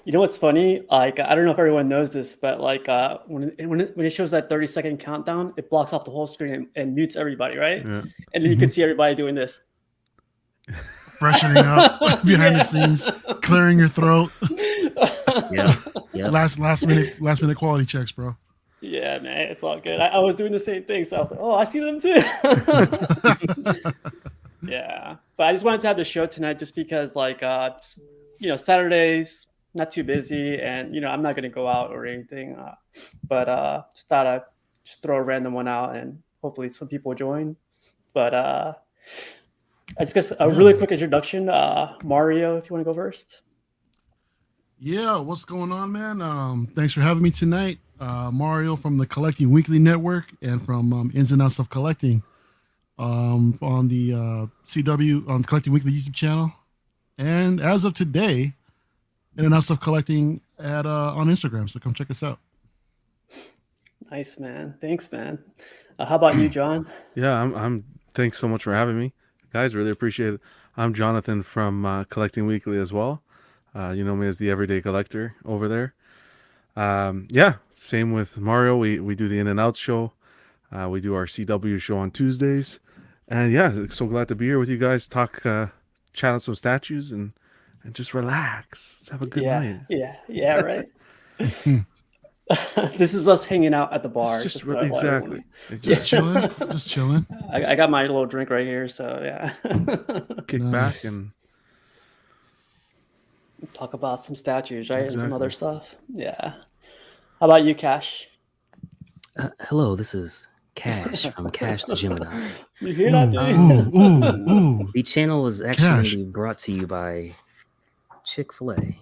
You know what's funny? Like, I don't know if everyone knows this, but like when it shows that 30-second countdown, it blocks off the whole screen and mutes everybody, right? Yeah. And then you can see everybody doing this. Freshening up behind the scenes, clearing your throat. Yeah. Yep. Last minute quality checks, bro. Yeah, man, it's all good. I was doing the same thing, so I was like, oh, I see them too. Yeah, but I just wanted to have the show tonight just because, like, Saturdays not too busy, and I'm not gonna go out or anything. But just thought I'd just throw a random one out, and hopefully some people join. But I just guess a really quick introduction. Mario, if you want to go first. Yeah, what's going on, man? Thanks for having me tonight. Mario from the Collecting Weekly Network and from Ins and Outs of Collecting on the CW on Collecting Weekly YouTube channel. And as of today, In and Outs of Collecting at on Instagram. So come check us out. Nice, man. Thanks, man. How about you, John? Yeah, I'm. Thanks so much for having me, guys. Really appreciate it. I'm Jonathan from Collecting Weekly as well. You know me as the Everyday Collector over there. Yeah, same with Mario. We do the In and Out show. We do our CW show on Tuesdays, and yeah, so glad to be here with you guys. Talk, chat on some statues, and just relax. Let's have a good night. Yeah, right. This is us hanging out at the bar. Exactly. Just chilling. I got my little drink right here, so yeah. Kick back and talk about some statues, right? Exactly. And some other stuff. Yeah. How about you, Cash? Hello, this is Cash from Cash the Gemini. You hear that? Ooh. The channel was actually brought to you by Chick-fil-A.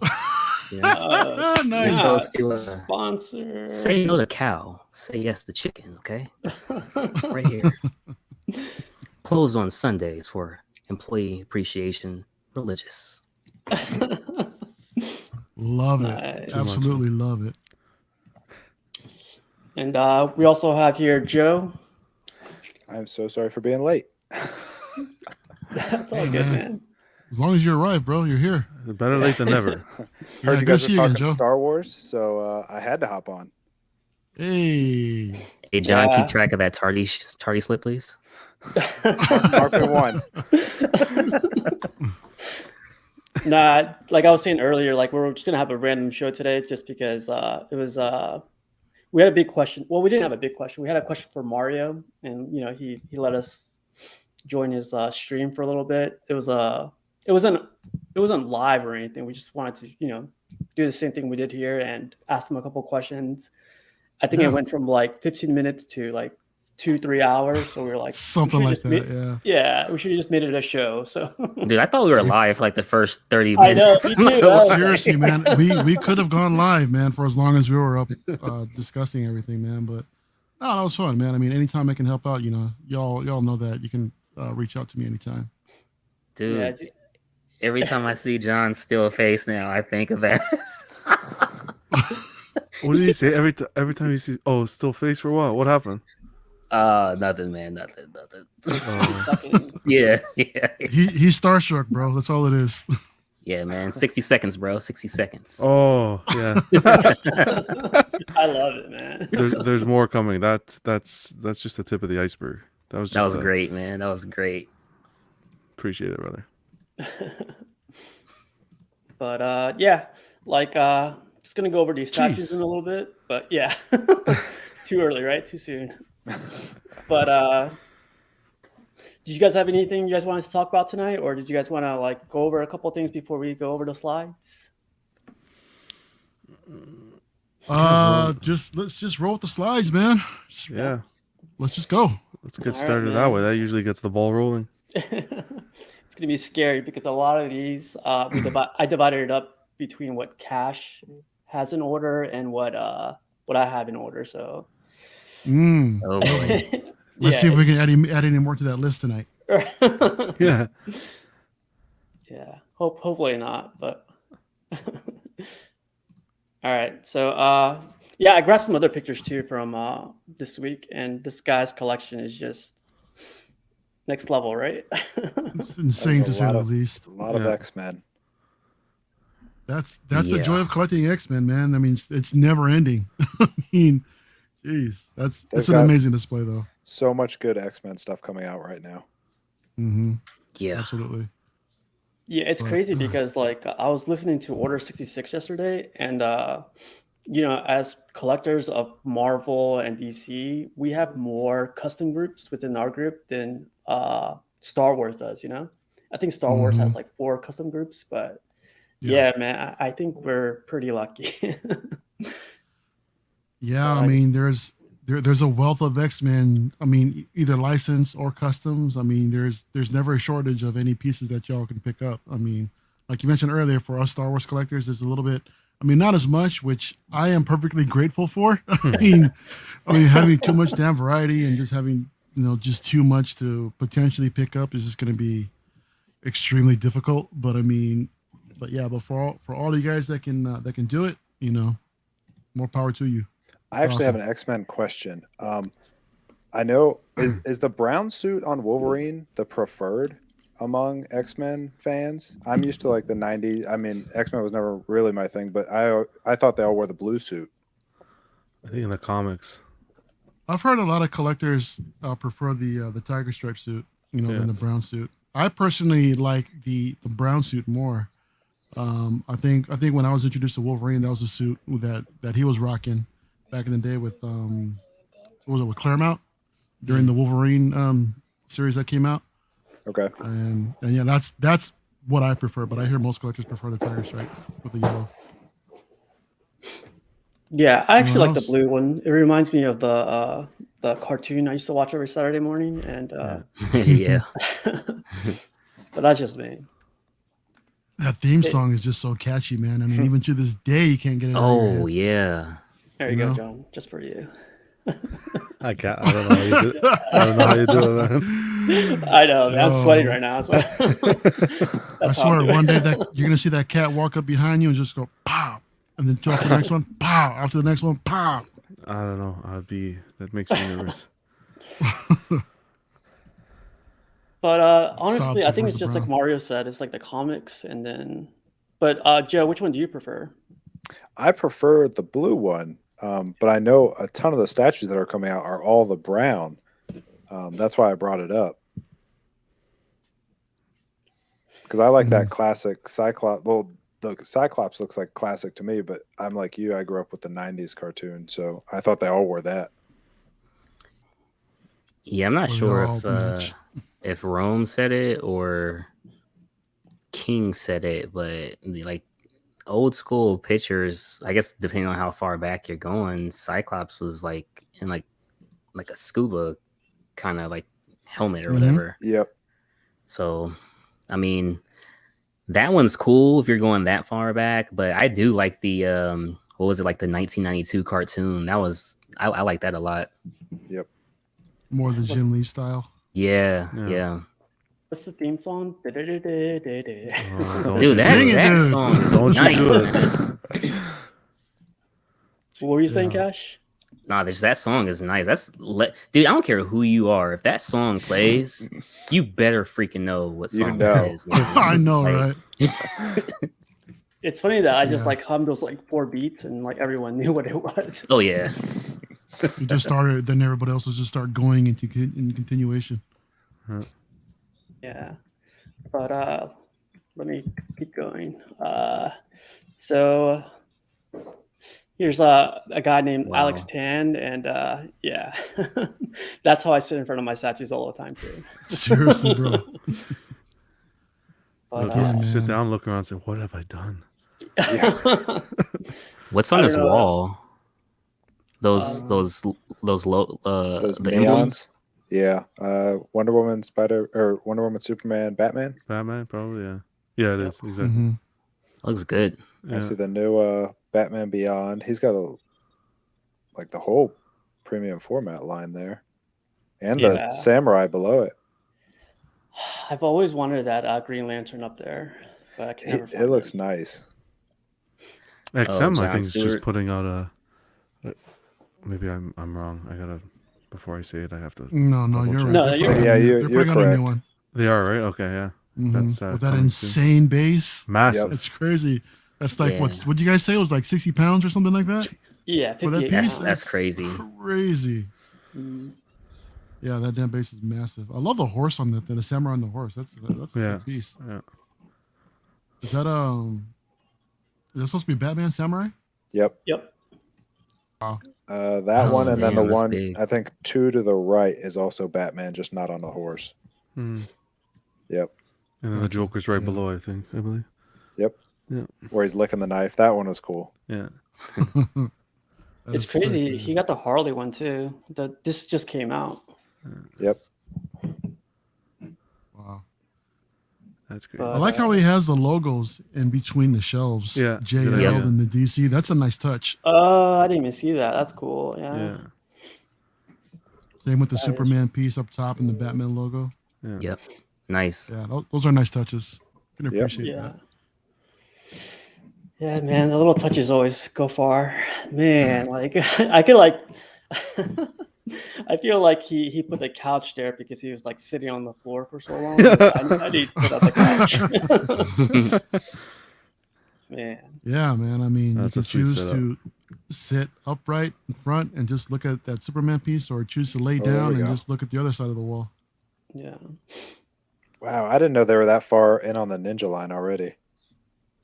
Nice. Supposed to sponsor. Say no to cow, say yes to chicken. Okay, right here. Closed on Sundays for employee appreciation. Religious. Love it. Absolutely love it. And we also have here Joe. I'm so sorry for being late. That's all good, man. As long as you arrive, bro, you're here. Better late than never. Heard you guys were talking Star Wars, so I had to hop on. Hey, John, keep track of that tardy slip, please. Marking one. Nah, like I was saying earlier, like we're just gonna have a random show today, just because it was we had a big question. Well, we didn't have a big question. We had a question for Mario, and he let us join his stream for a little bit. It wasn't live or anything. We just wanted to do the same thing we did here and ask him a couple questions. I think it went from like 15 minutes to like 2-3 hours. So we were like something like that. Yeah, we should have just made it a show. So dude, I thought we were live for like the first 30 minutes. I know, seriously, man. We could have gone live, man, for as long as we were up discussing everything, man. But no, that was fun, man. I mean, anytime I can help out, y'all know that you can reach out to me anytime. Dude, every time I see John's still face now, I think of that. What did he say? Every time you see, still face for what? What happened? Nothing, man. Nothing. Yeah. He's starstruck, bro. That's all it is. Yeah, man. 60 seconds, bro. 60 seconds. Oh, yeah. I love it, man. There's more coming. That's just the tip of the iceberg. That was great, man. That was great. Appreciate it, brother. But just gonna go over these statues in a little bit. But yeah, too early, right? Too soon. But did you guys have anything you guys wanted to talk about tonight, or did you guys want to go over a couple of things before we go over the slides? Let's just roll with the slides, man. Let's just go. Let's get started that way. That usually gets the ball rolling. It's gonna be scary because a lot of these I divided it up between what Cash has in order and what I have in order. So oh boy. Let's see if we can add any more to that list tonight. Yeah. Yeah. Hopefully not, but all right. So I grabbed some other pictures too from this week, and this guy's collection is just next level, right? It's insane to say the least. A lot of X-Men. That's the joy of collecting X-Men, man. I mean, it's never ending. I mean, jeez, it's an amazing display, though. So much good X-Men stuff coming out right now. Mm-hmm. Yeah. Absolutely. Yeah, it's crazy because like I was listening to Order 66 yesterday, and as collectors of Marvel and DC, we have more custom groups within our group than Star Wars does. I think Star Wars has like 4 custom groups, but yeah, man, I think we're pretty lucky. Yeah, I mean, there's a wealth of X-Men. I mean, either licensed or customs. I mean, there's never a shortage of any pieces that y'all can pick up. I mean, like you mentioned earlier, for us Star Wars collectors, there's a little bit. I mean, not as much, which I am perfectly grateful for. I mean, having too much damn variety and just having just too much to potentially pick up is just going to be extremely difficult. But but for all you guys that can do it, more power to you. I actually have an X-Men question. I know is the brown suit on Wolverine the preferred among X-Men fans? I'm used to like the 90s. I mean, X-Men was never really my thing, but I thought they all wore the blue suit. I think in the comics. I've heard a lot of collectors prefer the tiger stripe suit, than the brown suit. I personally like the brown suit more. I think when I was introduced to Wolverine, that was a suit that he was rocking back in the day with what was it, with Claremont during the Wolverine series that came out. Okay. And yeah, that's what I prefer, but I hear most collectors prefer the tiger stripe with the yellow. Yeah, I actually like the blue one. It reminds me of the cartoon I used to watch every Saturday morning, and yeah. But that's just me. That theme song is just so catchy, man. I mean, even to this day, you can't get it. Oh yeah. There you go, John. Just for you. I can't. I don't know how you do it. I don't know how you do it, man. I know. Man, I'm sweating right now. I swear, one day that you're gonna see that cat walk up behind you and just go pow, and then after the next one, pow. After the next one, pow. I don't know. That makes me nervous. But honestly, I think it's just like Mario said. It's like the comics, and then. But Joe, which one do you prefer? I prefer the blue one, but I know a ton of the statues that are coming out are all the brown. That's why I brought it up. Because I like that classic Cyclops. Well, the Cyclops looks like classic to me, but I'm like you. I grew up with the 90s cartoon, so I thought they all wore that. Yeah, I'm not sure if Rome said it or King said it, but like old school pictures, I guess depending on how far back you're going, Cyclops was like in like a scuba kind of like helmet or whatever. Yep. So, I mean, that one's cool if you're going that far back, but I do like the what was it, like the 1992 cartoon? That was I like that a lot. Yep. More the Jim Lee style. Yeah. What's the theme song? Dude, that song. Don't nice. you do it. What were you saying, Cash? Nah, that song is nice. Dude, I don't care who you are. If that song plays, you better freaking know what song it is. I know, right? It's funny that I just like hummed those like 4 beats and like everyone knew what it was. Oh yeah. You just started, then everybody else will just start going in continuation. Yeah, but let me keep going. So here's a guy named Alex Tan, and yeah, that's how I sit in front of my statues all the time too. Seriously, bro. But, sit down, look around, and say, "What have I done?" Yeah. What's on his wall? Those low those the neons? emblems. Yeah. Wonder Woman, Wonder Woman, Superman, Batman. Batman, probably. Yeah, it is exactly. Mm-hmm. Looks good. I see the new Batman Beyond. He's got the whole premium format line there, and the samurai below it. I've always wanted that Green Lantern up there, but I can never find it. It looks nice. XM, I think, is just putting out a. Maybe I'm wrong. I gotta, before I say it, I have to. No, you're right. No, you're right. Yeah, you're you're putting correct. on a new one. They are, right? Okay, yeah. Mm-hmm. That's with that insane bass. Massive. It's crazy. That's like Yeah. what'd you guys say? It was like 60 pounds or something like that Yeah, for that 58 piece. That's pounds. crazy. Crazy. Mm. Yeah, that damn base is massive. I love the horse on the samurai on the horse. That's a sick piece. Yeah. Is that supposed to be Batman Samurai? Yep. Yep. That Oh, one, and then the damn, that's one big. I think 2 to the right is also Batman, just not on the horse. Mm. Yep. And then the Joker's right below, I believe. Yep. Yeah. Where he's licking the knife. That one was cool. Yeah. That It's is sick, crazy. man. He got the Harley one too. This just came out. Yep. Wow. That's great. But, I like how he has the logos in between the shelves. Yeah, JL good idea. and the DC. That's a nice touch. I didn't even see that. That's cool. Yeah. Yeah. Same with the That is- Superman piece up top and the Batman logo. Yeah. Yep. Nice. Yeah, those are nice touches. Can Yep. appreciate Yeah. that. Yeah, man, the little touches always go far. Man, like I could like I feel like he put the couch there because he was like sitting on the floor for so long. I need to put up the couch. Man. Yeah, man. I mean, That's you a can sweet choose setup. to sit upright in front and just look at that Superman piece, or choose to lay Oh, there down we and go. just look at the other side of the wall. Yeah. Wow, I didn't know they were that far in on the ninja line already.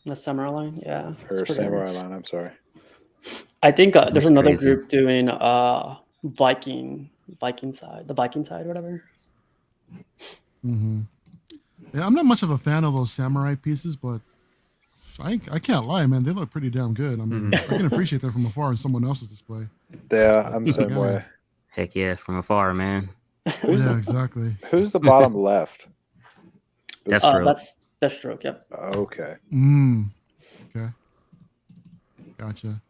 The samurai line, yeah. it's Or pretty samurai nice. line, I'm sorry. I think there's That's another crazy. group doing Viking side, the Viking side, whatever. Mm-hmm. Yeah, I'm not much of a fan of those samurai pieces, but I can't lie, man. They look pretty damn good. I mean, I can appreciate them from afar in someone else's display. Yeah, I'm the same Yeah. way. Heck yeah, from afar, man. Yeah, exactly. Who's the bottom left? That's Uh, true. that's Deathstroke, yep. Okay. Okay. Gotcha.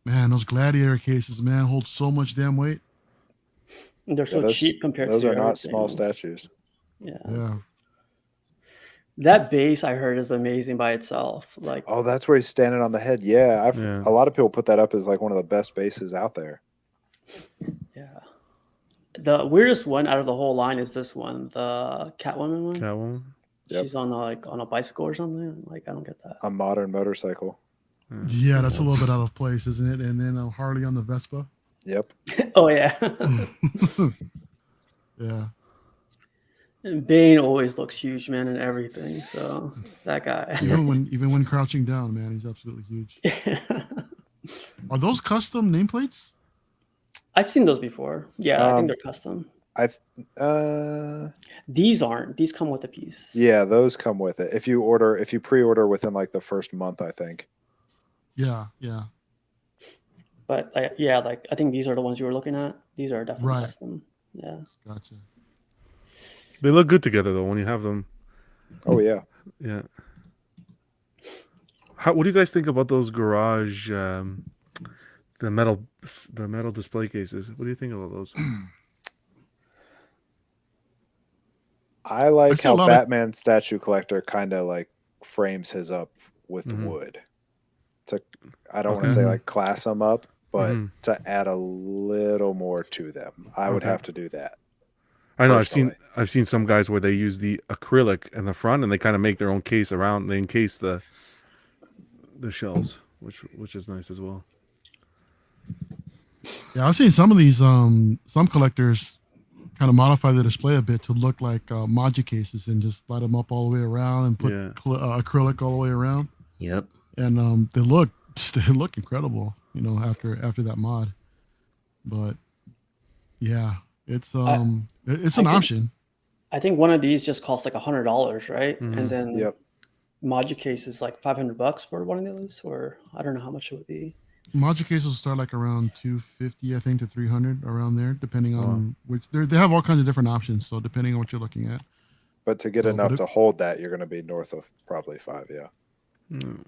Man, those gladiator cases, man, hold so much damn weight. And they're so those cheap compared those to are not everything small else. statues. Yeah. Yeah. That base I heard is amazing by itself. Like, Oh, that's where he's standing on the head. Yeah, Yeah. a lot of people put that up as like one of the best bases out there. yeah. The weirdest one out of the whole line is this one, the Catwoman one. Catwoman. Yep. She's on on a bicycle or something. Like, I don't get that. A modern motorcycle. Yeah, that's a little bit out of place, isn't it? And then Harley on the Vespa. Yep. Oh yeah. Yeah. And Bane always looks huge, man, in everything. So that guy. Even when crouching down, man, he's absolutely huge. Are those custom nameplates? I've seen those before. Yeah, I think Um, they're custom. These aren't. These come with a piece. Yeah, those come with it. If you pre-order within like the first month, I think. Yeah, yeah. But yeah, like I think these are the ones you were looking at. These are definitely Right. custom. Yeah. Gotcha. They look good together though when you have them. Oh yeah. Yeah. What do you guys think about those garage the metal display cases? What do you think about those? I like see a how lot of- Batman statue collector kind of like frames his up with Mhm. wood. I don't want Okay. to say like class them up, but Mhm. to add a little more to them. I would Okay. have to do that. I know Personally. I've seen some guys where they use the acrylic in the front and they kind of make their own case around. They encase the shells, which is nice as well. Yeah, I've seen some of these some collectors kind of modify the display a bit to look like Magic cases and just light them up all the way around and put Yeah. acrylic all the way around, Yep. and they look incredible, after that mod. But yeah, it's an think- option. I think one of these just costs like $100, right? Mhm. And then Yep. Magic case is like $500 for one of those, or I don't know how much it would be. Magic cases start like around 250, I think, to 300, around there, depending on which. They have all kinds of different options, so depending on what you're looking at. But to get So, enough but to hold that, you're going to be north of probably 5. Yeah.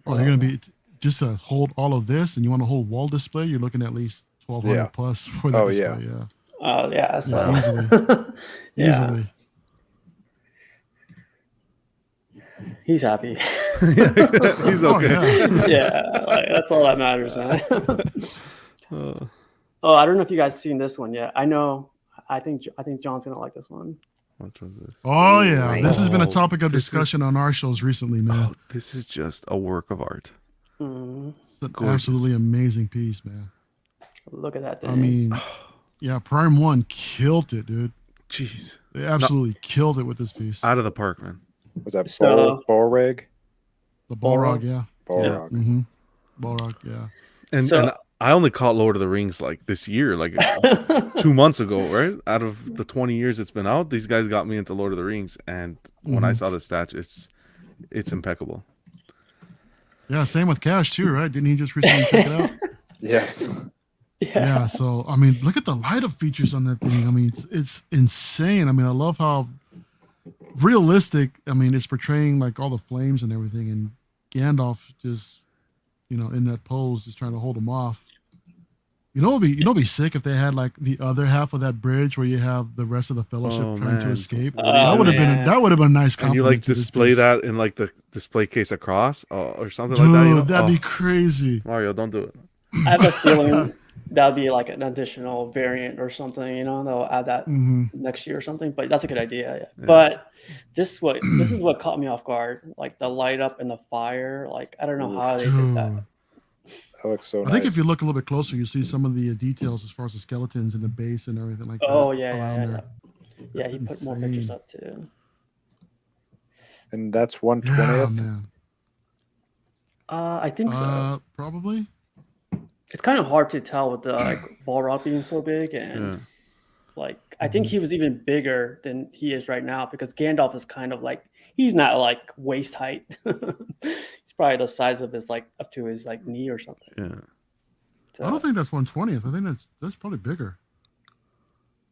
Oh, you're gonna be just to hold all of this, and you want a whole wall display. You're looking at least 1,200 Yeah. plus for that Oh, display. yeah. Yeah, Oh yeah, so Yeah, easily. Yeah. easily. He's happy. He's Oh, okay. yeah. Yeah, like, that's all that matters, man. Oh, I don't know if you guys seen this one yet. I know. I think John's gonna like this one. Which one's this? Oh yeah, Nice. this has been a Oh, topic of this is- discussion on our shows recently, man. Oh, this is just a work of art. Mhm. It's an Gorgeous. absolutely amazing piece, man. Look at that thing. I mean, yeah, Prime One killed it, dude. Jeez, They absolutely killed it with this piece. out of the park, man. Was that So- Borreg? The Balrog? Balrog, yeah. Borog. Mm-hmm. Balrog, yeah. And So- and I only caught Lord of the Rings like this year, like 2 months ago, right? Out of the 20 years it's been out, these guys got me into Lord of the Rings, and when I saw the stats, it's impeccable. Yeah, same with Cash too, right? Didn't he just recently check it out? Yes. Yeah. So I mean, look at the light up features on that thing. I mean, it's insane. I mean, I love how realistic. I mean, it's portraying like all the flames and everything, and Gandalf just, in that pose, just trying to hold him off. It'd be sick if they had like the other half of that bridge where you have the rest of the Fellowship trying to man. escape. Oh, that would have man. been a nice And compliment. you like to this display piece. that in like the display case across or something Dude, like that. that'd be crazy. Mario, don't do it. I have a feeling that'd be like an additional variant or something. They'll add that next year or something. But that's a good idea. Yeah. But this is what caught me off guard. Like the light up and the fire. Like I don't know how they did that. Dude. That looks so I nice. think if you look a little bit closer, you see some of the details as far as the skeletons and the base and everything like that. Oh yeah, around yeah, there. yeah. That's He put more insane. pictures up too. And that's Yeah, 1/20th. man. I think so. Probably. It's kind of hard to tell with the Balrog being so big, and like I think he was even bigger than he is right now because Gandalf is kind of like he's not like waist height. He's probably the size of his like up to his like knee or something. Yeah. I don't think that's 1/20th. I think that's probably bigger.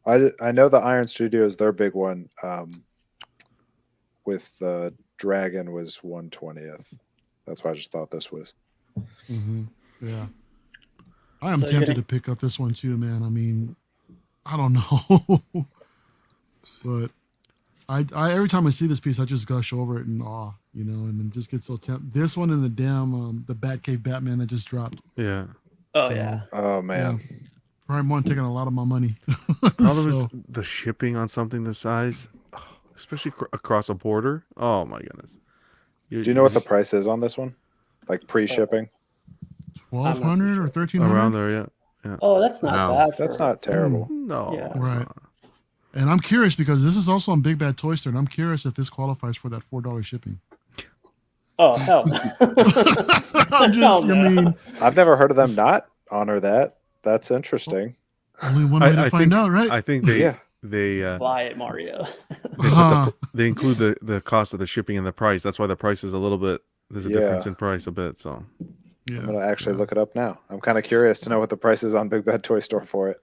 I know the Iron Studios, their big one with the dragon was 1/20th. That's why I just thought this was. Yeah. I am So you're tempted gonna- to pick up this one too, man. I mean, I don't know. But I every time I see this piece, I just gush over it in awe, and then just get so tempted. This one and the damn the Batcave Batman that just dropped. Yeah. Oh So, yeah. Oh man. Yeah. Prime One taking a lot of my money. Problem is So, the shipping on something this size, especially across a border. Oh my goodness. Do you know what the price is on this one? Like pre-shipping? 1,200 or around 1,300. there? Yeah. Oh, that's not Wow. bad. That's for- not terrible. No. Yeah. it's Right. not. And I'm curious because this is also on Big Bad Toy Store, and I'm curious if this qualifies for that $4 shipping. Oh hell. No. I'm just, no. I mean, I've never heard of them not honor that. That's interesting. only one way to find think, out, right? I think they Yeah. Buy it, Mario. they include the cost of the shipping in the price. That's why the price is a little bit. There's a difference Yeah. in price a bit. So Yeah. I'm gonna actually look it up now. I'm kind of curious to know what the price is on Big Bad Toy Store for it.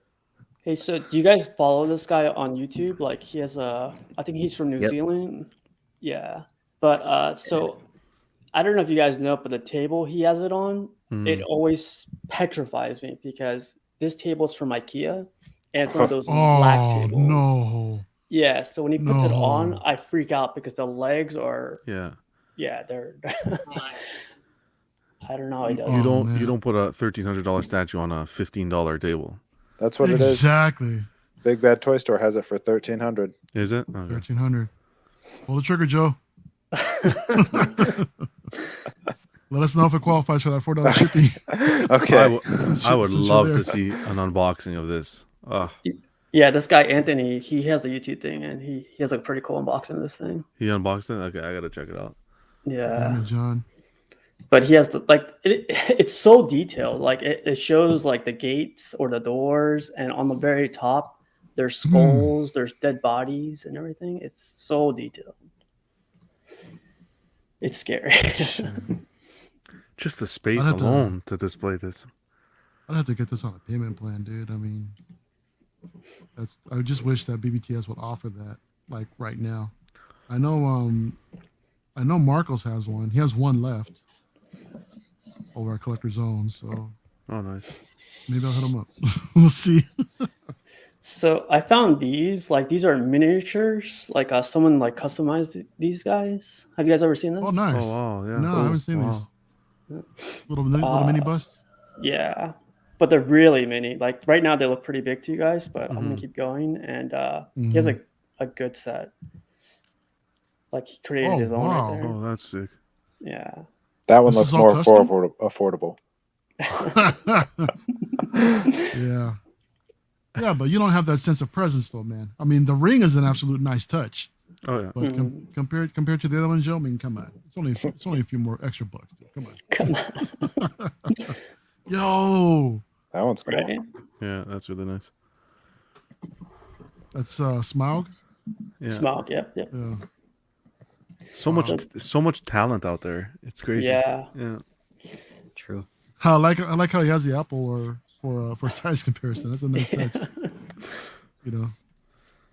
Hey, so do you guys follow this guy on YouTube? Like he has I think he's from New Yep. Zealand. Yeah. But so I don't know if you guys know, but the table he has it on, it always petrifies me because this table's from IKEA and it's one of those black Oh tables. no! Yeah, so when he puts it on, No. I freak out because the legs are yeah, they're I don't know how he does you it. don't man. you don't put a $1,300 statue on a $15 table, That's what it is. Exactly. Big Bad Toy Store has it for $1,300. is it? Okay. 1,300. Pull the trigger, Joe. Let us know if it qualifies for that $4 shipping. Okay. I would Since you're love there. to see an unboxing of this. Yeah, this guy Anthony, he has a YouTube thing and he has a pretty cool unboxing of this thing. He unboxed it. Okay, I gotta check it out. Yeah. Damn it, John. But he has the it's so detailed. Like it shows like the gates or the doors, and on the very top there's skulls, there's dead bodies and everything. It's so detailed. It's scary. Just the space I'd have to- alone to display this. I'd have to get this on a payment plan, dude. I mean, I just wish that BBTS would offer that like right now. I know Marcos has one. He has one left over at Collector Zone, so Oh, nice. maybe I'll hit him up. We'll see. So I found these are miniatures. Like someone like customized these guys. Have you guys ever seen them? Oh, nice. Oh wow, yeah. No, I haven't seen these. Little mini busts. Yeah, but they're really mini. Like right now they look pretty big to you guys, but I'm gonna keep going. And he has a good set. Like he created his own wow. right there. Oh, that's sick. Yeah. That one This looks is all more custom? affordable. Yeah. Yeah, but you don't have that sense of presence, though, man. I mean, the ring is an absolute nice touch, Oh yeah. but compared to the other one, Joe, I mean, come on, it's only a few more extra bucks, dude. Come on. Come on. Yo, That one's cool. Right? Yeah, that's really nice. that's Smaug. Yeah. Smog. Yep. Yep. Yeah. So Wow. much talent out there. It's crazy. Yeah. Yeah. True. I like how he has the apple for size comparison. That's a nice touch. You know.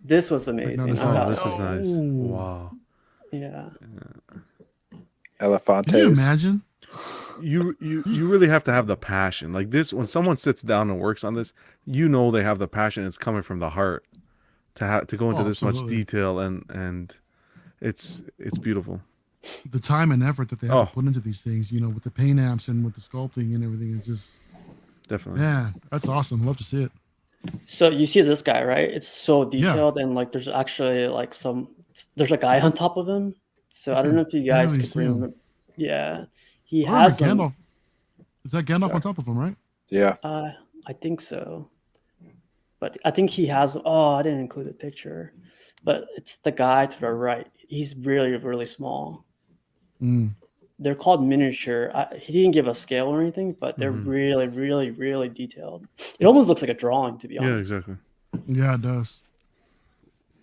This was amazing. Like, Oh, not this is nice. Ooh. Wow. Yeah. Elefantes. Can you imagine? You really have to have the passion. Like this, when someone sits down and works on this, you know they have the passion. It's coming from the heart to go into this much Absolutely. detail, and it's beautiful. The time and effort that they have to put into these things, you know, with the paint apps and with the sculpting and everything, it's just, Definitely. man, that's awesome. Love to see it. So you see this guy, right? It's so detailed, and like there's actually like there's a guy on top of him. So I don't know if you guys really could see him. remember. Yeah, he I remember has them. Gandalf. Is that Gandalf on top of him, right? Yeah. I think so, but I think he has. Oh, I didn't include the picture, but it's the guy to the right. He's really, really small. Mm. They're called miniature. He didn't give a scale or anything, but they're Mhm. really, really, really detailed. It almost looks like a drawing, to be Yeah, honest. exactly. Yeah, it does.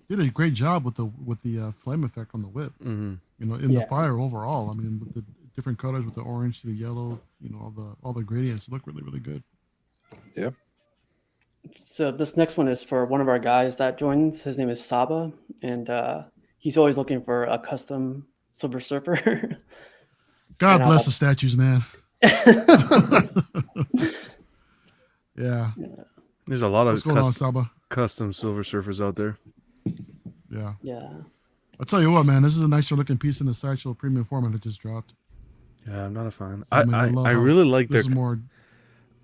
Did a great job with the flame effect on the whip. Mm-hmm. You know, in the Yeah. fire overall. I mean, with the different colors, with the orange to the yellow, you know, all the gradients look really, really good. So this next one is for one of our guys that joins. His name is Saba, and he's always looking for a custom Silver Surfer. God And, bless the statues, man. Yeah. There's a lot What's of going on, Saba? custom Silver Surfers out there. Yeah. Yeah. I'll tell you what, man, this is a nicer looking piece in the Sideshow premium format that just dropped. Yeah, I'm not a fan. I mean, I love I how really like This their is more.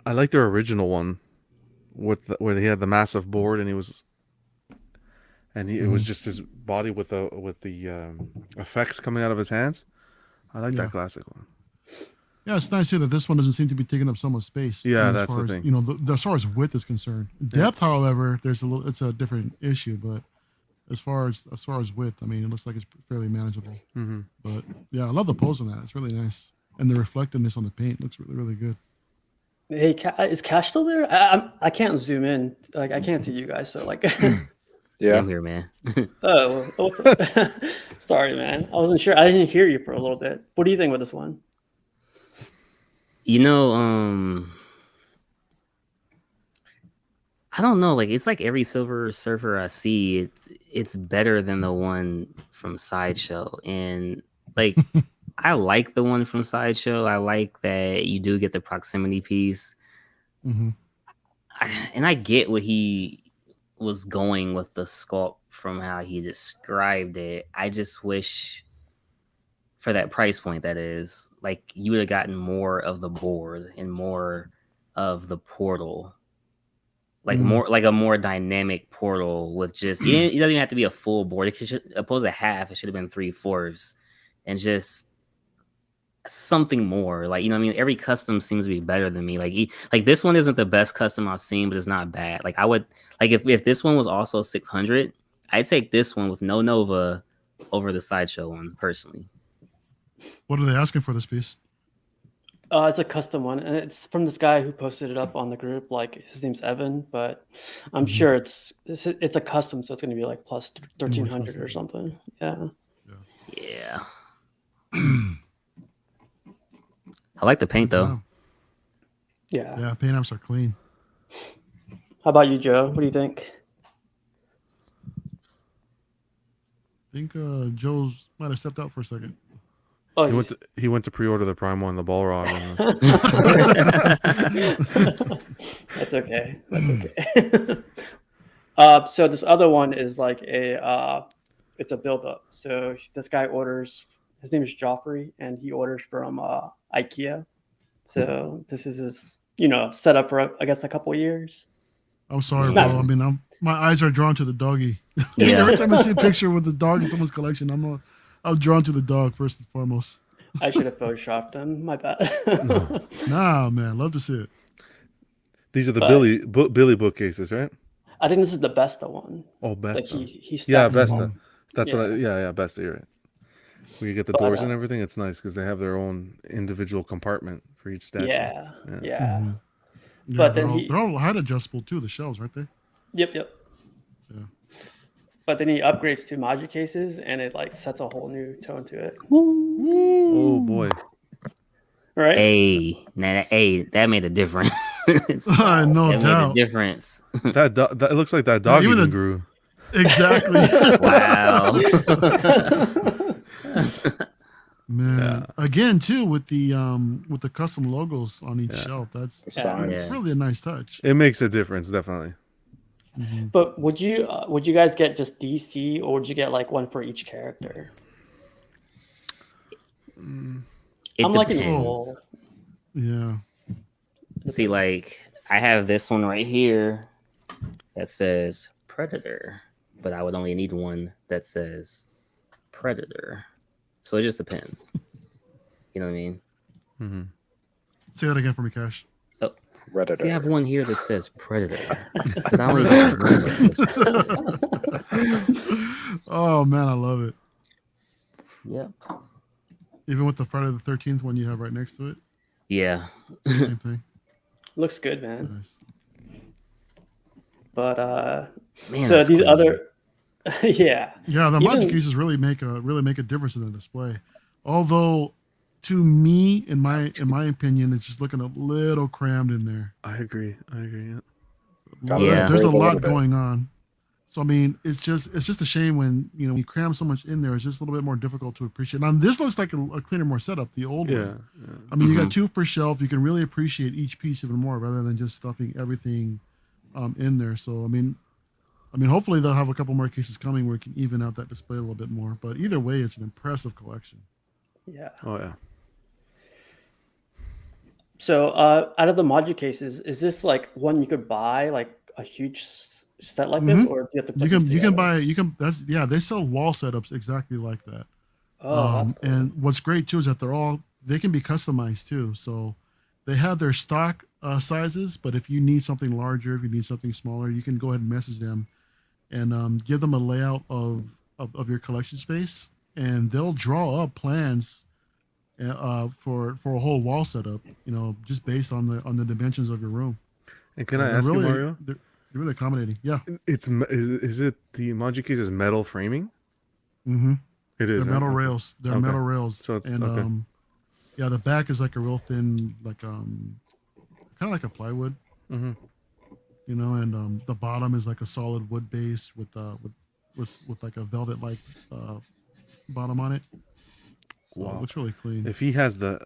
I like their original one where he had the massive board and it was just his body with the effects coming out of his hands. I like Yeah. that classic one. Yeah, it's nice here that this one doesn't seem to be taking up so much space. Yeah, I mean, that's as far the as, thing. You know, as far as width is concerned. Depth, however, it's a different issue. But as far as width, I mean, it looks like it's fairly manageable. Mm-hmm. But yeah, I love the pose on that. It's really nice, and the reflectiveness on the paint looks really, really good. Hey, is Cash still there? I can't zoom in. Like I can't see you guys. So like, Yeah. I'm here, man. oh, what's up? Sorry, man. I wasn't sure. I didn't hear you for a little bit. What do you think with this one? You know, I don't know. Like it's like every Silver Surfer I see, it's better than the one from Sideshow, and like I like the one from Sideshow. I like that you do get the proximity piece, Mm-hmm. and I get what he was going with the sculpt from how he described it. I just wish for that price point, that is, like you would have gotten more of the board and more of the portal, like more like a more dynamic portal with just it doesn't even have to be a full board. It should, opposed to half, it should have been 3/4, and just something more. Like, you know what I mean? Every custom seems to be better than me. Like this one isn't the best custom I've seen, but it's not bad. Like I would like if this one was also 600, I'd take this one with no Nova over the Sideshow one personally. What are they asking for this piece? It's a custom one, and it's from this guy who posted it up on the group. Like his name's Evan, but I'm sure it's a custom, so it's going to be like plus 1,300 or something. Yeah. Yeah. I like the paint though. Yeah. Yeah, paint apps are clean. How about you, Joe? What do you think? I think Joe's might have stepped out for a second. Oh, He went to pre-order the Prime one, the Balrog. That's okay. That's okay. So this other one is like it's a build-up. So this guy orders. His name is Joffrey, and he orders from IKEA. So this is his, set up for I guess a couple of years. I'm sorry, bro. I mean, my eyes are drawn to the doggy. Yeah. Every time I see a picture with the dog in someone's collection, I'm drawn to the dog first and foremost. I should have photoshopped them. My bad. Nah, man, love to see it. These are the But- Billy bookcases, right? I think this is the Besta one. Oh, Like Besta. he Yeah, stacks them Besta. all. That's what. Yeah. Yeah, Besta. You're right. Where you get the But, doors and everything. It's nice because they have their own individual compartment for each statue. Yeah. Yeah. Yeah. Yeah, But they're then all, they're all height adjustable too. The shelves, aren't they? Yep. Yeah. But then he upgrades to Maji cases, and it like sets a whole new tone to it. Oh boy. Right? Hey, that made a difference. No That made doubt. a difference. That it looks like that dog even even the- grew. Exactly. Wow. Man, again too with the custom logos on each shelf. That's The signs. Yeah. really a nice touch. It makes a difference, definitely. But would you guys get just DC, or would you get like one for each character? It I'm liking depends. Soul. Yeah. See, like I have this one right here that says Predator, but I would only need one that says Predator. So it just depends. You know what I mean? Mm-hmm. Say that again for me, Cash. Redditor. See, I have one here that says Predator. But I only have one that says Oh man, I love it. Yep. Even with the Friday the 13th one you have right next to it, Yeah. same thing. Looks good, man. Nice. But Man, so that's these cool. other, yeah, Yeah, the Even- magic cases really make a difference in the display. Although, to me, in my opinion, it's just looking a little crammed in there. I agree. Yeah. Gotta Yeah. There's a breathe a lot little bit. going on. So I mean, it's just a shame when you cram so much in there. It's just a little bit more difficult to appreciate. Now this looks like a cleaner, more setup. The old Yeah. one. I mean, you got two per shelf. You can really appreciate each piece even more rather than just stuffing everything in there. So I mean, hopefully they'll have a couple more cases coming where it can even out that display a little bit more. But either way, it's an impressive collection. yeah. Oh yeah. So out of the module cases, is this like one you could buy, like a huge set like this, or do you have to put You these can together? that's they sell wall setups exactly like that. Oh, that's cool. And what's great too is that they can be customized too. So they have their stock sizes, but if you need something larger, if you need something smaller, you can go ahead and message them and give them a layout of your collection space, and they'll draw up plans for a whole wall setup. Just based on the dimensions of your room. And can So I they're ask really, you, Mario? They're really accommodating. Yeah. Is it the Maji case is metal framing? Mm-hmm. It is. They're right? metal Okay. rails. They're Okay. metal rails. So it's- and okay. yeah, the back is like a real thin, like kind of like a plywood, Mhm. And the bottom is like a solid wood base with like a velvet like bottom on it. So Wow. it looks really clean. If he has the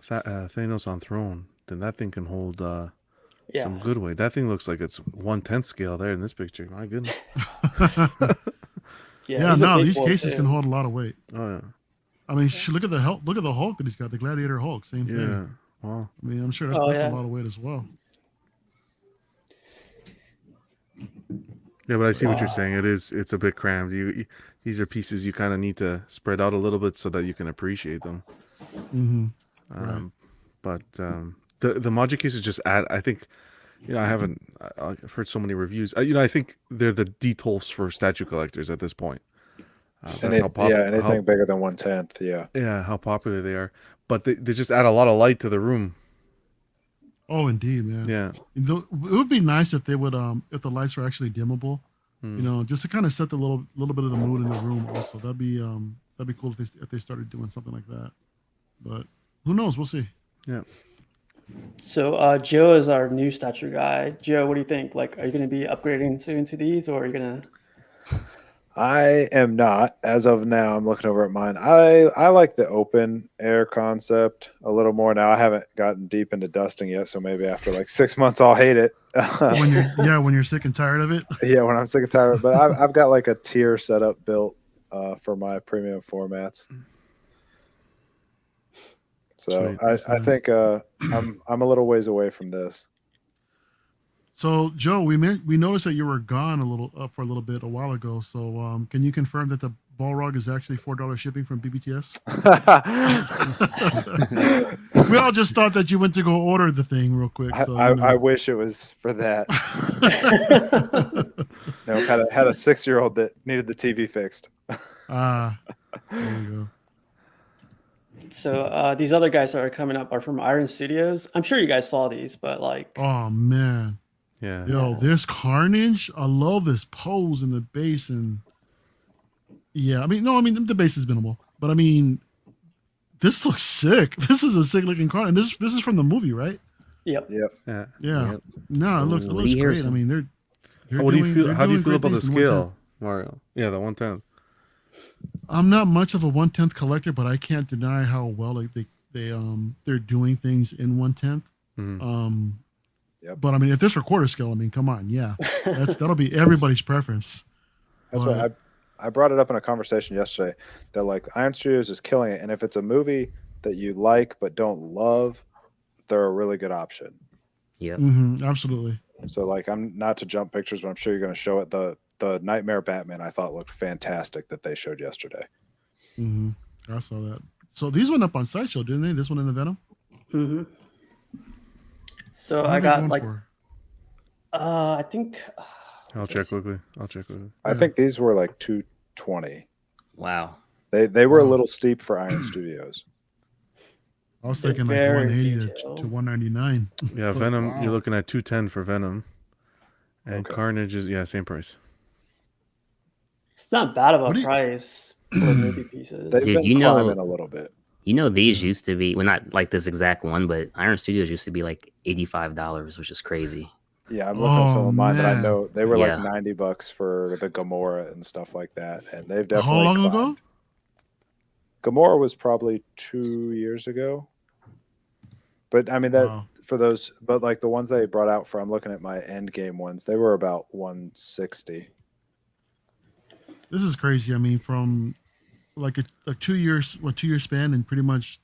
Thanos on throne, then that thing can hold Yeah. some good weight. That thing looks like it's 1/10 scale there in this picture. My goodness. Yeah, these are no, big these boys, cases too. can hold a lot of weight. Oh yeah. I mean, look at the Hulk that he's got, the Gladiator Hulk, same thing. Yeah. Wow. I mean, I'm sure that's Oh, a yeah. lot of weight as well. Yeah, but I see what you're saying. It's a bit crammed. These are pieces you kind of need to spread out a little bit so that you can appreciate them. Mm-hmm. But the Magic cases just add. I think, I've heard so many reviews. I think they're the D12s for statue collectors at this point. Anything bigger than 1/10. Yeah. Yeah, how popular they are. But they just add a lot of light to the room. Oh, indeed, man. Yeah. It would be nice if they would, if the lights were actually dimmable, Hmm. just to kind of set the little bit of the mood in the room. Also, that'd be cool if they started doing something like that. But who knows? We'll see. Yeah. So Joe is our new statue guy. Joe, what do you think? Like, are you going to be upgrading soon to these, or are you going to? I am not. As of now, I'm looking over at mine. I like the open air concept a little more now. I haven't gotten deep into dusting yet, so maybe after like 6 months, I'll hate it. When you're sick and tired of it. Yeah, when I'm sick and tired. But I've got like a tier setup built for my premium formats. So Sweet. I think I'm a little ways away from this. So Joe, we noticed that you were gone for a little bit a while ago. So can you confirm that the Balrog is actually $4 shipping from BBTS? We all just thought that you went to go order the thing real quick. So I wish it was for that. No, had a 6-year-old that needed the TV fixed. There you go. So these other guys that are coming up are from Iron Studios. I'm sure you guys saw these, but like, Oh man, Yeah. yo, this Carnage, I love this pose in the base, and yeah, I mean the base is minimal, but I mean this looks sick. This is a sick looking card, and this is from the movie, right? yep. Yeah. Yeah. Yep. No, it looks Lee great. I Harrison. mean, they're What do you doing- feel? they're How do you doing feel great about the things in 1/10. scale, Mario? Yeah, the 1/10. I'm not much of a 1/10 collector, but I can't deny how well like they're doing things in 1/10. Mhm. Yep. But I mean, if this were quarter scale, I mean, come on, yeah, that'll be everybody's preference. That's But- why I brought it up in a conversation yesterday that like Iron Studios is killing it, and if it's a movie that you like but don't love, they're a really good option. Yep. Absolutely. So like I'm not to jump pictures, but I'm sure you're going to show it. The Nightmare Batman I thought looked fantastic that they showed yesterday. I saw that. So these went up on Sideshow, didn't they? This one in the Venom. hmm So What are I they got going like, for? I think I'll check quickly. I think these were like 220. Wow. They were a Wow. little steep for Iron Studios. I was They're thinking like very 180 detailed. to 199. Yeah, Oh, Venom. wow. You're looking at 210 for Venom, and Okay. Carnage is same price. it's not bad of a What do you- price for movie pieces. They've Dude, been you know- climbing a little bit. You know, these used to be, well, not like this exact one, but Iron Studios used to be like $85, which is crazy. Yeah, I'm looking at some Oh, of mine that I man. know they were Yeah. like $90 for the Gamora and stuff like that, and they've How definitely. long climbed. ago? Gamora was probably 2 years ago. But I mean that Wow. for those, but like the ones they brought out for, I'm looking at my end game ones, they were about 160. This is crazy. I mean, from like a 2 years, 2 year span, and pretty much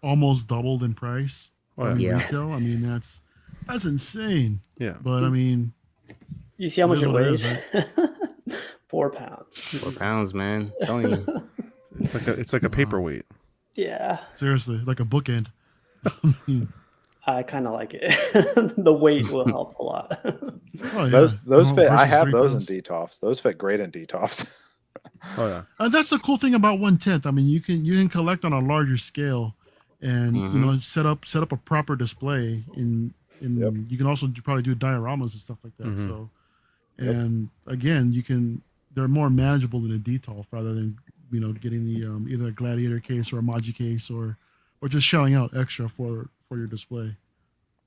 almost doubled in price. Oh, I yeah. mean, Yeah. retail. I mean, that's insane. Yeah. But I mean, You see how much It it is weighs? what 4 pounds. 4 pounds, man. I'm telling you. It's like a paperweight. Yeah, seriously, like a bookend. I mean, I kind of like it. The weight will help a lot. oh yeah, Those Oh, fit. I versus have 3 those pounds. in DTOFs. Those fit great in DTOFs. Oh yeah. And that's the cool thing about 1/10. I mean, you can collect on a larger scale, and you know set up a proper display. Yep. You can also probably do dioramas and stuff like that. Mhm. So, and again, they're more manageable than a DTOF rather than getting the either a Gladiator case or a Maji case or just shelling out extra for your display.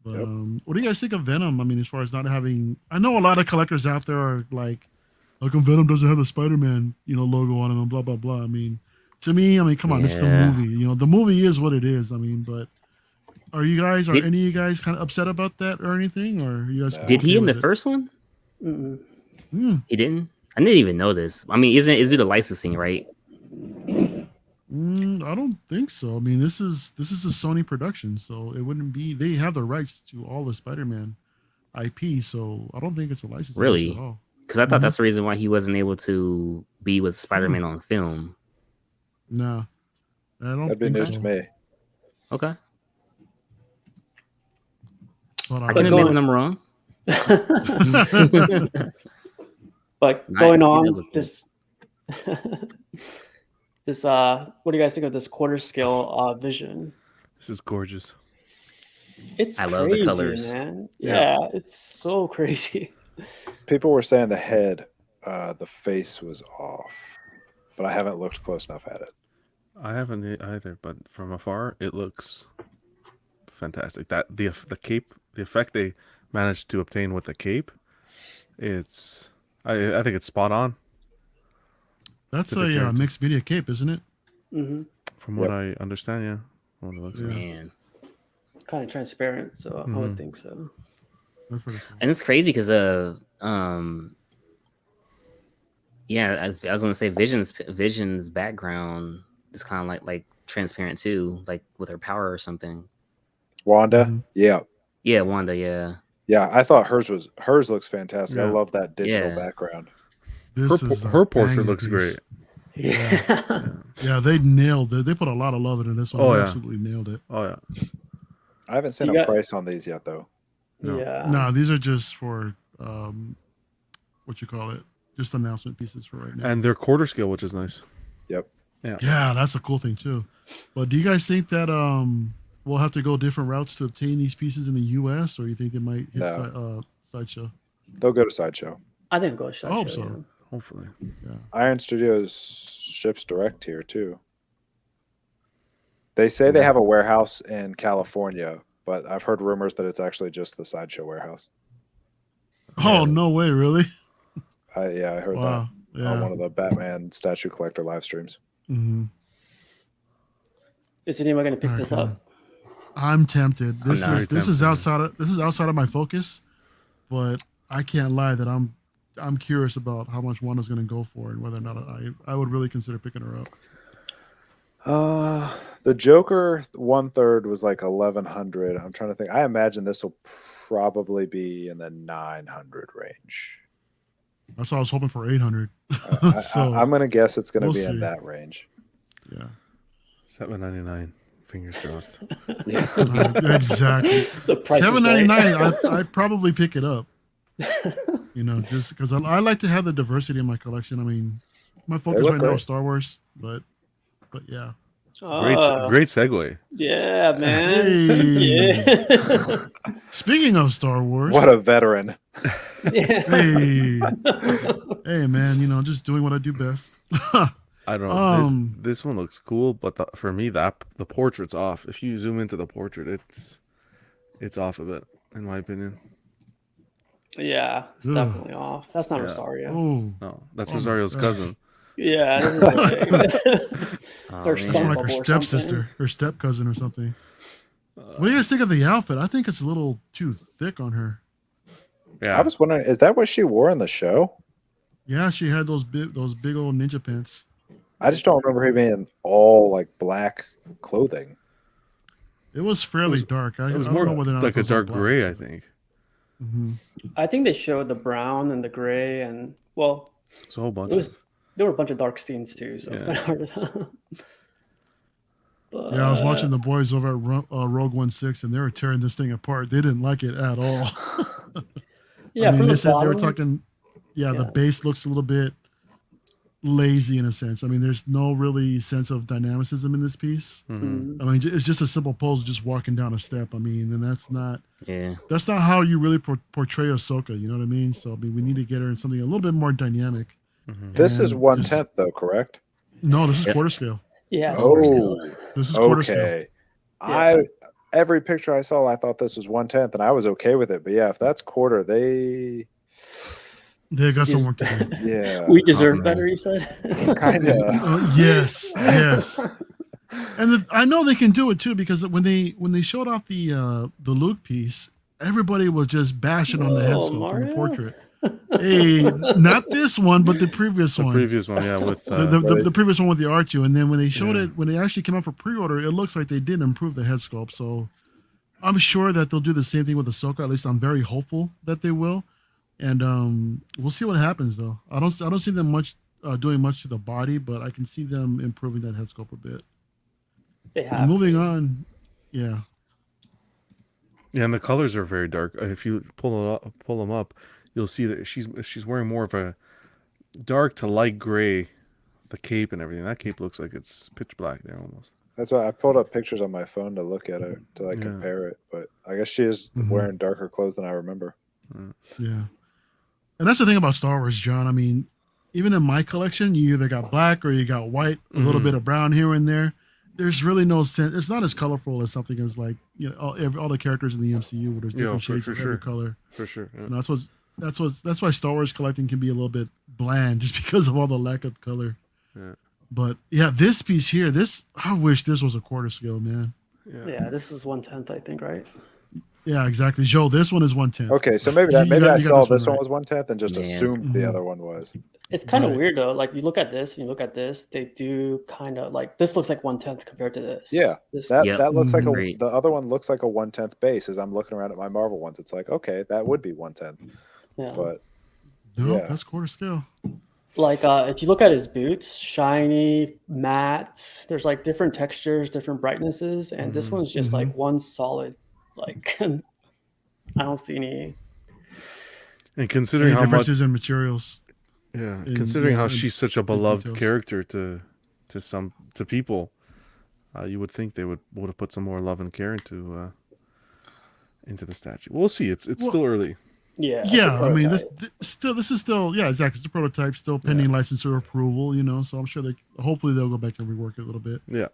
But Yep. what do you guys think of Venom? I mean, as far as not having, I know a lot of collectors out there are like, how come Venom doesn't have the Spider-Man, logo on him and blah blah blah. I mean, to me, come on, it's the Yeah. movie. The movie is what it is. I mean, but are any of you guys kind of upset about that or anything? Or are you guys Did he okay in the with it? first one? Mm-mm. He didn't? I didn't even know this. I mean, is it a licensing, right? I don't think so. I mean, this is a Sony production, so it wouldn't be. They have the rights to all the Spider-Man IP, so I don't think it's a license Really? at all. Because I thought that's the reason why he wasn't able to be with Spider-Man on film. Nah, I don't That'd be think news so. to me. Okay. But, I can admit when I'm wrong. But Nice. going He on does look good. this what do you guys think of this quarter scale vision? This is gorgeous. It's I love crazy, the colors. man. Yeah. Yeah, it's so crazy. People were saying the head, the face was off, but I haven't looked close enough at it. I haven't either, but from afar, it looks fantastic. That the cape, the effect they managed to obtain with the cape, it's I think it's spot on. that's to the a character. mixed media cape, isn't it? hmm From what I understand, yeah. What it looks like. Man. It's kind of transparent, so I would think so. That's pretty cool. And it's crazy because yeah, I was gonna say Vision's background is kind of like transparent too, like with her power or something. Wanda, Mhm. yeah, Yeah, Wanda, yeah. Yeah, I thought hers looks fantastic. I Yeah. love that digital Yeah. background. This is a Her portrait banging looks piece. great. Yeah. Yeah, they nailed it. They put a lot of love into this one. Oh, They yeah. absolutely nailed it. Oh yeah. I haven't seen You a got- price on these yet, though. No. Yeah. No, these are just for what you call it, just announcement pieces for right now. And they're quarter scale, which is nice. Yep. Yeah, that's a cool thing too. But do you guys think that we'll have to go different routes to obtain these pieces in the U.S. or you think they might hit No. Sideshow? They'll go to Sideshow. I think go shot. I hope so. Hopefully. Iron Studios ships direct here too. They say they have a warehouse in California, but I've heard rumors that it's actually just the Sideshow warehouse. Oh no way, really? I heard Wow. that Yeah. on one of the Batman statue collector live streams. Mm-hmm. Is anyone going to pick this up? I'm tempted. This not. is outside of my focus, but I can't lie that I'm curious about how much Wanda's going to go for and whether or not I would really consider picking her up. The Joker 1/3 was like 1100. I'm trying to think. I imagine this will probably be in the 900 range. That's why I was hoping for 800. So I'm gonna guess it's gonna we'll be see. in that range. yeah, $7.99. Fingers crossed. Yeah. exactly. The price is right. $7.99. I'd probably pick it up. You know, just because I like to have the diversity in my collection. I mean, my focus look right now great. is Star Wars, but yeah. Great segue. Yeah, man. Hey. Yeah. Speaking of Star Wars, What a veteran! Yeah. hey, man, you know, just doing what I do best. I don't know. This one looks cool, but for me, the portrait's off. If you zoom into the portrait, it's off a bit, in my opinion. Yeah, it's Ugh. definitely off. That's not Yeah. Rosario. Oh, No, that's Oh my Rosario's gosh. cousin. Yeah, this is okay. Oh, Or man. that's more like her Bubble or stepsister, her step cousin, or something. What do you guys think of the outfit? I think it's a little too thick on her. Yeah. I was wondering, is that what she wore in the show? Yeah, she had those big old ninja pants. I just don't remember her being all like black clothing. It was fairly dark. I It was don't more know whether or not like it a was all dark black. gray, I think. Mm-hmm. I think they showed the brown and the gray, and well, It's a whole bunch. it was there were a bunch of dark scenes too, so it's Yeah. kind of hard to tell. But, Yeah, I was watching the boys over at Rogue 1-6, and they were tearing this thing apart. They didn't like it at all. Yeah, I mean, from they the said they were bottom, talking. Yeah, the Yeah. base looks a little bit lazy in a sense. I mean, there's no really sense of dynamicism in this piece. Mhm. Mhm. I mean, it's just a simple pose, just walking down a step. I mean, and that's not Yeah. how you really portray Ahsoka. You know what I mean? So I mean, we need to get her in something a little bit more dynamic. Mhm. This is And 1/10 though, correct? No, this is Yep. quarter scale. Yeah, it's quarter scale. Oh, This is quarter scale. okay. Yeah. Every picture I saw, I thought this was 1/10, and I was okay with it. But yeah, if that's quarter, they They got some Just- work to do. yeah, We deserve man. better, you said. kind of. Yes. And I know they can do it too because when they showed off the Luke piece, everybody was just bashing on the head Whoa, sculpt on the Mario? portrait. Hey, not this one, but the previous The one. previous one, yeah, with The previous one with the R2, and then when they showed Yeah. it, when it actually came out for pre-order, it looks like they did improve the head sculpt. So I'm sure that they'll do the same thing with Ahsoka. At least I'm very hopeful that they will, and we'll see what happens. Though I don't see them doing much to the body, but I can see them improving that head sculpt a bit. They And have. moving on, yeah, yeah, and the colors are very dark. If you pull them up, you'll see that she's wearing more of a dark to light gray, the cape and everything. That cape looks like it's pitch black there almost. That's why I pulled up pictures on my phone to look at it to like Yeah. compare it. But I guess she is Mhm. wearing darker clothes than I remember. yeah. And that's the thing about Star Wars, John. I mean, even in my collection, you either got black or you got white, a little Mhm. bit of brown here and there. There's really no sense. It's not as colorful as something as like all the characters in the MCU where there's Yeah, different for shades of sure. every color. For sure. Yeah. And that's why Star Wars collecting can be a little bit bland just because of all the lack of color. Yeah. But yeah, this piece here, I wish this was a quarter scale, man. Yeah, this is 1/10, I think, right? Yeah, exactly. Joe, this one is 1/10. Okay, so maybe You got I saw this one this one right. was 1/10 and just Yeah. assumed the Mhm. other one was. It's kind of Right. weird though. Like you look at this and you look at this, they do kind of like this looks like 1/10 compared to this. Yeah, This, Yep. that looks like Mhm. Great. the other one looks like a 1/10 base. As I'm looking around at my Marvel ones, it's like, okay, that would be 1/10, yeah. but No, yeah. that's quarter scale. Like if you look at his boots, shiny, matte, there's like different textures, different brightnesses, and this Mhm. one's just Mhm. like one solid. Like I don't see any. And considering Any how much, differences in materials. yeah, in- considering yeah, how in she's such a beloved details. character to people, you would think they would have put some more love and care into the statue. We'll see. It's Well, still early. Yeah. it's a Yeah, I mean, prototype. this is still, yeah, exactly. It's a prototype, still pending licensor approval, you know. So I'm sure hopefully they'll go back and rework it a little bit. Yeah.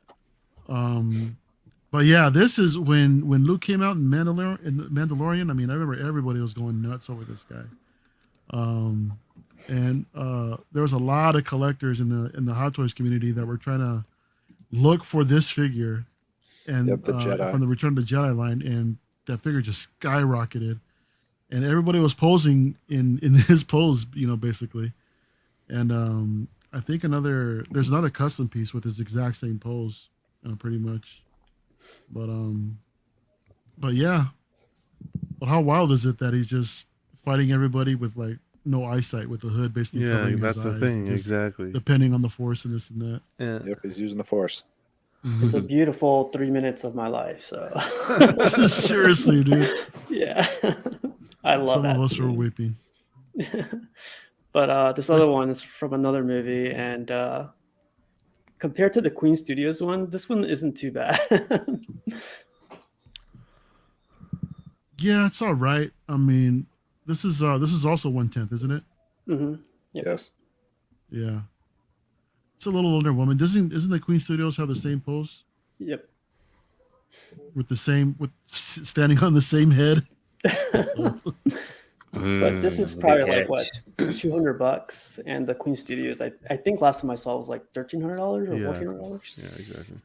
But yeah, this is when Luke came out in Mandalorian. I mean, I remember everybody was going nuts over this guy. And there was a lot of collectors in the Hot Toys community that were trying to look for this figure, and Yep, the Jedi. from the Return of the Jedi line, and that figure just skyrocketed, and everybody was posing in his pose, you know, basically. And I think there's another custom piece with his exact same pose, pretty much. But yeah, but how wild is it that he's just fighting everybody with like no eyesight, with the hood basically Yeah, covering that's his the eyes, thing. just Exactly. depending on the force and this and that. Yeah. Yep, he's using the Force. It's a beautiful 3 minutes of my life. So Seriously, dude. yeah, I love Some that. of us were scene. weeping. But this other one is from another movie, and compared to the Queen Studios one, this one isn't too bad. Yeah, it's all right. I mean, this is also 1/10, isn't it? hmm Yep. Yes. Yeah. It's a little older woman. Isn't the Queen Studios have the same pose Yep. with standing on the same head? But this is Good probably like catch. what, $200, and the Queen Studios. I think last time I saw it was like $1,300 or Yeah. $1,400. Yeah. Exactly.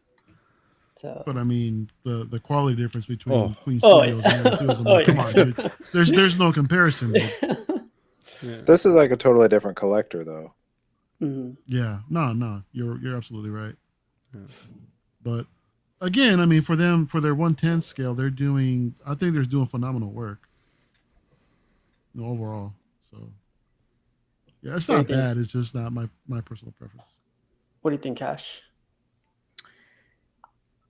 So But I mean, the quality difference between Oh. Queen Oh, Studios yeah. and the Studios. I'm Oh, like, come yeah. on, dude. There's no comparison. Dude. Yeah. This is like a totally different collector, though. Mhm. Yeah, no, you're absolutely right. Yeah. But again, I mean, for their 1/10 scale, I think they're doing phenomenal work. You know, overall. So yeah, it's not What do you think? bad. It's just not my personal preference. What do you think, Cash?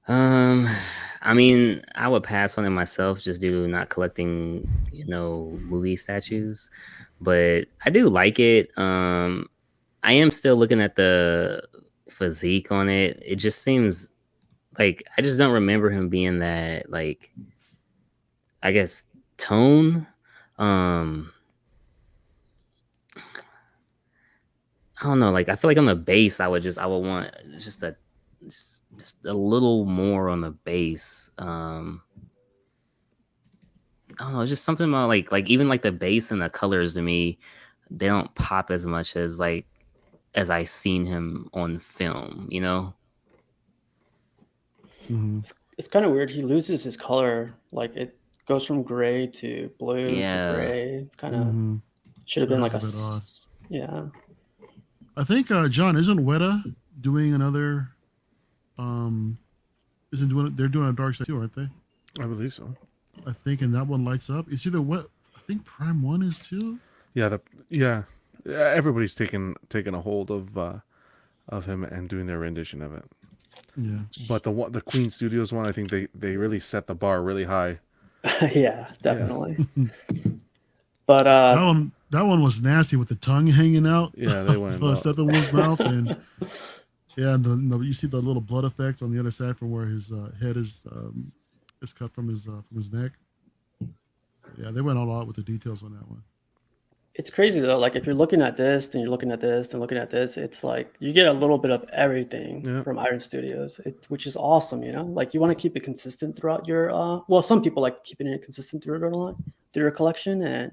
I mean, I would pass on it myself just due to not collecting, movie statues. But I do like it. I am still looking at the physique on it. It just seems like I just don't remember him being that, like, I guess, tone. I don't know. Like, I feel like on the base, I would want just a little more on the base. I don't know, just something about like even like the base and the colors to me, they don't pop as much as I seen him on film, Mm-hmm. It's kind of weird. He loses his color. Like it goes from gray to blue Yeah. to gray. It's kind of Mm-hmm. should have been That like is a bit odd. Yeah. I think John, isn't Weta doing another? They're doing a Darkseid too, aren't they? I believe so. I think, and that one lights up. It's either what I think Prime 1 is too. Yeah. Everybody's taking a hold of him and doing their rendition of it. Yeah. But the Queen Studios one, I think they really set the bar really high. Yeah, definitely. But That one was nasty with the tongue hanging out. Yeah, they went. Steppenwolf's mouth, and yeah, and you see the little blood effect on the other side from where his head is cut from his neck. Yeah, they went all out with the details on that one. it's crazy though. Like if you're looking at this, then you're looking at this, and looking at this, it's like you get a little bit of everything Yeah. from Iron Studios, which is awesome. Like you want to keep it consistent throughout your. Well, some people like keeping it consistent through your collection, and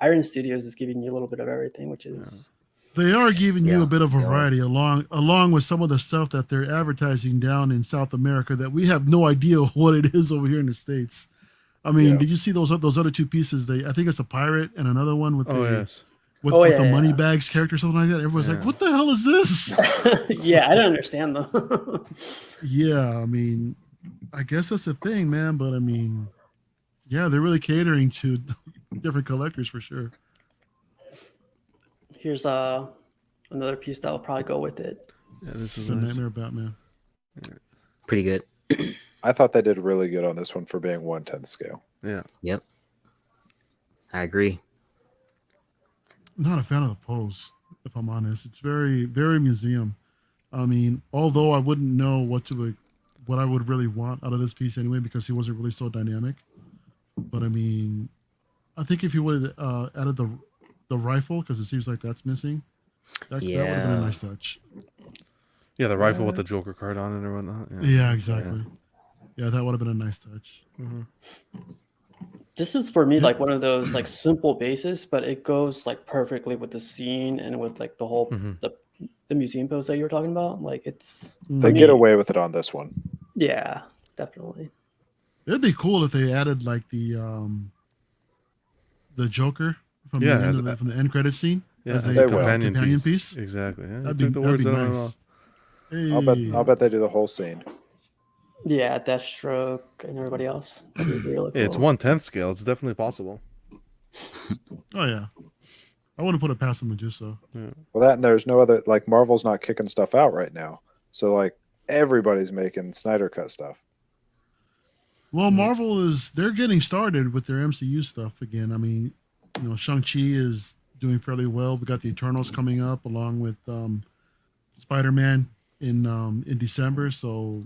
Iron Studios is giving you a little bit of everything, which is They are giving you Yeah, a bit of they are. variety along with some of the stuff that they're advertising down in South America that we have no idea what it is over here in the States. I mean, Yeah. did you see those other two pieces? I think it's a pirate and another one with Oh the yes. with Yeah, the yeah. money bags character, something like that. Everyone's like, Yeah. "What the hell is this?" Yeah, I don't understand though. Yeah, I mean, I guess that's the thing, man. But I mean, yeah, they're really catering to different collectors for sure. Here's another piece that will probably go with it. Yeah, this is The nice. Nightmare Batman. Pretty good. I thought they did really good on this one for being 1/10 scale. Yeah. Yep. I agree. Not a fan of the pose, if I'm honest. It's very, very museum. I mean, although I wouldn't know what I would really want out of this piece anyway, because he wasn't really so dynamic. But I mean, I think if you would have added the rifle, because it seems like that's missing, that would have been a nice touch. Yeah, the rifle with the Joker card on it or whatnot. Yeah, exactly. Yeah, that would have been a nice touch. Mm-hmm. This is for me like one of those like simple bases, but it goes like perfectly with the scene and with like the whole the museum pose that you were talking about. Like it's They get away with it on this one. yeah, definitely. It'd be cool if they added like the Joker from the end from the end credit scene as a companion piece. Exactly. Yeah, That'd be nice. Hey. I'll bet they do the whole scene. Yeah, Deathstroke and everybody else. That'd be really cool. It's 1/10 scale. It's definitely possible. Oh yeah, I wouldn't put it past them to do so. Yeah. Well, that and there's no other, like, Marvel's not kicking stuff out right now, so like everybody's making Snyder cut stuff. Well, Marvel they're getting started with their MCU stuff again. I mean, you know, Shang-Chi is doing fairly well. We got the Eternals coming up along with Spider-Man in December, so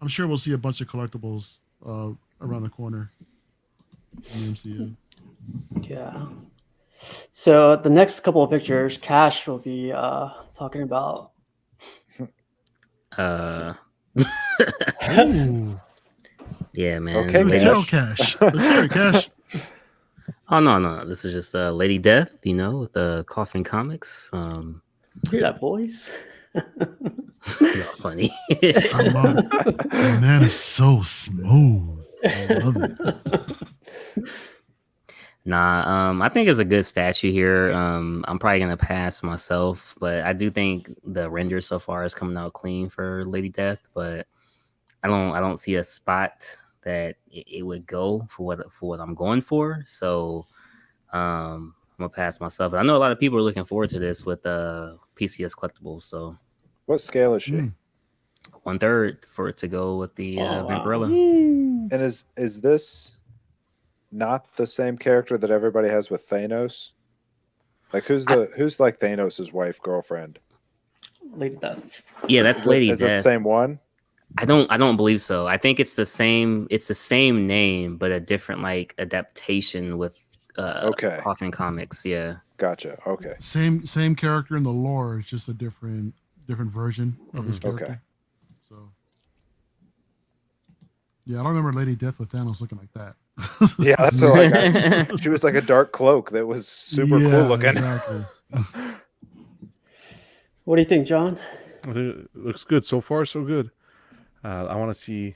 I'm sure we'll see a bunch of collectibles around the corner in the MCU. Yeah. So the next couple of pictures, Cash will be talking about. Ooh. Yeah, man. Okay, Do Cash. tell, Cash. Let's hear it, Cash. Oh no. This is just Lady Death, you know, with the Coffin Comics. Hear that, boys? Not funny. The man is so smooth. I love it. Nah, I think it's a good statue here. I'm probably gonna pass myself, but I do think the render so far is coming out clean for Lady Death. But I don't see a spot that it would go for what I'm going for. So I'm gonna pass myself. But I know a lot of people are looking forward to this with PCS collectibles. So What scale is she? 1/3 for it to go with the Vampirella. And is this not the same character that everybody has with Thanos? Like who's like Thanos' wife, girlfriend? Lady Death. Yeah, that's Lady Is it the Death. same one? I don't believe so. I think it's the same name, but a different like adaptation with Coffin Comics. Yeah. Gotcha. Okay. Same character in the lore. It's just a different version of this character. Okay. So yeah, I don't remember Lady Death with Thanos looking like that. Yeah, that's what I got. She was like a dark cloak that was super cool looking. Exactly. What do you think, John? I think it looks good so far. So good. I want to see.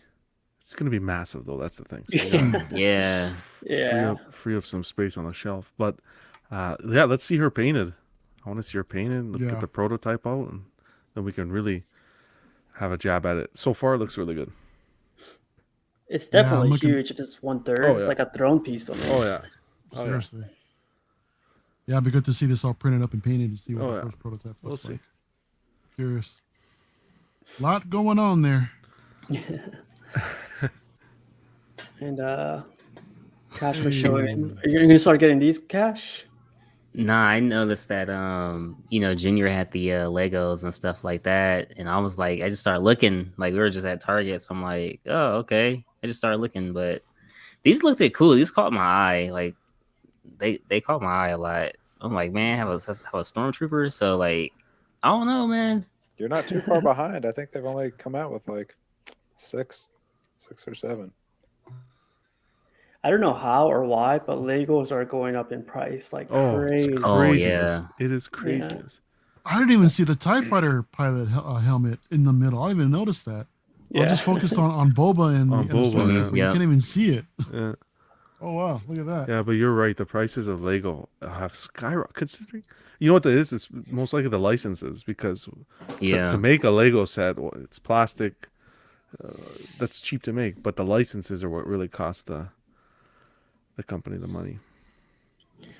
It's going to be massive though. That's the thing. So Yeah. Yeah. free up some space on the shelf. But yeah, let's see her painted. I want to see her painted. Let's get the prototype out, and then we can really have a jab at it. So far, it looks really good. It's definitely huge if it's 1/3. Oh, It's yeah. like a throne piece almost. Oh yeah. Oh, yeah. Seriously. Yeah, it'd be good to see this all printed up and painted to see what Oh, the yeah. first prototype We'll looks see. like. Curious. Lot going on there. And Cash was showing. Are you gonna start getting these, Cash? Nah, I noticed that Junior had the Legos and stuff like that, and I was like, I just started looking. Like we were just at Target, so I'm like, oh okay. I just started looking, but these looked cool. These caught my eye. Like they caught my eye a lot. I'm like, man, have a stormtrooper. So like, I don't know, man. You're not too far behind. I think they've only come out with like six or seven. I don't know how or why, but Legos are going up in price like crazy. It's Oh, craziness. yeah. It is craziness. I didn't even see the TIE Fighter pilot helmet in the middle. I didn't even notice that. I was just focused on Boba and the Boba, Stormtrooper. yeah. You can't even see it. Yeah. Oh wow, look at that. Yeah, but you're right. The prices of Lego have skyrocketed. Considering, you know what that is? It's most likely the licenses because Yeah. to make a Lego set, well, it's plastic. That's cheap to make, but the licenses are what really cost the company the money.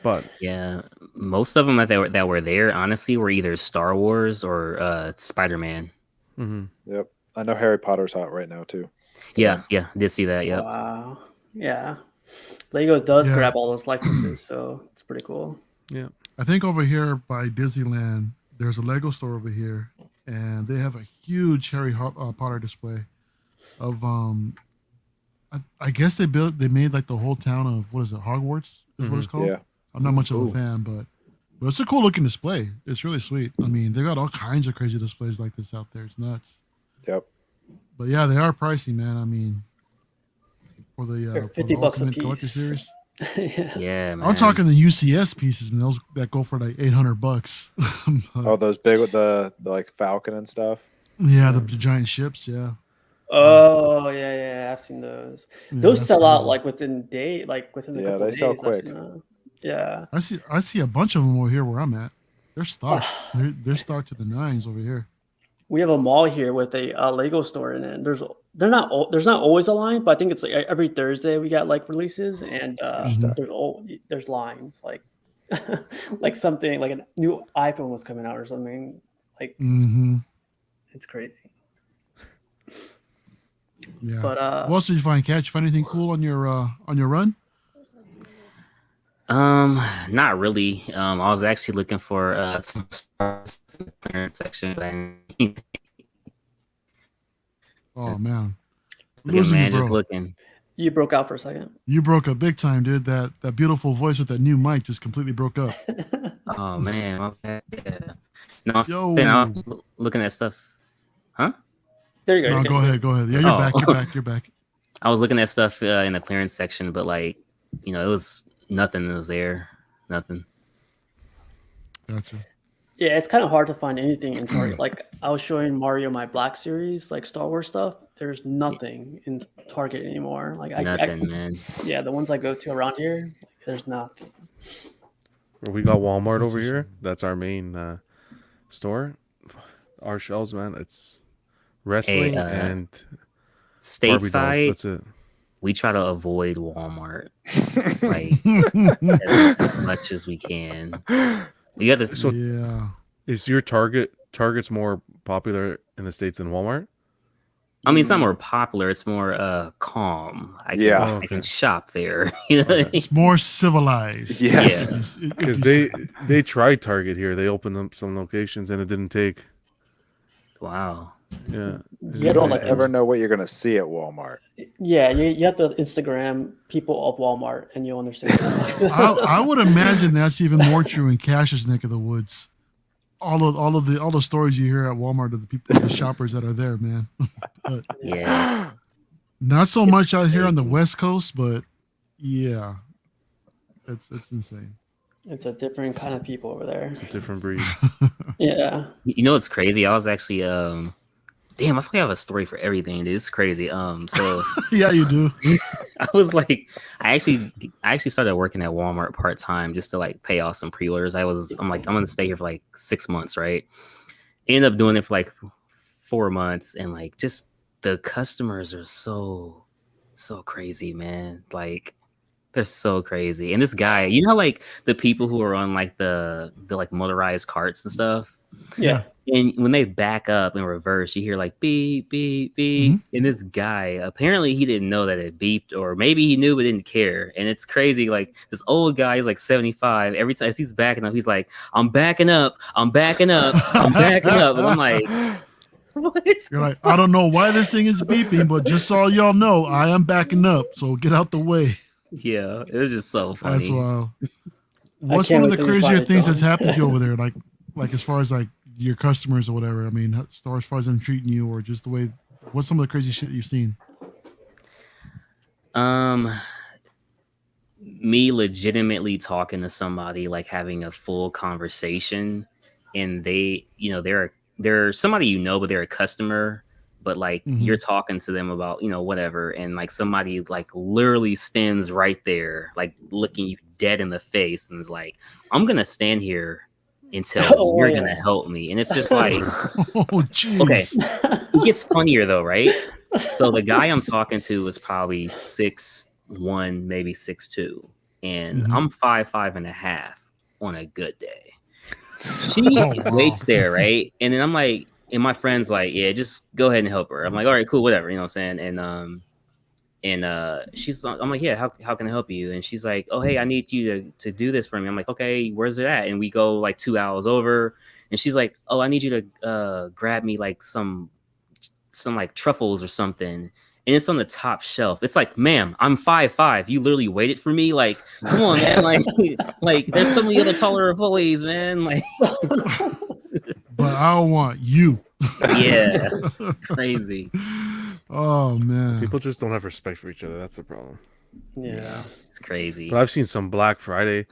But Yeah, most of them that were there, honestly, were either Star Wars or Spider-Man. mhm. Yep. I know Harry Potter's hot right now too. Yeah, did see that. Yep. Wow. Yeah. Lego does Yeah. grab all those licenses, so it's pretty cool. Yeah. I think over here by Disneyland, there's a Lego store over here, and they have a huge Potter display of I guess they made like the whole town of, what is it, Hogwarts is what it's called. Yeah. I'm not much of Ooh. a fan, but it's a cool looking display. It's really sweet. I mean, they got all kinds of crazy displays like this out there. It's nuts. Yep. But yeah, they are pricey, man. I mean, for They're the $50 a Ultimate Collector piece. Series. Yeah. Yeah, man. I'm talking the UCS pieces, man. Those that go for like $800. Oh, those big with the like Falcon and stuff. Yeah, the giant ships. Yeah. Oh yeah, I've seen those. Yeah, Those that's sell out crazy. like within within a Yeah, couple they of sell days. I've quick. seen that. Yeah. I see a bunch of them over here where I'm at. They're stocked. They're stocked to the nines over here. We have a mall here with a Lego store in it. There's not always a line, but I think it's like every Thursday we got like releases, and there's lines like like something like a new iPhone was coming out or something. Like it's crazy. Yeah. But what else did you find, Kat? You find anything cool on your run? Not really. I was actually looking for some stars in the clearance section, but I didn't. Oh man. Looking, man, you, just bro. looking. you broke out for a second. You broke up big time, dude. That beautiful voice with that new mic just completely broke up. Oh man, my bad. Yeah. No, I Yo. was looking at stuff. Huh? There you go. No, you're go good. ahead. Yeah, you're Oh. back. You're back. I was looking at stuff in the clearance section, but like, it was nothing that was there. Nothing. Gotcha. Yeah, it's kind of hard to find anything in Target. Like I was showing Mario my Black Series, like Star Wars stuff. There's nothing in Target anymore. Like Nothing, man. Yeah, the ones I go to around here, there's nothing. We got Walmart over here. That's our main store. Our shelves, man. It's wrestling and Barbie dolls. Stateside, That's it. we try to avoid Walmart like as much as we can. We got this. So Yeah. is your Target's more popular in the States than Walmart? I mean, it's not more popular. It's more calm. I can shop there. It's more civilized. Yes. Yeah. Because they tried Target here. They opened up some locations and it didn't take. Wow. Yeah. You don't like ever know what you're gonna see at Walmart. Yeah, you have to Instagram people of Walmart and you'll understand. I would imagine that's even more true in Cash's neck of the woods. All the stories you hear at Walmart of the people, the shoppers that are there, man. But Yeah. not so much out here on the West Coast, but yeah, it's insane. It's a different kind of people over there. It's a different breed. Yeah. You know what's crazy? I was actually damn, I forgot I have a story for everything, dude. It's crazy. So Yeah, you do. I was like, I actually started working at Walmart part-time just to like pay off some pre-orders. I'm like, I'm gonna stay here for like 6 months, right? Ended up doing it for like 4 months, and like just the customers are so crazy, man. Like they're so crazy. And this guy, you know, like the people who are on like the like motorized carts and stuff. Yeah. And when they back up in reverse, you hear like beep, beep, beep. Mm-hmm. And this guy, apparently he didn't know that it beeped, or maybe he knew but didn't care. And it's crazy. Like this old guy, he's like 75. Every time he's backing up, he's like, I'm backing up. I'm backing up. I'm backing up. And I'm like, what? You're like, I don't know why this thing is beeping, but just so y'all know, I am backing up. So get out the way. Yeah, it was just so funny. That's wild. What's can't one of the wait till you crazier find it, things that's John. happened to you over there? Like as far as like your customers or whatever. I mean, as far as them treating you, or just the way. What's some of the crazy shit you've seen? Me legitimately talking to somebody, like having a full conversation, and they, they're somebody but they're a customer, but like you're talking to them about, you know, whatever, and like somebody like literally stands right there, like looking you dead in the face, and is like, I'm gonna stand here until you're gonna help me. And it's just like, Oh, jeez. okay, it gets funnier though, right? So the guy I'm talking to is probably 6'1", maybe 6'2", and I'm 5'5.5" on a good day. She waits there, right? And then I'm like, and my friend's like, yeah, just go ahead and help her. I'm like, all right, cool, whatever, you know what I'm saying? And she's, I'm like, yeah, how can I help you? And she's like, oh, hey, I need you to do this for me. I'm like, okay, where's it at? And we go like 2 hours over, and she's like, oh, I need you to grab me like some like truffles or something. And it's on the top shelf. It's like, ma'am, I'm 5'5". You literally waited for me. Like, come on, man. Like there's so many other taller employees, man. Like, but I want you. Yeah, crazy. Oh man, People just don't have respect for each other. That's the problem. Yeah, it's crazy. But I've seen some Black Friday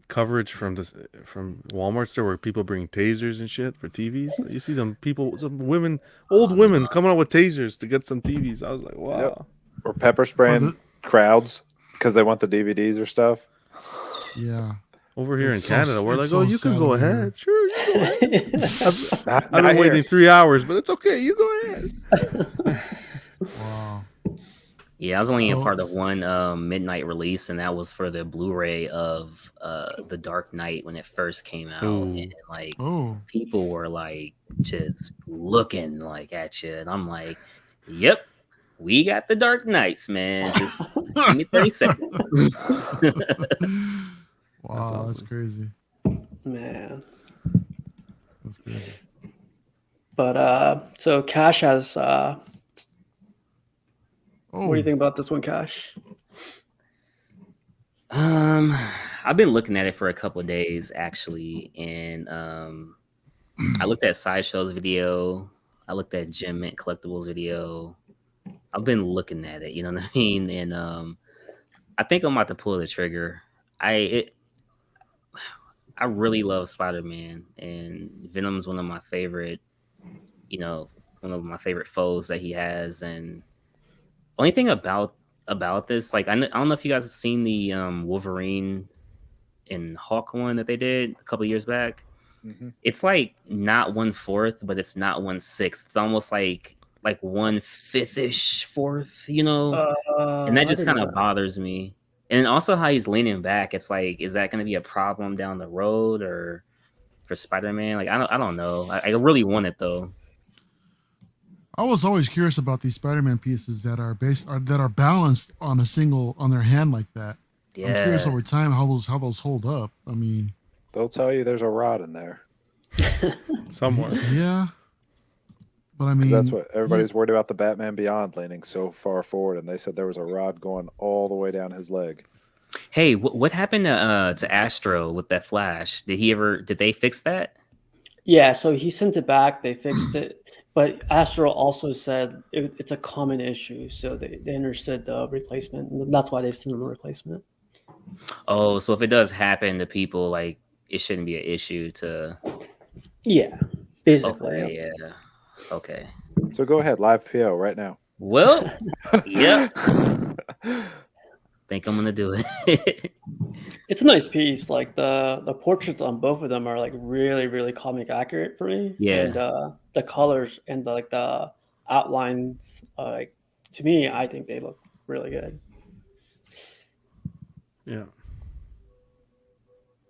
coverage from Walmart store where people bring tasers and shit for TVs. You see them people, some women, old women coming out with tasers to get some TVs. I was like, wow. Yep. Or pepper spraying crowds because they want the DVDs or stuff. Yeah. Over here in Canada, we're like, oh, you can go ahead. Sure, you go ahead. I've been waiting 3 hours, but it's okay. You go ahead. Wow. Yeah, I was only a part of one midnight release, and that was for the Blu-ray of The Dark Knight when it first came out. And like people were like just looking like at you, and I'm like, yep, we got The Dark Knights, man. Just give me 30 seconds. Wow, that's crazy. man. That's crazy. But so Cash has Oh. what do you think about this one, Cash? I've been looking at it for a couple of days actually, and I looked at Sideshow's video. I looked at Gem Mint Collectibles video. I've been looking at it, you know what I mean? And I think I'm about to pull the trigger. I really love Spider-Man, and Venom's one of my favorite, you know, one of my favorite foes that he has. And only thing about this, like, I don't know if you guys have seen the Wolverine and Hawk one that they did a couple years back. It's like not 1/4, but it's not 1/6. It's almost like 1/5-ish, fourth, you know, and that just kind of bothers me. And also how he's leaning back. It's like, is that going to be a problem down the road or for Spider-Man? Like, I don't know. I really want it though. I was always curious about these Spider-Man pieces that are balanced on their hand like that. Yeah. I'm curious over time how those hold up. I mean, they'll tell you there's a rod in there somewhere. Yeah. But I mean, that's what everybody's worried about, the Batman Beyond leaning so far forward, and they said there was a rod going all the way down his leg. Hey, what happened to Astro with that Flash? Did they fix that? Yeah, so he sent it back. They fixed it, but Astro also said it's a common issue, so they understood the replacement, and that's why they sent him a replacement. Oh, so if it does happen to people, like, it shouldn't be an issue to. Yeah, basically. Okay, yeah. Okay. So go ahead, live PO right now. Well, yep. Think I'm gonna do it. It's a nice piece. Like the portraits on both of them are like really, really comic accurate for me. Yeah. And the colors and the outlines, like, to me, I think they look really good. Yeah.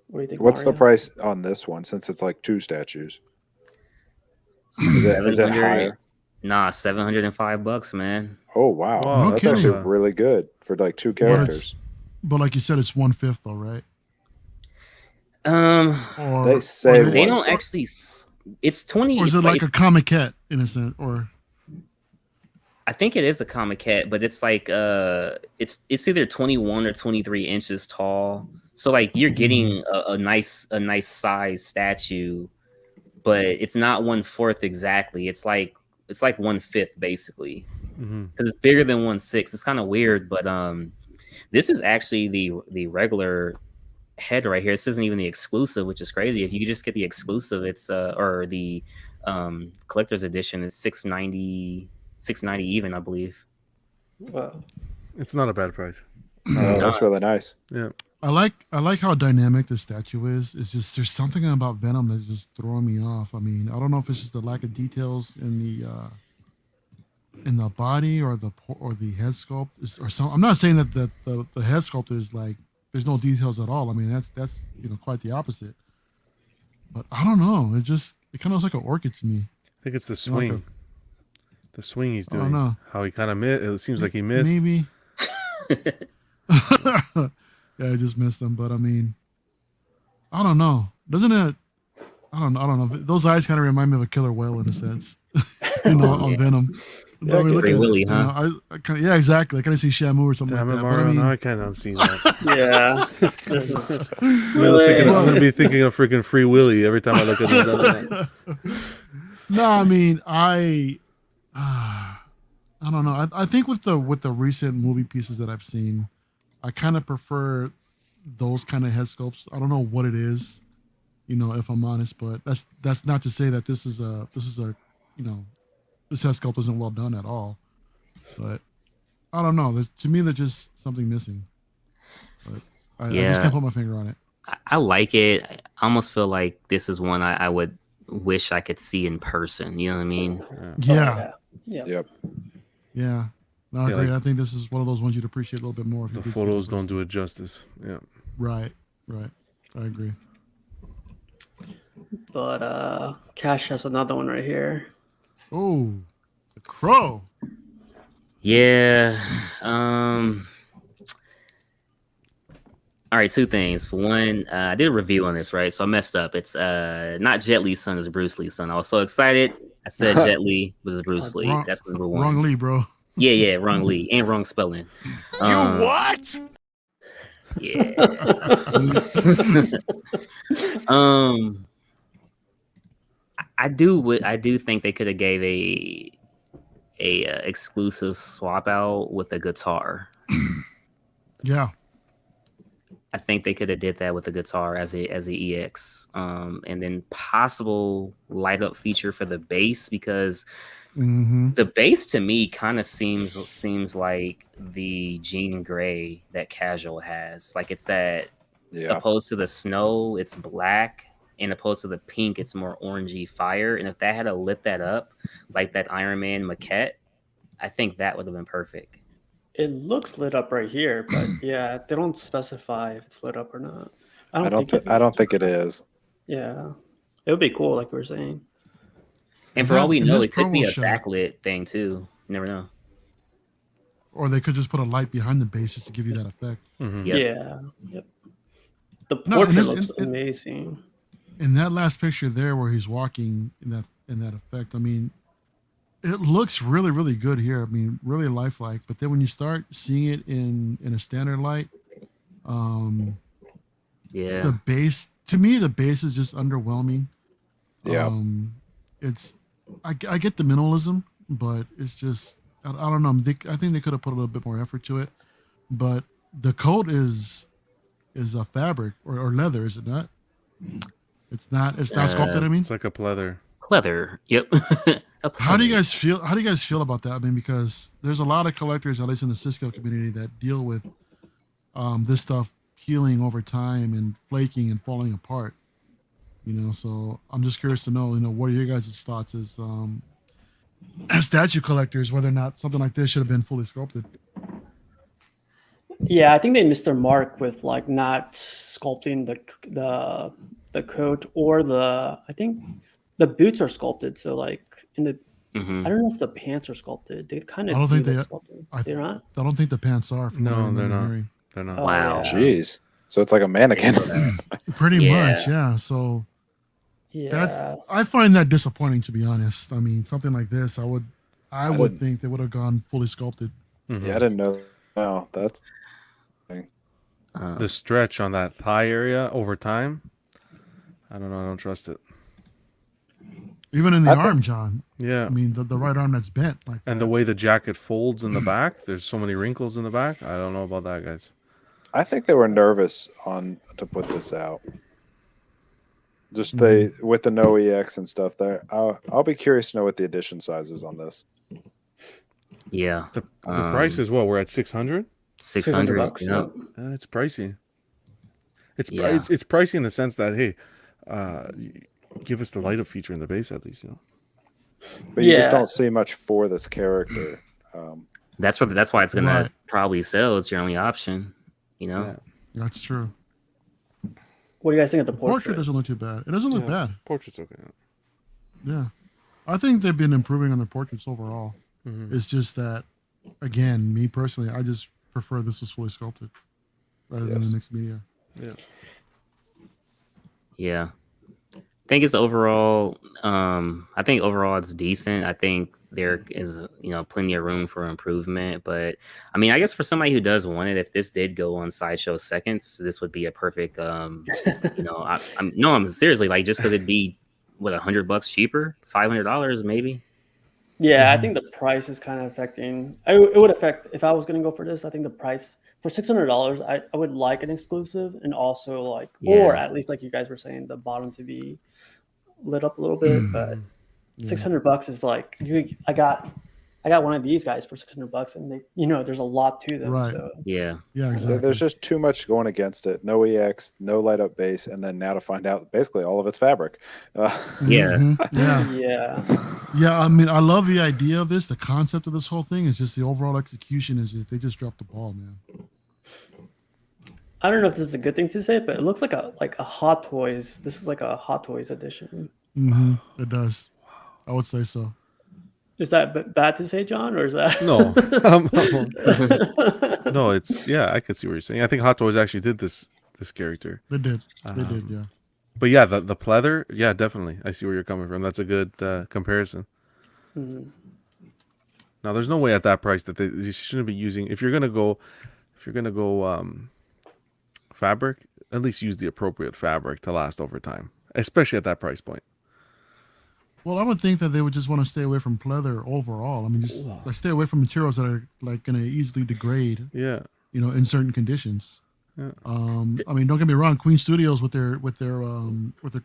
What do you think? What's Mario? the price on this one, since it's like 2 statues? Is it higher? Nah, $705, man. Oh wow, Wow, that's no actually kidding. really good for like 2 characters. But like you said, it's 1/5 though, right? Or They say they don't actually. It's 20. Or is it like a comiquette in a sense, or? I think it is a comiquette, but it's like it's either 21 or 23 inches tall. So like you're getting a nice size statue, but it's not 1/4 exactly. It's like 1/5 basically, because it's bigger than 1/6. It's kind of weird, but this is actually the regular head right here. This isn't even the exclusive, which is crazy. If you could just get the exclusive, it's or the collector's edition is $690 even, I believe. Well, It's not a bad price. Oh, that's really nice. Yeah. I like how dynamic the statue is. It's just there's something about Venom that's just throwing me off. I mean, I don't know if it's just the lack of details in the body or the head sculpt or something. I'm not saying that the head sculpt is like there's no details at all. I mean, that's quite the opposite. But I don't know. It kind of looks like an orchid to me. I think it's the swing. The swing he's doing. I don't know. How he kind of missed. It seems like he missed. Maybe. Yeah, I just missed them. But I mean, I don't know. Doesn't it? I don't know. Those eyes kind of remind me of a killer whale in a sense. On Venom. Yeah, Free Willy, huh? I kind of, yeah, exactly. I kind of see Shamu or something Damn like it, that. Mario. But I mean, Now I kind of see that. yeah. I'm gonna be thinking of freaking Free Willy every time I look at this. no, I mean, I don't know. I think with the recent movie pieces that I've seen, I kind of prefer those kind of head sculpts. I don't know what it is, if I'm honest, but that's not to say that this is a this head sculpt isn't well done at all. But I don't know. To me, there's just something missing. But I just can't put my finger on it. I like it. I almost feel like this is one I would wish I could see in person. You know what I mean? Yeah. Yeah. Yep. Yeah. No, I agree. I think this is one of those ones you'd appreciate a little bit more. If The you could see photos it don't first. do it justice. Yeah. Right. I agree. But Cash has another one right here. Oh, the crow. Yeah. All right, two things. For one, I did a review on this, right? So I messed up. It's not Jet Li's son, it's Bruce Lee's son. I was so excited. I said Jet Li was Bruce Lee. Wrong- That's number one. Wrong Lee, bro. Yeah, wrong Lee and wrong spelling. You what? Yeah. I do think they could have gave a exclusive swap out with a guitar. Yeah. I think they could have did that with the guitar as a EX, and then possible light up feature for the bass, because the bass to me kind of seems like the Jean Grey that Casual has. Like it's that opposed to the snow, it's black, and opposed to the pink, it's more orangey fire. And if that had lit that up like that Iron Man maquette, I think that would have been perfect. It looks lit up right here, but yeah, they don't specify if it's lit up or not. I don't think it is. Yeah, it would be cool, like we were saying. And for all we know, this it could be a promo shot- backlit thing too. You never know. Or they could just put a light behind the bass just to give you that effect. Yep. Yeah. Yep. The No, portrait and looks amazing. In that last picture there where he's walking in that effect, I mean, it looks really, really good here. I mean, really lifelike. But then when you start seeing it in a standard light, the bass, to me, the bass is just underwhelming. Yeah. I get the minimalism, but it's just, I don't know. I think they could have put a little bit more effort to it. But the coat is a fabric or leather, is it not? It's not sculpted. I mean, It's like a pleather. Pleather. Yep. How do you guys feel? How do you guys feel about that? I mean, because there's a lot of collectors, at least in the Cisco community, that deal with this stuff peeling over time and flaking and falling apart. So I'm just curious to know, what are your guys' thoughts as statue collectors, whether or not something like this should have been fully sculpted? Yeah, I think they missed their mark with like not sculpting the coat or I think the boots are sculpted. So like in the I don't know if the pants are sculpted. They kind of I don't think they sculpted. They're not. I don't think the pants are. From what I No, remember they're not. hearing. They're not. Oh, Wow. yeah. Jeez. So it's like a mannequin. Pretty Yeah. much, yeah. So Yeah. I find that disappointing, to be honest. I mean, something like this, I would didn't- think they would have gone fully sculpted. Mhm. Yeah, I didn't know. No, that's The stretch on that thigh area over time, I don't know. I don't trust it. Even in the I think- arm, John. Yeah. I mean, the right arm that's bent like And that. the way the jacket folds in the back, there's so many wrinkles in the back. I don't know about that, guys. I think they were nervous to put this out. Just they with the no EX and stuff there. I'll be curious to know what the edition size is on this. Yeah. The price is what? We're at 600. 600 $600, you know? It's pricey. It's Yeah. it's pricey in the sense that hey, give us the light up feature in the base at least, you know. But you just Yeah. don't see much for this character. That's why it's gonna Right. probably sell. It's your only option, you know. Yeah. That's true. What do you guys think of the Portrait portrait? doesn't look too bad. It doesn't look Yeah. bad. Portrait's okay. Yeah. I think they've been improving on their portraits overall. Mhm. It's just that, again, me personally, I just prefer this was fully sculpted rather than the mixed media. Yeah. Yeah. I think it's overall I think overall it's decent. I think there is, you know, plenty of room for improvement, but I mean, I guess for somebody who does want it, if this did go on Sideshow seconds, this would be a perfect you know, I'm seriously, like, just because it'd be what, $100 cheaper, $500 maybe. Yeah, I think the price is kind of affecting. It would affect if I was going to go for this. I think the price for $600, I would like an exclusive, and also like, or Yeah. at least like you guys were saying, the bottom to be lit up a little bit. But Yeah. $600 is like I got one of these guys for $600, and they, you know, there's a lot to them. Right. So Yeah. Yeah, exactly. There's just too much going against it. No EX, no light up base, and then now to find out basically all of it's fabric. Yeah. Mhm. Yeah. yeah, Yeah, I mean, I love the idea of this. The concept of this whole thing is just the overall execution is just, they just dropped the ball, man. I don't know if this is a good thing to say, but it looks like a Hot Toys. This is like a Hot Toys edition. It does. I would say so. Is that bad to say, John, or is that No. No, it's I could see what you're saying. I think Hot Toys actually did this character. They did. They did, yeah. But yeah, the pleather, yeah, definitely. I see where you're coming from. That's a good comparison. Mhm. Now, there's no way at that price that you shouldn't be using. If you're gonna go fabric, at least use the appropriate fabric to last over time, especially at that price point. Well, I would think that they would just want to stay away from pleather overall. I mean, just like, stay away from materials that are like going to easily degrade, Yeah. you know, in certain conditions. Yeah. I mean, don't get me wrong. Queen Studios with their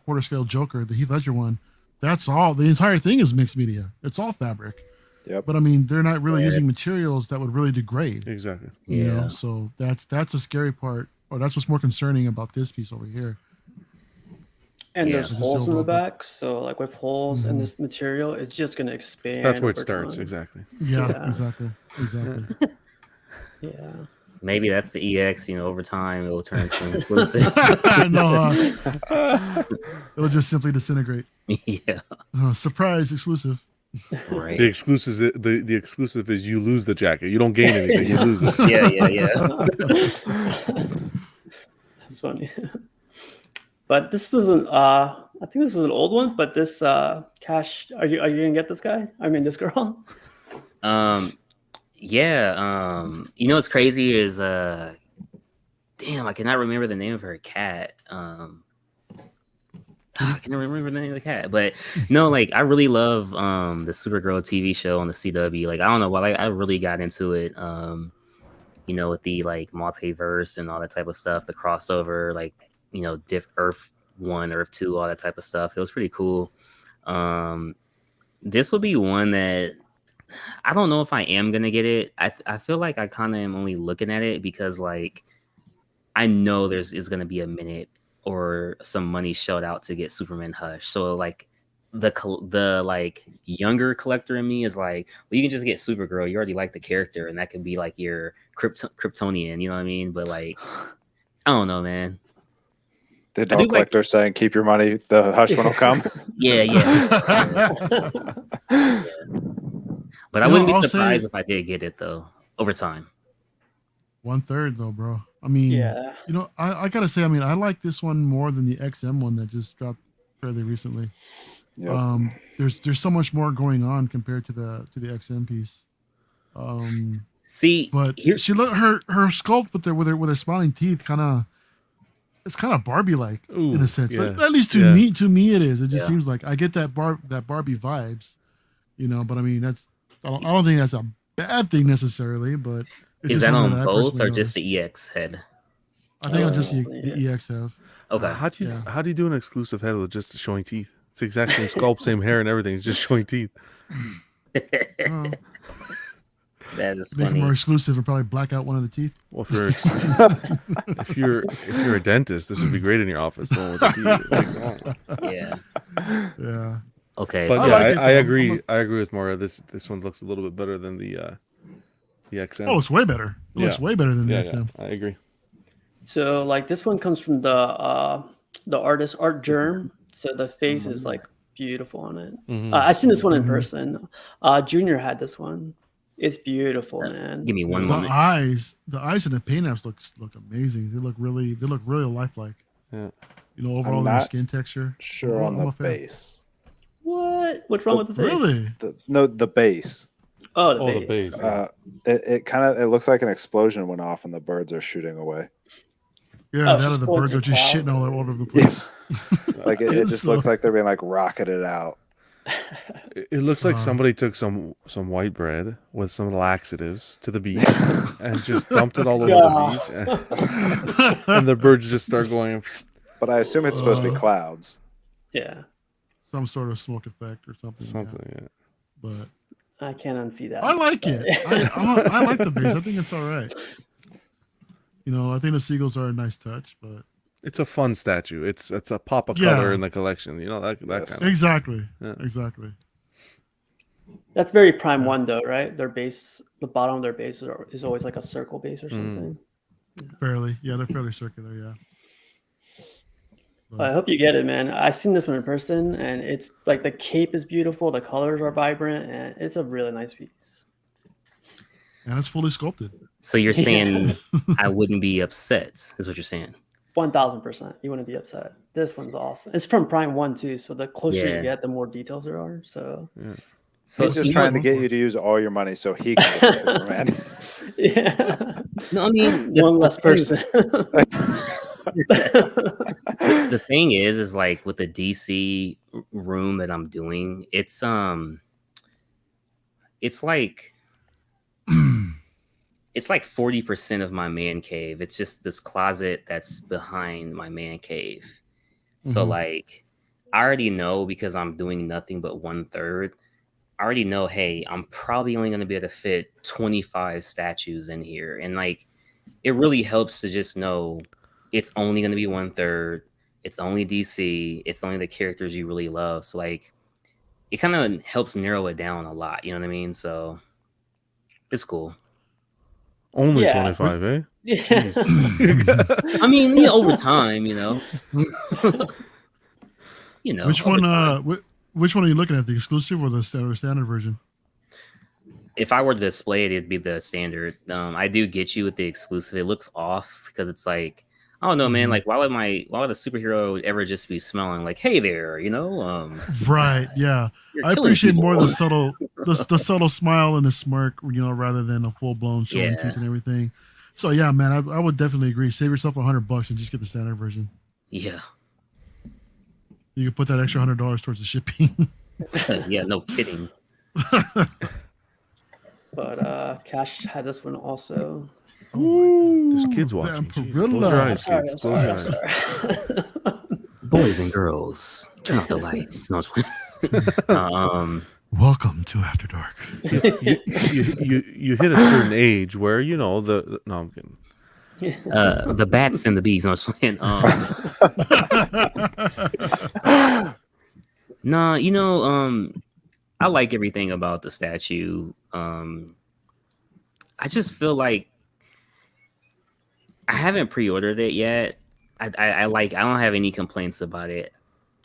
quarter scale Joker, the Heath Ledger one, that's all. The entire thing is mixed media. It's all fabric. Yep. But I mean, they're not really using materials that would really degrade. Exactly. You Yeah. know, so that's a scary part, or that's what's more concerning about this piece over here. And Yeah. there's Just holes in the overall. back, so like with holes in this material, it's just going to expand. That's where it over starts. time. Exactly. Yeah, Yeah. exactly. Yeah. Maybe that's the EX, you know, over time it will turn into an exclusive. No, it'll just simply disintegrate. Yeah. Surprise exclusive. Right. The exclusive is you lose the jacket. You don't gain anything. You lose it. Yeah. That's funny. But this isn't I think this is an old one, but this Cash, are you gonna get this guy? I mean this girl? Yeah. You know what's crazy is damn, I cannot remember the name of her cat. I can't remember the name of the cat, but no, like I really love the Supergirl TV show on the CW. Like I don't know why, like I really got into it. You know, with the like multiverse and all that type of stuff, the crossover, like, you know, Earth 1, Earth 2, all that type of stuff. It was pretty cool. This would be one that I don't know if I am gonna get it. I feel like I kind of am only looking at it because like I know is gonna be a minute or some money shelled out to get Superman Hush. So like the like younger collector in me is like, well, you can just get Supergirl. You already like the character, and that could be like your Kryptonian. You know what I mean? But like, I don't know, man. The dog collector saying, "Keep your money. The Hush one will come." Yeah. But I wouldn't be surprised if I did get it though over time. 1/3 though, bro. I mean, Yeah. you know, I gotta say, I mean, I like this one more than the XM one that just dropped fairly recently. Yep. There's so much more going on compared to the XM piece. See, but she look her sculpt with her smiling teeth it's kind of Barbie like in a sense. Yeah. At least to me it is. It just Yeah. seems like I get that Barbie vibes, you know. But I mean, I don't think that's a bad thing necessarily. But it's is just that something on I both or personally just noticed. the EX head? I think I'll just yeah. the EX have. Okay. How do you do an exclusive head with just showing teeth? It's the exact same sculpt, same hair, and everything. It's just showing teeth. Oh, That is make it funny. more exclusive and probably black out one of the teeth. Well, if you're a dentist, this would be great in your office. The one with the teeth. Like, oh. Yeah. Yeah. Okay. But I yeah, like it, I though. agree. I agree with Mario. This one looks a little bit better than the XM. Oh, it's way better. It looks way better than the yeah, XM. I agree. So like this one comes from the artist Art Germ. So the face is like beautiful on it. I've seen this one in person. Junior had this one. It's beautiful, man. Give me one The moment. eyes and the paint apps look amazing. They look really lifelike. Yeah. You know, overall their not skin texture. Sure I'm on a the fan. base. What? What's wrong with the face? Really? The base. Oh, The the base. base. It looks like an explosion went off and the birds are shooting away. Yeah, Oh, that or she's the going birds through are just clouds. shitting all over the place. Like it It's just so- looks like they're being like rocketed out. It looks like somebody took some white bread with some laxatives to the beach and just dumped it all over the beach, and the birds just start going. But I assume it's supposed to be Uh, clouds. Yeah, Some sort of smoke effect or something. Something. Yeah. But I can't unsee that. I like it. I like the base. I think it's all right. You know, I think the seagulls are a nice touch, but It's a fun statue. It's a pop of Yeah. color in the collection. You know that Yes. kind of. exactly. Yeah. Exactly. That's very Prime Yes. One though, right? Their base, the bottom of their base is always like a circle base or something. Fairly. Yeah, they're fairly circular, yeah. I hope you get it, man. I've seen this one in person, and it's like the cape is beautiful, the colors are vibrant, and it's a really nice piece. And it's fully sculpted. So you're Yeah. saying I wouldn't be upset, is what you're saying. 1000%. You wouldn't be upset. This one's awesome. It's from Prime One too, so the closer Yeah. you get, the more details there are. So So He's just you trying know- to get you to use all your money so he can get Superman. yeah, no, I mean one less person. The thing is like with the DC room that I'm doing, it's like 40% of my man cave. It's just this closet that's behind my man cave. So Mhm. like I already know, because I'm doing nothing but 1/3. I already know, hey, I'm probably only going to be able to fit 25 statues in here. And like, it really helps to just know it's only going to be 1/3. It's only DC. It's only the characters you really love. So like, it kind of helps narrow it down a lot. You know what I mean? So it's cool. Only Yeah. 25, eh? Yeah. I mean, you know, over time, you know. Which over one time. which one are you looking at? The exclusive or the standard version? If I were to display it, it'd be the standard. I do get you with the exclusive. It looks off because it's like, I don't know, man. Like, why would a superhero ever just be smelling like, hey there, you know? Right, yeah. You're I killing appreciate more the people. subtle the subtle smile and the smirk, you know, rather than a full blown showing Yeah. teeth and everything. So yeah, man, I would definitely agree. Save yourself $100 and just get the standard version. Yeah, You can put that extra $100 towards the shipping. yeah, no kidding. But Cash had this one also. Ooh, There's kids watching. Jeez, close your Vampirilla. eyes, Sorry, kids. I'm Close your sorry, eyes. I'm sorry. Boys and girls, turn off the lights. No, Welcome to After Dark. You hit a certain age where you know the. No, I'm kidding. the bats and the bees. No, I was playing. Nah, you know, I like everything about the statue. I just feel like I haven't pre-ordered it yet. I don't have any complaints about it.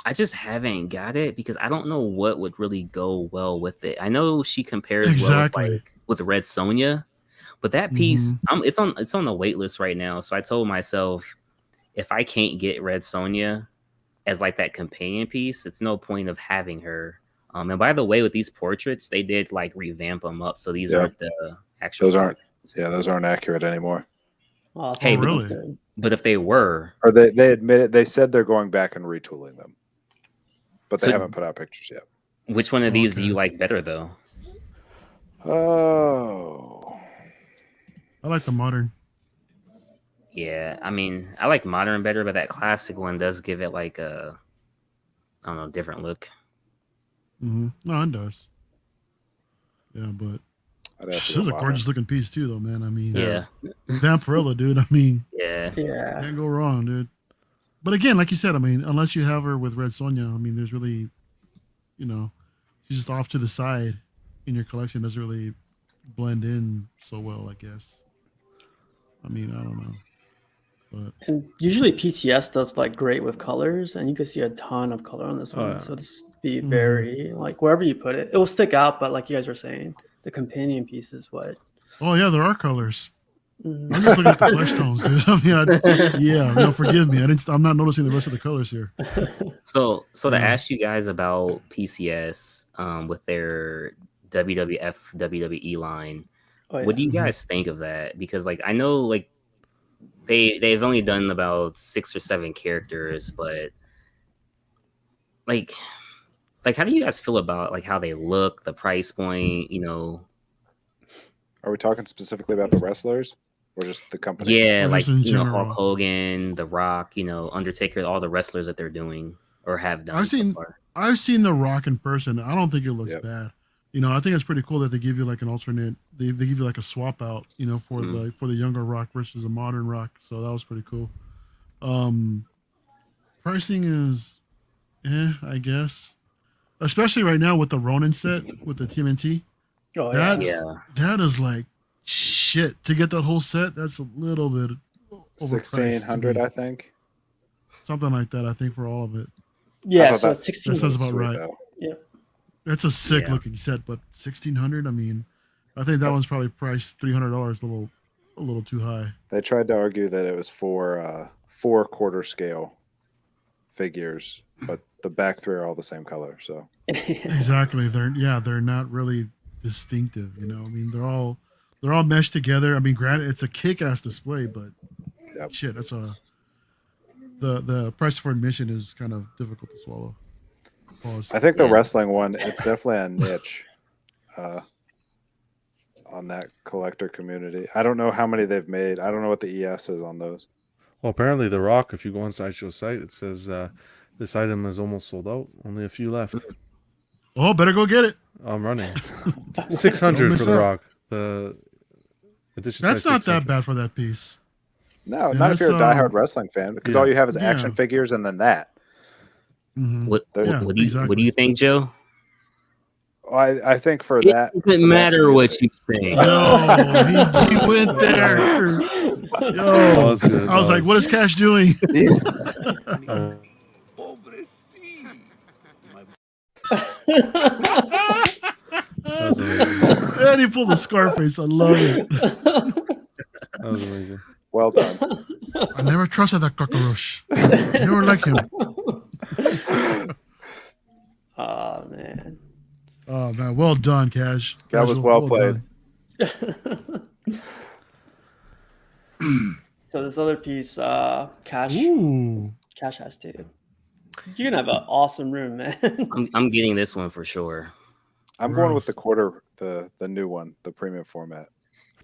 I just haven't got it because I don't know what would really go well with it. I know she compares Exactly. well with Red Sonja, but that piece, it's on the wait list right now. So I told myself, if I can't get Red Sonja as like that companion piece, it's no point of having her. And by the way, with these portraits, they did like revamp them up, so these aren't the actual. Those aren't. portraits. Yeah, those aren't accurate anymore. Oh, Hey, sounds really? good. But if they were, Or they admitted, they said they're going back and retooling them, but they So- haven't put out pictures yet. which one of these do Okay. you like better though? Oh, I like the modern. Yeah, I mean, I like modern better, but that classic one does give it like a, I don't know, different look. No, it does. Yeah, but I'd have this to go is a modern. gorgeous looking piece too, though, man. I mean, Yeah, Vampirella, dude. I mean, yeah. Yeah. can't go wrong, dude. But again, like you said, I mean, unless you have her with Red Sonja, I mean, there's really, you know, she's just off to the side in your collection. Doesn't really blend in so well, I guess. I mean, I don't know, but And usually PTS does like great with colors, and you can see a ton of color on this Oh, one. yeah. So this be very like wherever you put it, it will stick out. But like you guys were saying, the companion piece is what. oh yeah, there are colors. Mhm. I'm just looking at the flesh tones, dude. I mean, yeah, no, forgive me. I'm not noticing the rest of the colors here. So to Yeah. ask you guys about PCS, with their WWF WWE line, Oh, what do you Mhm. guys think of that? Because like I know like they've only done about 6 or 7 characters, but like how do you guys feel about like how they look, the price point, you know? Are we talking specifically about the wrestlers or just the company? Yeah, Or like just in you know, general. Hulk Hogan, The Rock, you know, Undertaker, all the wrestlers that they're doing or have done I've so seen far. I've seen The Rock in person. I don't think it looks Yep. bad. You know, I think it's pretty cool that they give you like an alternate. They give you like a swap out. You know, for the younger Rock versus a modern Rock. So that was pretty cool. Pricing is, I guess, especially right now with the Ronin set with the TMNT. Oh That's yeah. Yeah. that is like shit to get that whole set. That's a little bit overpriced. to 1600, me. I think. Something like that. I think for all of it. Yeah. thought So that- it's 16. That sounds about Sweet, right. though. Yeah. That's a sick Yeah. looking set, but 1600. I mean, I think that one's probably priced $300 a little too high. They tried to argue that it was for 4 quarter scale figures, but the back 3 are all the same color. So Exactly. They're not really distinctive. You know, I mean, they're all meshed together. I mean, granted, it's a kick ass display, but Yep. shit, that's the price for admission is kind of difficult to swallow. Pause. I think the Yeah. wrestling one, it's definitely a niche on that collector community. I don't know how many they've made. I don't know what the ES is on those. Well, apparently, The Rock, if you go on Sideshow site, it says this item is almost sold out. Only a few left. Oh, better go get it. I'm running. Don't 600 miss for The out. Rock. The edition That's size not that 600. bad for that piece. No, Yeah, not if you're a that's, diehard wrestling fan, because yeah. all you have is Yeah. action figures and then that. Mhm. What Yeah, what do you exactly. think, Joe? I think for It that, doesn't for that matter what community- you think. Yo, he went there. Oh, Yo, that's good. I was like, what is Cash doing? Oh, that was amazing. And he pulled the Scarface. I love it. That was amazing. Well done. I never trusted that cockroach. Never like him. Oh man. Oh man, well done, Cash. That was Casual, well played. done. So this other piece, Cash Ooh. has too. You're gonna have an awesome room, man. I'm getting this one for sure. I'm going with Gross. the quarter, the new one, the premium format.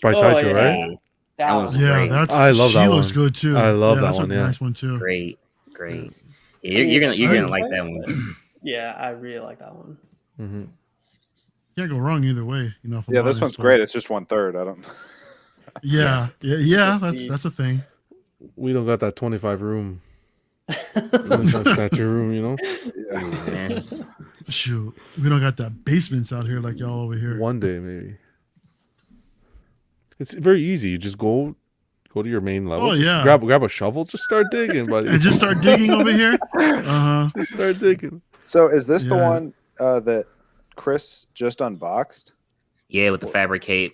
By Oh, Sideshow, yeah. right? That one's one. Yeah, great. that's I love she that looks one. good too. I love that that's one, a yeah. nice one too. Great. Yeah, you're gonna like that one. Yeah, I really like that one. Mm-hmm. Can't go wrong either way. You know. if I'm Yeah, this honest, one's but- great. It's just 1/3. I don't. Yeah. That's a thing. We don't got that 25 room. 25 statue room, you know? Yeah. Man. Shoot, we don't got that basements out here like y'all over here. One day, maybe. It's very easy. You just go to your main level. Oh, just yeah. grab a shovel. Just start digging, buddy. And just start digging over here. Just start digging. So is this the Yeah. one that Chris just unboxed? Yeah, with the fabricate.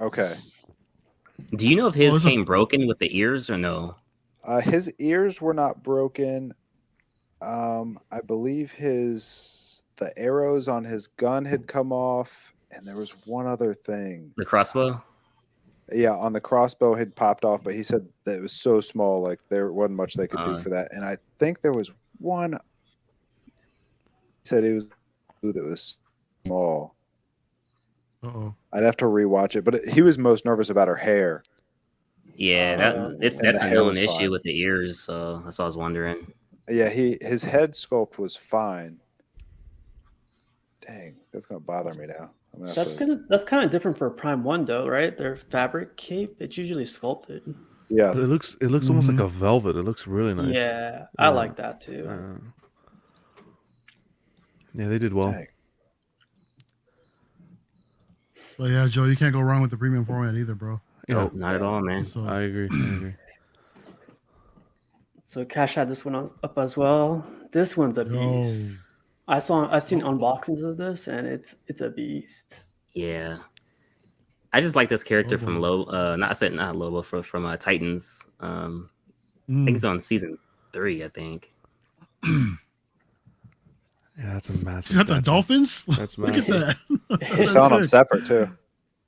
Okay. Do you know if his it's a- came broken with the ears or no? His ears were not broken. I believe the arrows on his gun had come off, and there was one other thing. The crossbow? Yeah, on the crossbow had popped off, but he said that it was so small, like there wasn't much they could do Uh. for that. And I think there was one. He said it was small. Uh-oh. I'd have to rewatch it, but he was most nervous about her hair. Yeah, And that's the a hair known was issue fine. with the ears, so that's what I was wondering. Yeah, his head sculpt was fine. Dang, that's gonna bother me now. I'm gonna have to, That's kind of different for Prime One though, right? Their fabric cape, it's usually sculpted. yeah. But it looks almost like a velvet. It looks really nice. Yeah, I like that too. Yeah, they did well. Dang. But yeah, Joe, you can't go wrong with the premium format either, bro. Yeah, Nope, not at all, man. So I agree. I agree. So Cash had this one up as well. This one's a beast. I've seen unboxings of this, and it's a beast. Yeah. I just like this character from not Lobo, from Titans. I think it's on season 3, I think. Yeah, that's a massive. you got the statue. Dolphins? That's Look at massive. that. They're selling them separate too.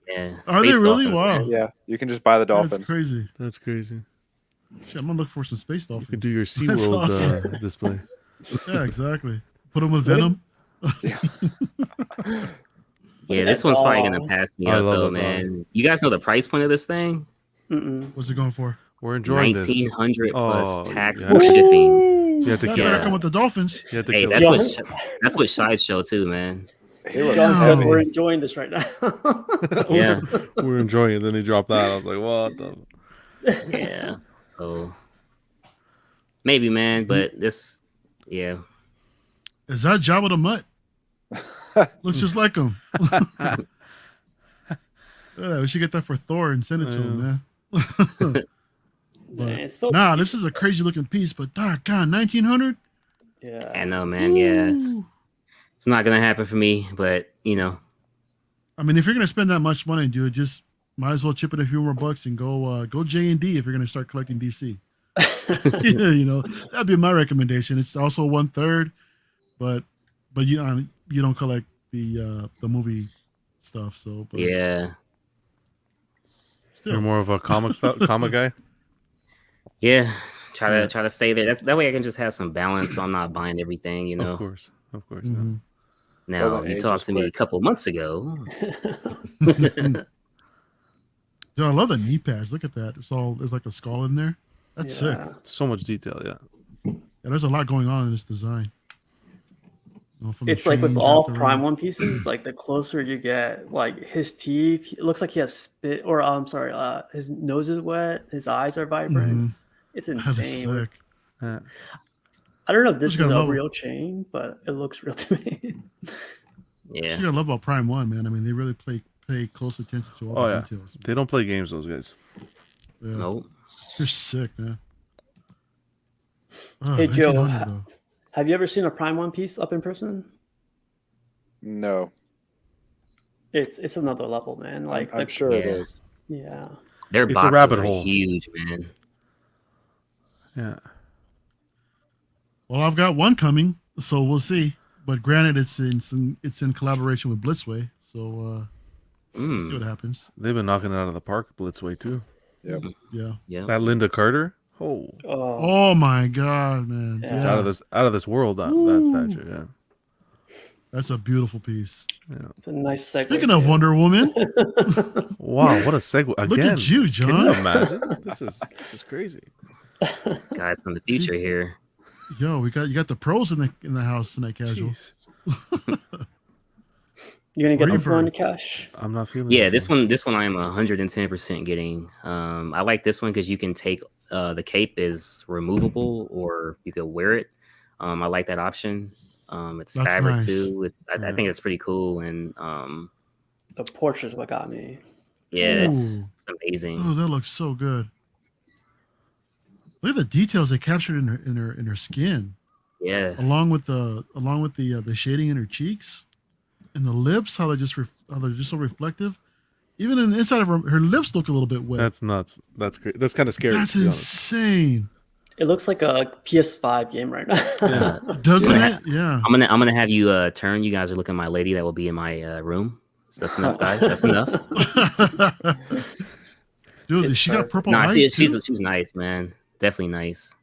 Yeah. Are they Space really? Dolphins, Wow. man. Yeah, you can just buy the That's dolphins. crazy. That's crazy. Shit, I'm gonna look for some space dolphins. You could do your That's SeaWorld awesome. display. Yeah, exactly. Put them with Venom. Yeah, this one's probably gonna pass me I up love though, it, man. You guys know the price point of this thing? What's it going for? We're enjoying this. 1,900 plus Oh, tax yeah. and shipping. You have to That kill better it. come with the Dolphins. You have to Hey, kill that's it. what Sideshow too, man. He looks John said heavy. we're enjoying this right now. Yeah, We're enjoying it. Then he dropped that. I was like, what the? yeah. So maybe, man, but this, yeah. Is that Jabba the Mutt? Looks just like him. Yeah, we should get that for Thor and send it to him, man. Man, it's so Nah, this is a crazy looking piece, but dark God, 1900? yeah. I know, man. Yeah, it's not gonna happen for me, but you know, I mean, if you're gonna spend that much money, dude, just might as well chip in a few more bucks and go J&D if you're gonna start collecting DC. Yeah, you know, that'd be my recommendation. It's also 1/3, but you don't collect the movie stuff, so but yeah, still. You're more of a comic guy. yeah. Try to stay there. That way I can just have some balance, so I'm not buying everything. You know. Of course. Mhm. Now Doesn't you age talked as to me a quick. couple months ago. Dude, I love the knee pads. Look at that. There's like a skull in there. That's sick. Yeah. So much detail. Yeah. Yeah, there's a lot going on in this design. You know, from the It's like with chains all wrapped Prime around. One pieces, like the closer you get, like his teeth, it looks like he has spit, or I'm sorry, his nose is wet, his eyes are vibrant. It's That is insane. sick. Yeah. I don't know if this is Just gotta a love it. real chain, but it looks real to me. Yeah. You gotta love about Prime One, man. I mean, they really pay close attention to all Oh, the yeah. details. They don't play games, those guys. Yeah. Nope. You're sick, man. Oh, Hey, Joe, 1900 though. Have you ever seen a Prime One piece up in person? No, It's another level, man. Like I'm sure it Yeah. is. yeah. Their It's a boxes rabbit are hole. huge, man. Yeah. Well, I've got one coming, so we'll see. But granted, it's in collaboration with Blitzway, so we'll see what happens. They've been knocking it out of the park, Blitzway too. Yep. Yeah. Yeah. That Linda Carter. Oh, Oh my God, man! Yeah. it's Yeah, out of this world. That Woo. statue. Yeah. that's a beautiful piece. It's a nice segue. Speaking of too. Wonder Woman, Wow, what a segue! Again, look at you, Can you John. imagine? This is crazy. Guys from the future here. Yo, you got the pros in the house tonight, casual. Jeez. You're gonna get this Rebirth. one, Cash. I'm not feeling. Yeah, this one I am 110% getting. I like this one because you can take the cape is removable or you could wear it. I like that option. It's That's fabric nice. too. I think it's pretty cool and The portrait is what got me. Ooh. yeah, it's amazing. Oh, that looks so good. Look at the details they captured in her skin, Yeah, along with the shading in her cheeks, and the lips. How they're just so reflective. Even in the inside of her lips look a little bit wet. That's nuts. That's great. That's kind of scary. That's to be honest. insane, It looks like a PS5 game right now. Yeah. doesn't Yeah. it? Yeah. I'm gonna have you turn. You guys are looking at my lady that will be in my room. So that's enough, guys. That's enough. Dude, she got purple Nah, eyes too. she's nice, man. Definitely nice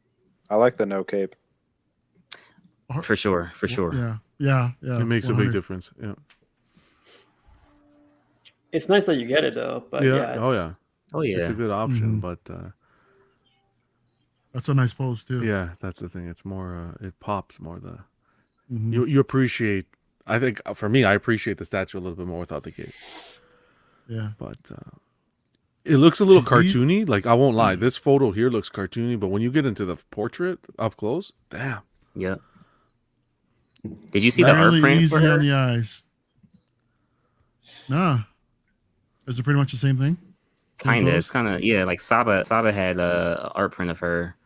I like the no cape. for sure. For sure. Yeah. It makes a 100. big difference. Yeah. It's nice that you get it though, but Yeah. yeah, Oh yeah. Oh it's yeah. a good option, Mhm. but That's a nice pose too. yeah, that's the thing. It's more it pops more. Mhm. You appreciate. I think for me, I appreciate the statue a little bit more without the cape, Yeah. but it looks a little Gee, cartoony. Like I won't lie, this photo here looks cartoony, but when you get into the portrait up close, damn. Yep. Did you see the art really print for easy on her? the eyes. Nah. Is it pretty much the same thing? Same Kinda. pose? It's kind of yeah. Like Saba had a art print of her.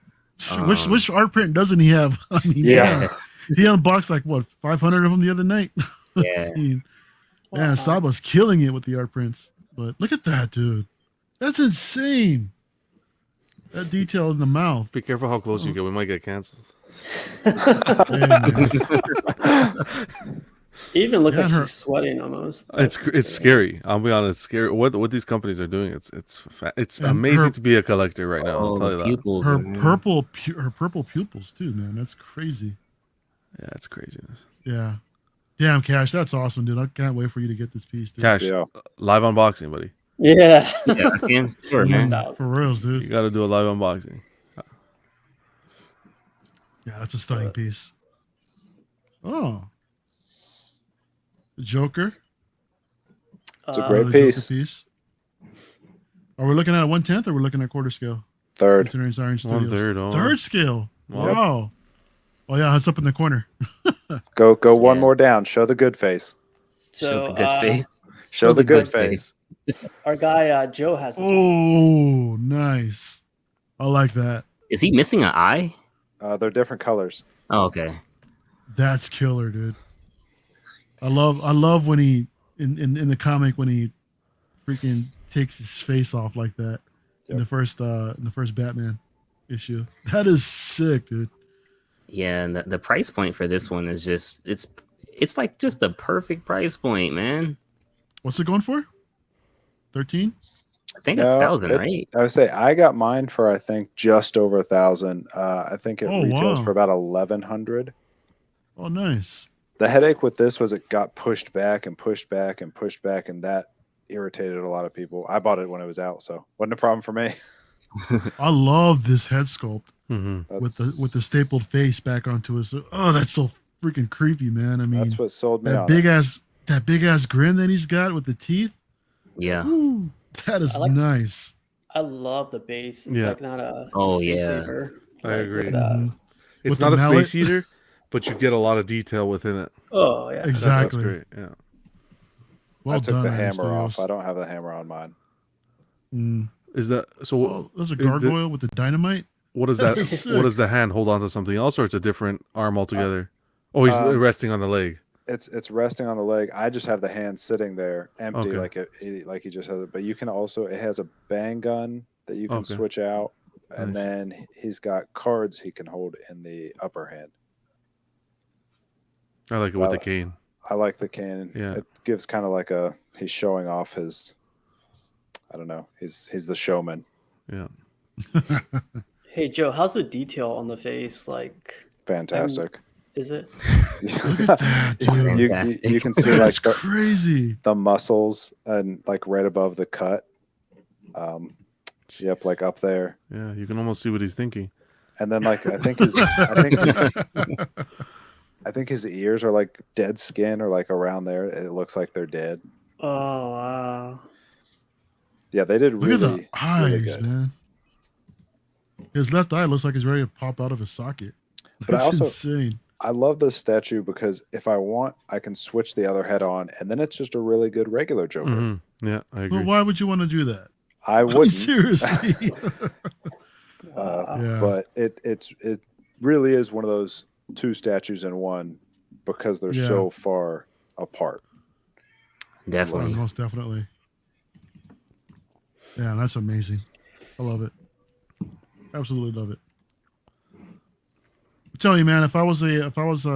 Which art print doesn't he have? I mean, Yeah. he unboxed like what 500 of them the other night. Yeah. I mean, Wow. man, Saba's killing it with the art prints. But look at that, dude. That's insane. That detail in the mouth. Be careful how close you get. We might get canceled. Hey, man. It even looks Yeah, like her- she's sweating almost. It's scary. I'll be honest. It's scary. What these companies are doing. It's And amazing her- to be a collector right now. I'll Oh, tell the you that. pupils. Her man. purple pupils too, man. That's crazy. Yeah, it's craziness. Yeah. Damn, Cash, that's awesome, dude. I can't wait for you to get this piece, dude. Cash, Yeah. live unboxing, buddy. Yeah. Yeah, I can. Sure, man. For reals, You dude. got to do a live unboxing. Yeah, that's a stunning piece. Oh. The Joker. It's a great The piece. Joker piece. Are we looking at 1/10 or we're looking at quarter scale? Third. Considering it's Iron Studios. 1/3. Oh. Third scale. Wow. Wow. Oh yeah, it's up in the corner. Go one Yeah. more down. Show the good face. So Show the good face. Show the good face. Our guy Joe has this one. Oh, nice. I like that. Is he missing an eye? They're different colors. Oh, okay. That's killer, dude. I love when he in the comic when he freaking takes his face off like that in Yep. the first Batman issue. That is sick, dude. Yeah, and the price point for this one is just it's like just the perfect price point, man. What's it going for? 13? I think No, 1,000, it- right? I would say I got mine for I think just over 1,000. I think it Oh, retails wow. for about 1,100. Oh, nice. The headache with this was it got pushed back and pushed back and pushed back, and that irritated a lot of people. I bought it when it was out, so wasn't a problem for me. I love this head sculpt Mm-hmm. with the stapled face back onto his. Oh, that's so freaking creepy, man. I mean, That's what sold me that on big it. ass grin that he's got with the teeth. Yeah. Ooh, that is I like- nice. I love the base. It's Yeah. like not a Oh, space yeah. saver. I Like, agree. look at that. Mhm. It's With not the a mallet. space heater, but you get a lot of detail within it. Oh yeah. Exactly. That's great. Yeah. Well I took done, the Iron hammer off. Studios. I don't have the hammer on mine. Mm. Is that so? Oh, there's a is the- gargoyle with the dynamite. What is that? That is What does sick. the hand hold on to something else, or it's a different arm altogether? Oh, he's resting on the leg. It's resting on the leg. I just have the hand sitting there empty, Okay. like he just has it. But you can also it has a bang gun that you can Okay. switch out, and Nice. then he's got cards he can hold in the upper hand. I like it with the Wow. cane. I like the cannon. Yeah. It gives kind of like he's showing off his. I don't know. He's the showman. Yeah. Hey Joe, how's the detail on the face? Like, Fantastic. is it? Look at that, dude. you can see like That's crazy. the muscles and like right above the cut. Yep, like up there. Yeah. You can almost see what he's thinking. And then like I think his ears are like dead skin or like around there. It looks like they're dead. Oh wow. Yeah, they did Look really, at the really eyes, good. man. His left eye looks like it's ready to pop out of his socket. But I That's also- insane. I love this statue because if I want, I can switch the other head on, and then it's just a really good regular Joker. Mhm. Yeah, I agree. But why would you want to do that? I I mean, wouldn't, seriously. Wow. Yeah. but it really is one of those two statues in one because they're Yeah. so far apart. Definitely. Most definitely. Yeah, that's amazing. I love it. Absolutely love it. I'm telling you, man, if I was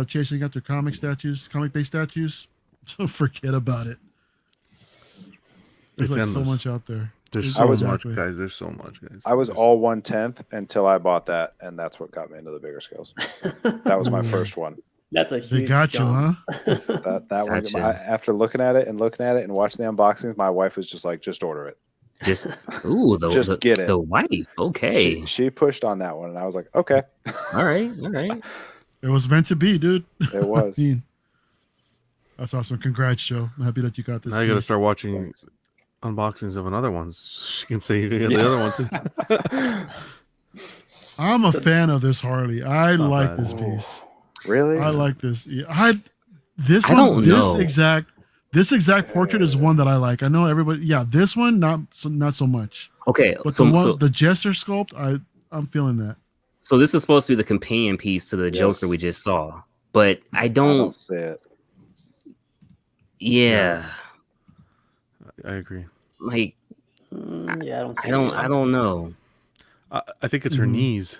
chasing after comic based statues, forget about it. There's It's like so endless. much out there. There's It's so exactly- much, guys. There's so much, guys. I was There's- all 1/10 until I bought that, and that's what got me into the bigger scales. That was my Ooh. first one. That's a They huge got you, jump. huh? That one. Gotcha. After looking at it and watching the unboxings, my wife was just like, "Just order it." Just ooh, Just get it. the wife. Okay. She pushed on that one, and I was like, okay. All right. All right. It was meant to be, dude. It was. I mean, that's awesome. Congrats, Joe. I'm happy that you got this. Now you got to piece. start watching Thanks. unboxings of another ones. You can say you get the other one too. I'm a fan of this Harley. I Not like bad. this piece. Really? I like this. Yeah, I don't know. This exact portrait is one that I like. I know everybody. Yeah, this one not so much. Okay. But So the Jester sculpt, I'm feeling that. so this is supposed to be the companion piece to the Joker we just saw, but I I don't. don't see it. Yeah. I agree. Like Yeah, I don't know. I think it's her Mhm. knees.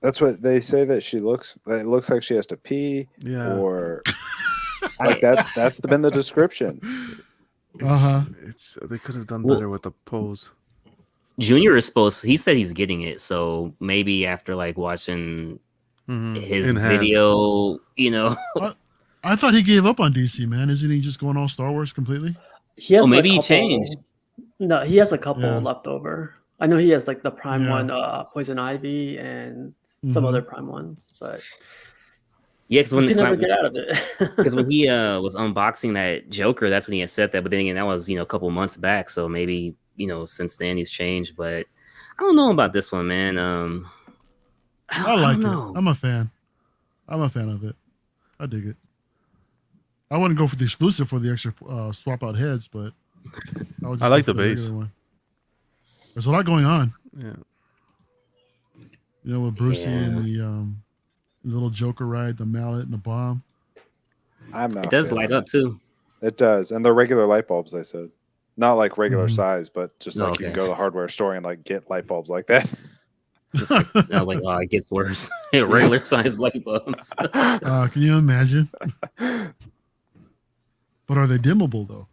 That's what they say that she looks. It looks like she has to pee, Yeah. or like that. That's been the description. Uh-huh. It's they could have done Well- better with the pose. Junior is supposed. He said he's getting it, so maybe after like watching his In hand. video, you know. I thought he gave up on DC, man. Isn't he just going all Star Wars completely? He has maybe a he couple, changed. No, he has a couple Yeah. left over. I know he has like the Prime Yeah. one, Poison Ivy, and some Mhm. other Prime ones, but Yeah, because you when can never get out of it. because when he was unboxing that Joker, that's when he had said that. But then again, that was a couple months back, so maybe since then he's changed. But I don't know about this one, man. I like don't it. know. I'm a fan. I'm a fan of it. I dig it. I wouldn't go for the exclusive for the extra swap out heads, but I would just I like go the for base. regular one. There's a lot going on, Yeah. with Brucey Yeah. and the little Joker ride, the mallet and the bomb. I'm not. It does feeling light up too. It does, and they're regular light bulbs. They said, not like regular Mhm. size, but just like you can Okay. go to the hardware store and like get light bulbs like that. I was like, oh, it gets worse. Regular size light bulbs. Can you imagine? But are they dimmable though?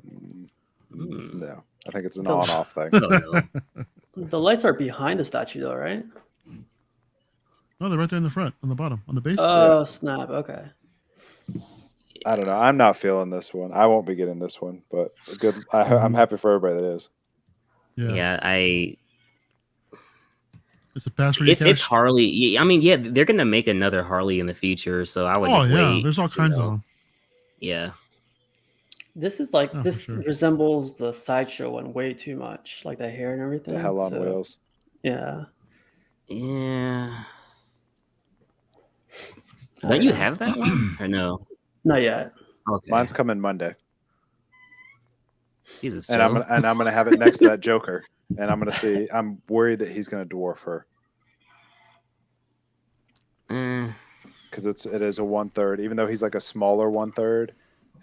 Hmm. No, I think it's an Don't- on-off thing. I don't know. The lights are behind the statue, though, right? No, they're right there in the front, on the bottom, on the base. Oh, snap. Okay. I don't know. I'm not feeling this one. I won't be getting this one, but good. I'm happy for everybody that is. yeah. Yeah, It's a pass for your it's cash. Harley. Yeah, I mean, yeah, they're gonna make another Harley in the future, so I would Oh just yeah, wait. there's all kinds of them. Yeah. This is like, Oh, for this sure. resembles the Sideshow one way too much. Like the hair and everything. The hell on so, wheels. Yeah. Yeah. I Don't you know. have that one or no? Not yet. Okay. Mine's coming Monday, Jesus. and Joe. I'm gonna have it next to that Joker, and I'm gonna see. I'm worried that he's gonna dwarf her because it is a 1/3, even though he's like a smaller 1/3,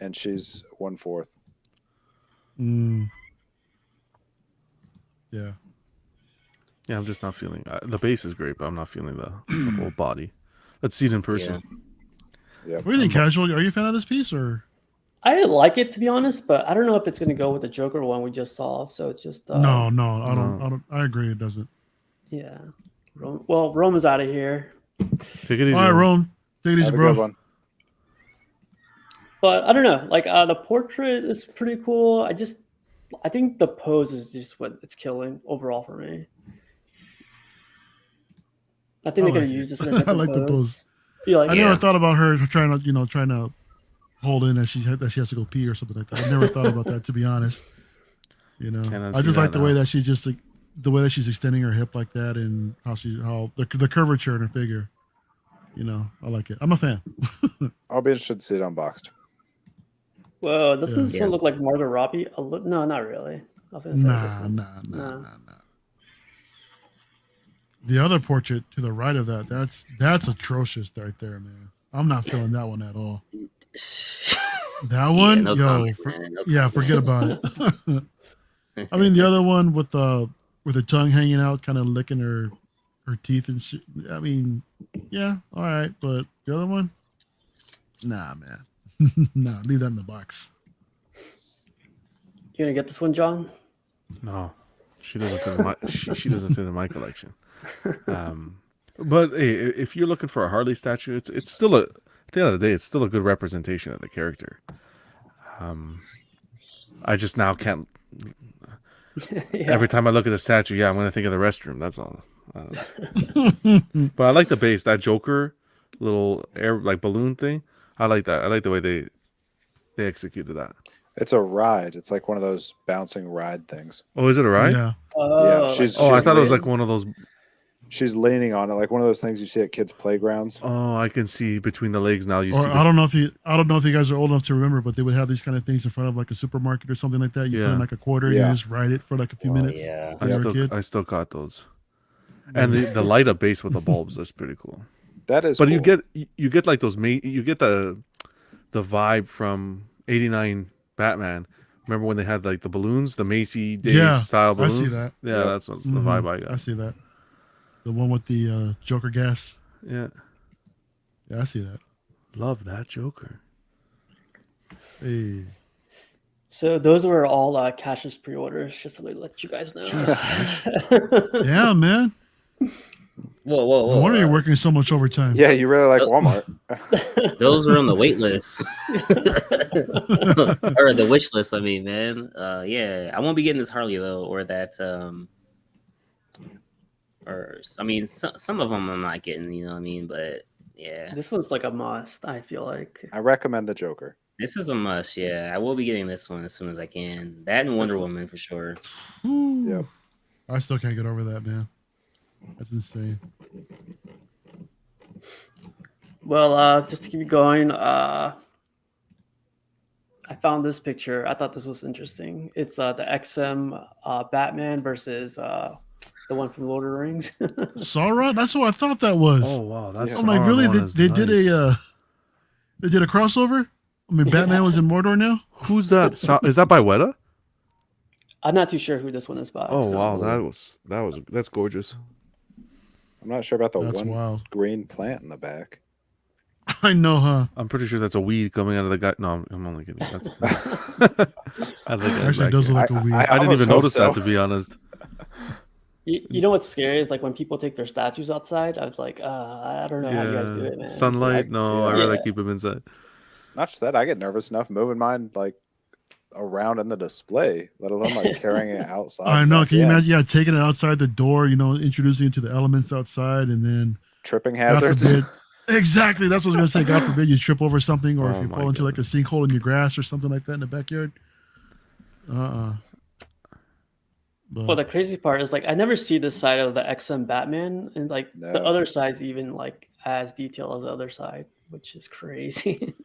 and she's 1/4. Mm. Yeah. Yeah, I'm just not feeling the base is great, but I'm not feeling the whole body. Let's see it in person. Yeah. What do you think, Casual? Are you a fan of this piece or? I like it, to be honest, but I don't know if it's going to go with the Joker one we just saw. So it's just. No, I don't. I agree. It doesn't. Yeah. Well, Rome is out of here. Take it easy. All right, Ron. Take it easy, Have a bro. good one. But I don't know. Like the portrait is pretty cool. I think the pose is just what it's killing overall for me. I think I they're like gonna it. use this in a different I like the pose. You like I it? never Yeah. thought about her trying to hold in that she has to go pee or something like that. I never thought about that, to be honest. Cannot I just see like that the way now. that she just the way that she's extending her hip like that, and how the curvature in her figure. I like it. I'm a fan. I'll be interested to see it unboxed. Whoa, doesn't this Yeah. one look like Margot Robbie? No, not really. I was gonna say this Nah. one. The other portrait to the right of that's atrocious right there, man. I'm not feeling that one at all. That one, no yo, comment, man. No comment. forget about it. I mean, the other one with her tongue hanging out, kind of licking her teeth and shit. I mean, yeah, all right, but the other one, nah, man, nah, leave that in the box. You gonna get this one, John? No, she doesn't fit in my she doesn't fit in my collection. But hey, if you're looking for a Harley statue, it's still at the end of the day, it's still a good representation of the character. I just now can't. Every time I look at the statue, yeah, I'm gonna think of the restroom. That's all. I don't know. But I like the base. That Joker little air like balloon thing. I like that. I like the way they executed that. It's a ride. It's like one of those bouncing ride things. Oh, is it a ride? Yeah. Yeah, she's- Oh, I she's thought it was leaning- like one of those. She's leaning on it, like one of those things you see at kids' playgrounds. Oh, I can see between the legs now. You Or see. I don't know if you guys are old enough to remember, but they would have these kind of things in front of like a supermarket or something like that. You put in Yeah. like a quarter, and Yeah. you just ride it for like a few minutes. Yeah. when you were a kid. I still got those. And the light up base with the bulbs is pretty cool. That is. But cool. you get like those you get the vibe from '89 Batman. Remember when they had like the balloons, the Macy Day style I balloons? see that. Yeah, Yep. that's what the Mhm. vibe I got. I see that. The one with the Joker gas. Yeah, Yeah, I see that. love that Joker. Hey. So those were all Cash's pre-orders, just to let you guys know. Yeah, man. Whoa, whoa, whoa! No wonder you're working so much overtime. Yeah, you really like Walmart. Those were on the wait list or the wish list. I mean, man. Yeah, I won't be getting this Harley though, or that. Or I mean, some of them I'm not getting. You know what I mean? But yeah, This one's like a must, I feel like. I recommend the Joker. this is a must. Yeah, I will be getting this one as soon as I can. That and Wonder Woman for sure. Woo. Yep. I still can't get over that, man. That's insane. Well, just to keep going, I found this picture. I thought this was interesting. It's the XM Batman versus the one from Lord of the Rings. Sauron? That's what I thought that was. Oh wow, that's. I'm like, Sauron really? one They is did nice. they did a crossover? I mean, Batman was in Mordor now? Who's that? Is that by Weta? I'm not too sure who this one is by. Oh is wow, cool. that's gorgeous. I'm not sure about the That's one wild. green plant in the back. I know, huh? I'm pretty sure that's a weed coming out of the guy. No, I'm only kidding. That's I think Actually, it does look like a weed. I didn't almost even hope notice that, so. to be honest. You know what's scary is like when people take their statues outside. I was like, I don't know how you guys do it, man. Sunlight? No, I rather Yeah. keep them inside. Not just that, I get nervous enough moving mine like around in the display, let alone like carrying it outside. I know. Can you Yeah. imagine? Yeah, taking it outside the door, introducing it to the elements outside, and then Tripping God hazards? forbid. Exactly. That's what I was going to say. God forbid you trip over something, or Oh if you my fall into like a sinkhole in your grass or something like that in the backyard. But Well, the crazy part is like I never see this side of the XM Batman, and like the No. other side's even like as detailed as the other side, which is crazy.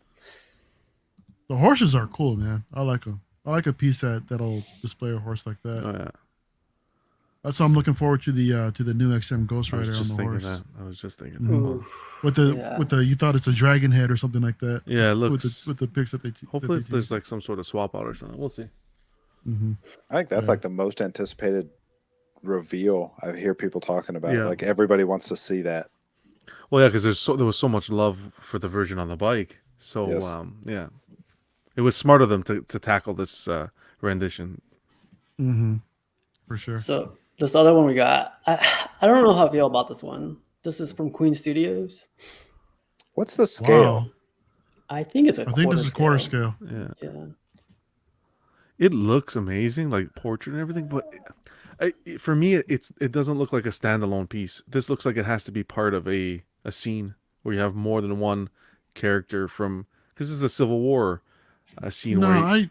the horses are cool, man. I like them. I like a piece that'll display a horse like that. Oh yeah, That's why I'm looking forward to the new XM Ghost I was Rider on just the thinking horse. that. I was just thinking. Mhm. Oh. With the Yeah. you thought it's a dragon head or something like that. Yeah, it With looks. the pics that they Hopefully, there's like some sort of swap out or something. We'll see. I think that's Yeah. like the most anticipated reveal I hear people talking about. Yeah. Like everybody wants to see that. Well, yeah, because there was so much love for the version on the bike. So Yes. yeah, it was smart of them to tackle this rendition. For sure. So this other one we got, I don't know how I feel about this one. This is from Queen Studios. What's the scale? Wow. I think it's a I think this is quarter scale. Yeah, Yeah. it looks amazing, like portrait and everything. But for me, it doesn't look like a standalone piece. This looks like it has to be part of a scene where you have more than one character from. Because this is the Civil War scene. No, where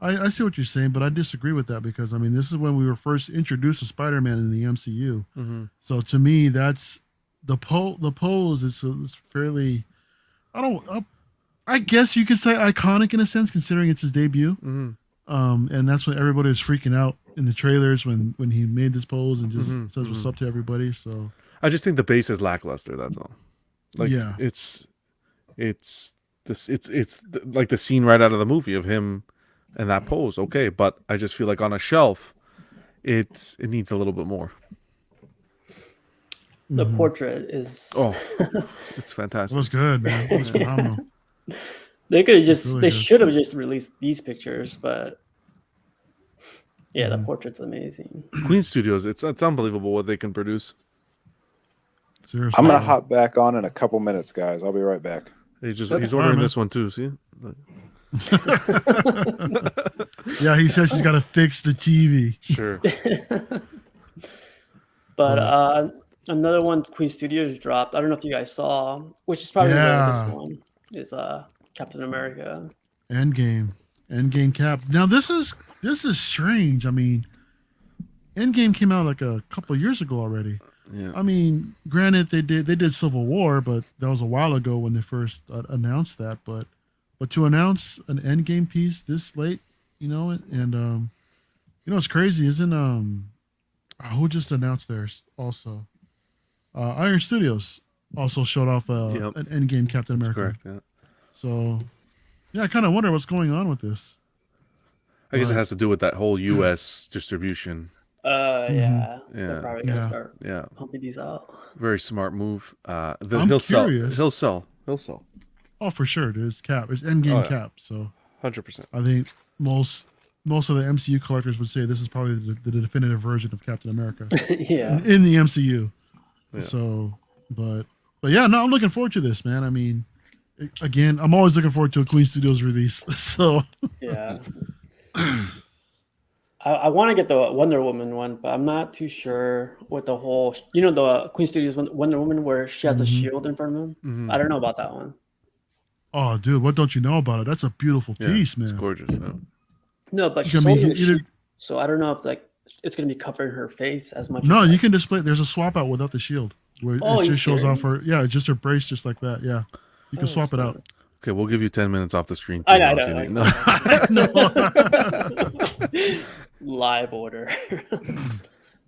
I see what you're saying, but I disagree with that because I mean this is when we were first introduced to Spider-Man in the MCU. Mhm. So to me, that's the pose is fairly. I guess you could say iconic in a sense, considering it's his debut. Mhm. And that's when everybody was freaking out in the trailers when he made this pose and just Mhm, says what's up to everybody. So I just think the base is lackluster. That's all. Like, Yeah. it's like the scene right out of the movie of him and that pose. Okay, but I just feel like on a shelf, it needs a little bit more. The portrait is. Oh, it's it fantastic. was good, man. It was phenomenal. They could have just. really They good. should have just released these pictures, but. Yeah, the portrait's amazing. Queen Studios, it's unbelievable what they can produce. Seriously. I'm gonna hop back on in a couple minutes, guys. I'll be right back. He's Okay. ordering Alright, this one too. See, Yeah, he says he's got to fix the TV. Sure. But another one Queen Studios dropped. I don't know if you guys saw, which is probably the Yeah. latest one. Is Captain America. Endgame Cap. Now this is strange. I mean, Endgame came out like a couple years ago already. Yeah. I mean, granted they did Civil War, but that was a while ago when they first announced that. But to announce an Endgame piece this late, you know, and it's crazy, isn't who just announced theirs also? Iron Studios also showed off an Endgame Captain That's America. correct. Yeah. So, yeah, I kind of wonder what's going on with this. I guess it has to do with that whole U.S. distribution. Yeah. Mm-hmm. They're Yeah. probably gonna start Yeah. pumping these out. Very smart move. I'm He'll curious. sell. He'll sell. Oh, for sure, dude. It's Cap. It's Endgame Cap. So 100%. I think most of the MCU collectors would say this is probably the definitive version of Captain America Yeah. in the MCU. Yeah. So, but yeah, no, I'm looking forward to this, man. I mean, again, I'm always looking forward to a Queen Studios release. So Yeah. I want to get the Wonder Woman one, but I'm not too sure what the whole, the Queen Studios Wonder Woman where she has the shield in front of him. Mhm. I don't know about that one. oh, dude, what don't you know about it? That's a beautiful Yeah, piece, It's man. gorgeous. Yeah. No, but You she's can be holding the either- shield, so I don't know if it's gonna be covering her face as much. No, as you can display. There's a swap out without the shield where Oh, it you just shows serious? off her. Yeah, it's just her brace, just like that. Yeah, you can swap it out. Okay, we'll give you 10 minutes off the screen. I too, know, if you I need- know. Live order.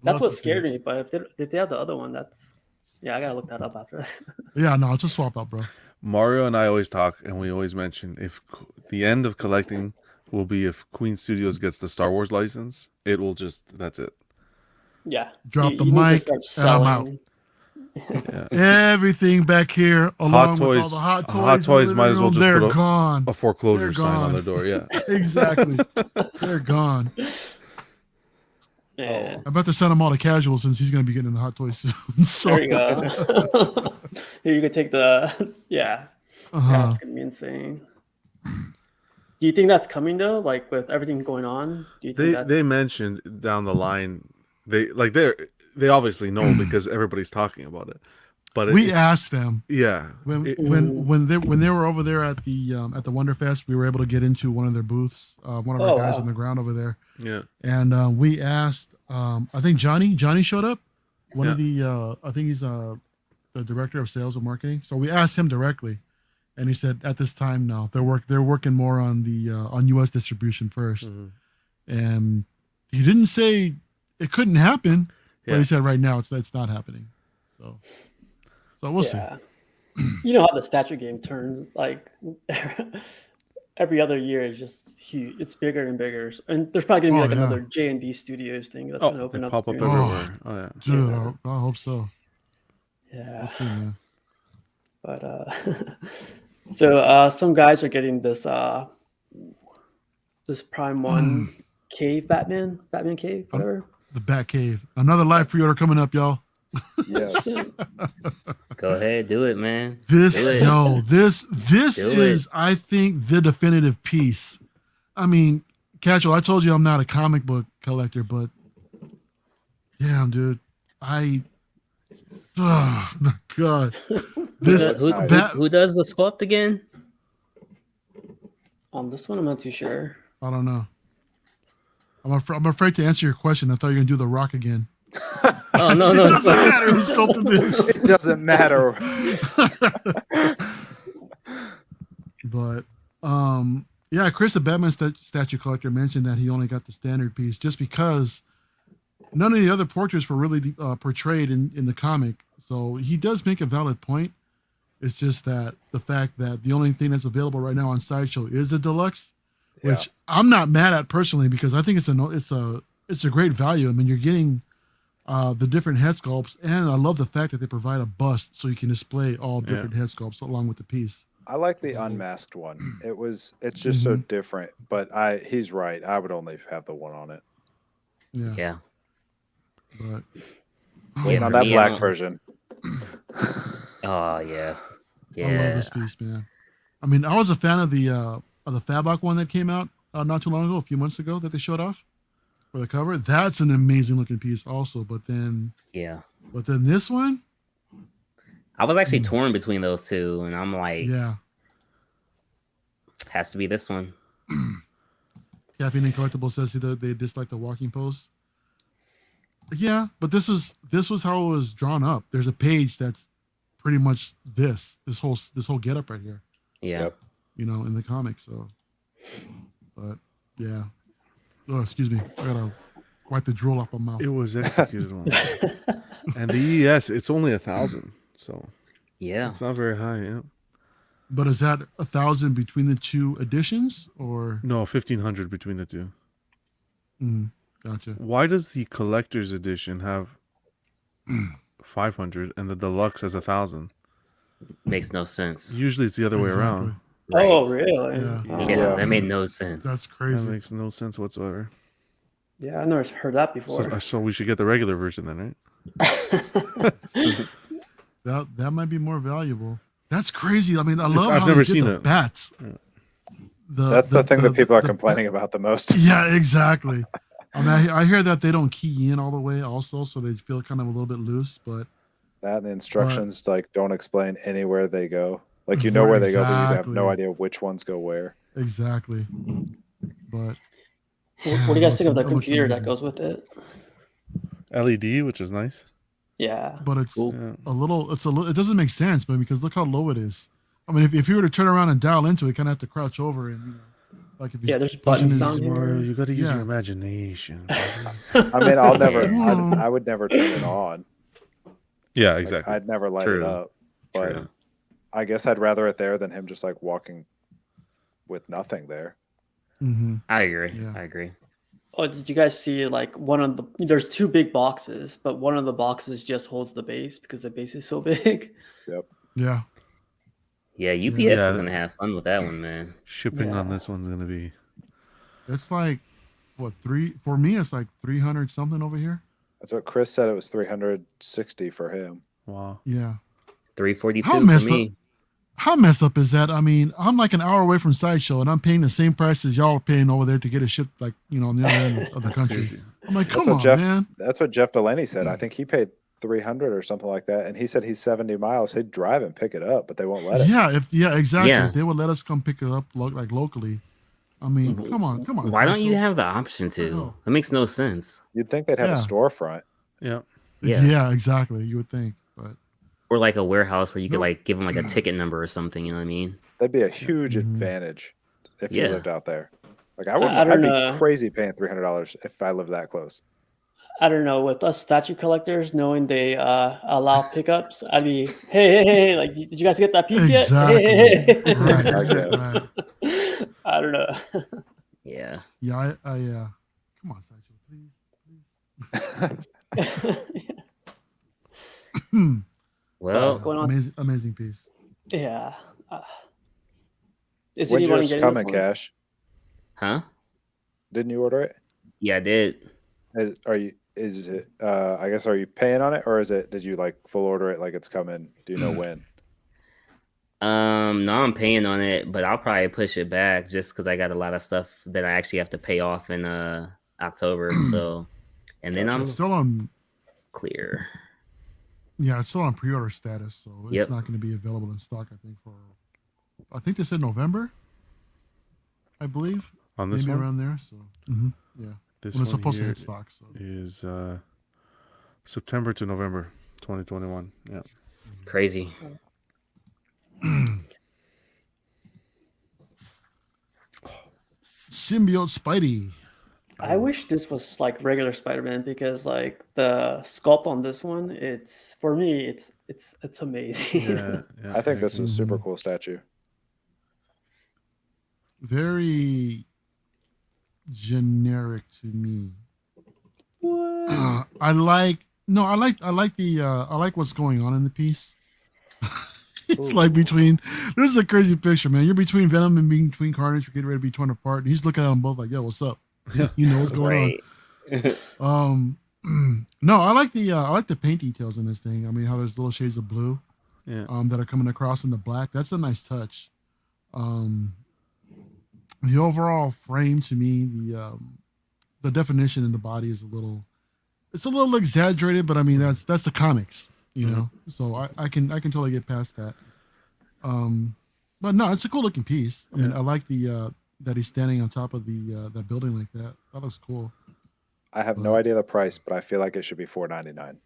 That's what scared me. But if they have the other one, I gotta look that up after that. Yeah, no, it's a swap out, bro. Mario and I always talk, and we always mention if the end of collecting will be if Queen Studios gets the Star Wars license, it will that's it. Yeah. Drop the you need to mic, start and I'm out. selling. Everything back here, along with all the hot toys, might as well just they're put gone. a foreclosure They're sign on gone. the door. Yeah. Exactly, they're gone. Yeah. I bet they send him all to casual since he's going to be getting in the hot toys soon. So, There you go. Here you can take the That's gonna be insane. Do you think that's coming though? Like with everything going on, do you think They mentioned down the line they obviously know because everybody's talking about it. But we asked them. Yeah. When they were over there at the Wonderfest, we were able to get into one of their booths. One of our guys on the ground over there. Yeah. And we asked. I think Johnny showed up. One of the I think he's the director of sales and marketing. So we asked him directly, and he said at this time no, they're working more on the on U.S. distribution first. Mm-hmm. And he didn't say it couldn't happen, Yeah. but he said right now it's not happening. So we'll see. You know how the statue game turns, like every other year is just huge. It's bigger and bigger, and there's probably gonna be another J&D Studios thing that's gonna open up. Pop up soon. everywhere. Oh yeah, dude, I hope so. Yeah. We'll see, man. But so some guys are getting this Prime 1 cave Batman cave, whatever. The Bat Cave. Another live pre-order coming up, y'all. Yes. Go ahead, do it, man. This Do it. this Do is it. I think the definitive piece. I mean, Casual, I told you I'm not a comic book collector, but damn, dude, oh my god. This Who does the sculpt again? On this one, I'm not too sure. I don't know. I'm afraid to answer your question. I thought you were gonna do The Rock again. Oh no, It doesn't no. matter who sculpted this. It doesn't matter. But yeah, Chris, the Batman statue collector, mentioned that he only got the standard piece just because none of the other portraits were really portrayed in the comic. So he does make a valid point. It's just that the fact that the only thing that's available right now on Sideshow is the deluxe, which I'm not mad at personally because I think it's a great value. I mean, you're getting the different head sculpts, and I love the fact that they provide a bust so you can display all different head sculpts along with the piece. I like the unmasked one. It's just so different. But he's right. I would only have the one on it. Yeah. But Wait on for that me, black I'm- version. Oh yeah. I love this piece, man. I mean, I was a fan of the Fabok one that came out not too long ago, a few months ago, that they showed off for the cover. That's an amazing looking piece, also. But then this one, I was actually torn between those two, and I'm like, yeah, has to be this one. Caffeine and Collectibles says they dislike the walking pose. Yeah, but this was how it was drawn up. There's a page that's pretty much this whole getup right here. Yeah. Yep. You know, in the comic. So, but yeah. Oh, excuse me. I gotta wipe the drool off my mouth. It was executed on. And the ES, it's only 1,000. So Yeah. it's not very high. Yeah. But is that 1,000 between the two editions, or No, 1,500 between the two. Gotcha. Why does the collector's edition have 500 and the deluxe has 1,000? Makes no sense. Usually it's the other way around. Right. Oh, really? Yeah. That made no sense. That's That crazy. makes no sense whatsoever. Yeah, I've never heard that before. So we should get the regular version then, right? That might be more valuable. That's crazy. I mean, I love I've how never they did seen the it. bats. That's the thing that people are complaining about the most. Yeah, exactly. I mean, I hear that they don't key in all the way also, so they feel kind of a little bit loose, but That and the instructions like don't explain anywhere they go. Like you know where they go, but you have no Exactly. idea which ones go where. exactly. But What do you guys think of the that looks computer that amazing. goes with it? LED, which is nice. Yeah. But it's Yeah. it doesn't make sense, but because look how low it is. I mean, if you were to turn around and dial into it, kind of have to crouch over and, you know, like if Yeah, there's pushing buttons his- down here. Mario, you got to use Yeah. your imagination. I mean, I'll never. Yeah. I would never turn it on. Yeah, Like, exactly. I'd never light True. it up. But True. I guess I'd rather it there than him just like walking with nothing there. Mhm. I agree. Yeah. I agree. Oh, did you guys see like there's two big boxes, but one of the boxes just holds the base because the base is so big. Yeah. Yeah, UPS Yeah. is gonna have fun with that one, man. Shipping on Yeah. this one's going to be... It's like what, for me it's like 300 something over here. That's what Chris said. It was 360 for him. Wow. Yeah. 342 How for messed me. How messed up is that? I mean, I'm like an hour away from Sideshow and I'm paying the same price as y'all are paying over there to get a ship, like, you know, on the other end of the country. Crazy. I'm like, That's come what on, Jeff- man. That's what Jeff Delaney said. I think he paid 300 or something like that, and he said he's 70 miles. He'd drive and pick it up, but they won't let him. Yeah, exactly. Yeah. If they would let us come pick it up like locally. I mean, come on. Why don't you Sideshow. have the option to? hell? That makes no sense. You'd think they'd have a Yeah. storefront. Yeah. Yeah. Yeah, exactly. You would think, but Or like a warehouse where you could Nope. like give them like a ticket number or something. You know what I mean? That'd be a huge Mhm. advantage if you Yeah. lived out there. Like I wouldn't. I I'd don't be know. crazy paying $300 if I lived that close. I don't know, with us statue collectors, knowing they allow pickups, I'd be, hey, like, did you guys get that piece exactly. yet? Hey. Right, I guess. right. I don't know. Yeah. Yeah, I come on, Sideshow, please. Well, Going on. Amazing piece. Yeah. Is When's anyone yours getting coming, this one? Cash? huh? Didn't you order it? Yeah, I did. Is it? I guess are you paying on it, or is it? Did you like full order it like it's coming? Do you know when? No, I'm paying on it, but I'll probably push it back just because I got a lot of stuff that I actually have to pay off in October. So, and then I'm It's still on. clear. Yeah, it's still on pre-order status, so it's Yep. not going to be available in stock. I think they said November. I believe On this maybe one? around there. So yeah, This when it's one supposed to here hit stock. So is September to November 2021. Yeah. Crazy. Symbiote Spidey. I wish this was like regular Spider-Man because like the sculpt on this one, it's for me, it's amazing. Yeah. I think this was a super Mhm. cool statue. Very generic to me. What? I like what's going on in the piece. It's like between, this is a crazy picture, man. You're between Venom and between Carnage. You're getting ready to be torn apart. And he's looking at them both like, yo, what's up? You know what's going Right. on. No, I like the paint details in this thing. I mean, how there's little shades of blue Yeah. that are coming across in the black. That's a nice touch. the overall frame to me, the definition in the body is it's a little exaggerated, but I mean that's the comics, you know. So I can totally get past that. But no, it's a cool looking piece. I mean, I like the that he's standing on top of the that building like that. That looks cool. I have no idea the price, but I feel like it should be $4.99.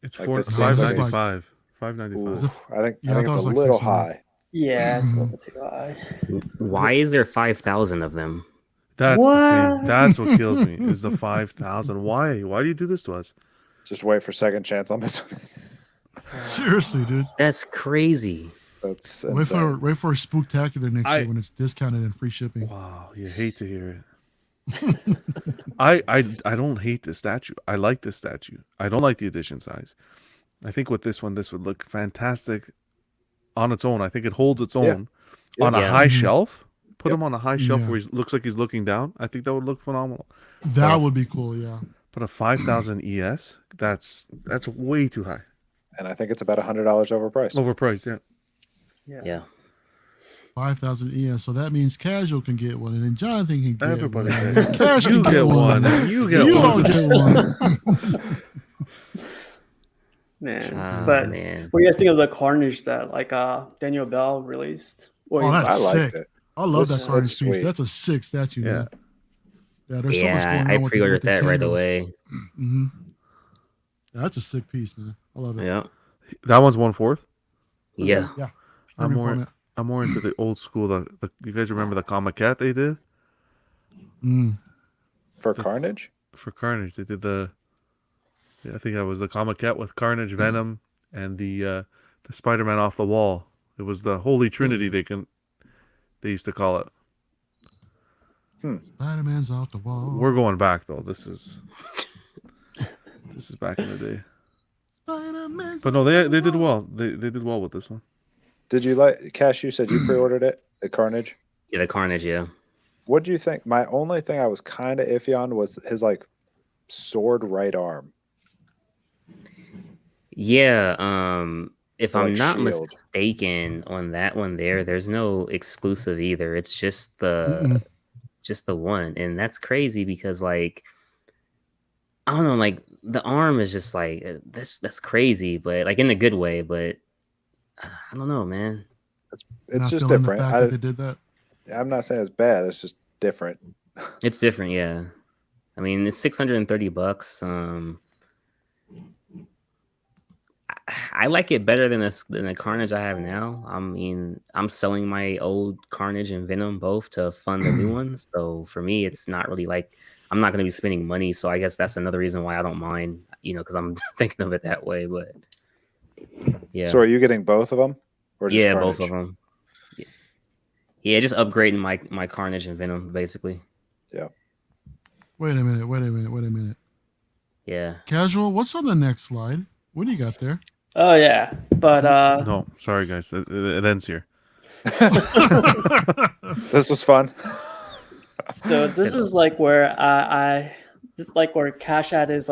It's Like, four this five seems like ninety it's- five. $5.95. I think Yeah, I it's thought a it was like little 600. high. Yeah, it's a little bit too high. Why is there 5,000 of them? That's the thing. What? That's what kills me. Is the 5,000? Why? Why do you do this to us? Just wait for second chance on this one. Seriously, dude. That's crazy. That's Wait insane. for a spooktacular next year when it's discounted and free shipping. Wow, you hate to hear it. I don't hate the statue. I like this statue. I don't like the edition size. I think with this one, this would look fantastic on its own. I think it holds its own on a Yeah. high shelf. Put Yep. him on a high shelf Yeah. where he looks like he's looking down. I think that would look phenomenal. That would be cool, yeah. But a 5,000 ES, that's way too high. And I think it's about $100 overpriced. Overpriced, yeah. Yeah. 5,000 ES. So that means Casual can get one, and then Jonathan can get Everybody one. gets and Cash You can get one. You get You one. all get one. Man. Ah, But man. what do you guys think of the Carnage that Daniel Bell released? Or Oh, that's I liked sick. it. I love This- that Carnage it's piece. sweet. That's a sick statue, Yeah. man. Yeah, there's so much Yeah, going on I with pre-ordered with the that right candles. away. Mm-hmm. Yeah, that's a sick piece, man. I love it. Yeah. That one's 1/4. Yeah. Yeah. I'm Premium more format. I'm more into the old school. You guys remember the comic cat they did Mm. For Carnage? for Carnage? They did I think that was the comic cat with Carnage, Venom, and the Spider-Man off the wall. It was the Holy Trinity. They used to call it. Spider-Man's off the wall. We're going back though. This is back in the day. Spider-Man's But no, off they the did wall. well. They did well with this one. Did you like Cash? You said you pre-ordered it, the Carnage. Yeah, the Carnage, yeah. What do you think? My only thing I was kind of iffy on was his sword right arm. Yeah, if I'm Like not shield. mistaken on that one there's no exclusive either. It's just Mm-mm. the one. And that's crazy because I don't know, the arm is just that's crazy, but in a good way, but I don't know, man. It's Not just feeling different. The fact that they did that. I'm not saying it's bad. It's just different. It's different, yeah. I mean, it's $630. I like it better than the Carnage I have now. I mean, I'm selling my old Carnage and Venom both to fund the new ones. So for me, it's not really I'm not going to be spending money. So I guess that's another reason why I don't mind, because I'm thinking of it that way. But yeah, So are you getting both of them? Or just yeah, Carnage? both of them. Yeah, just upgrading my Carnage and Venom basically. Wait a minute. Yeah. Casual, what's on the next slide? What do you got there? Oh yeah. But No, sorry guys, it ends here. This was fun. so this is where this is where Cash had his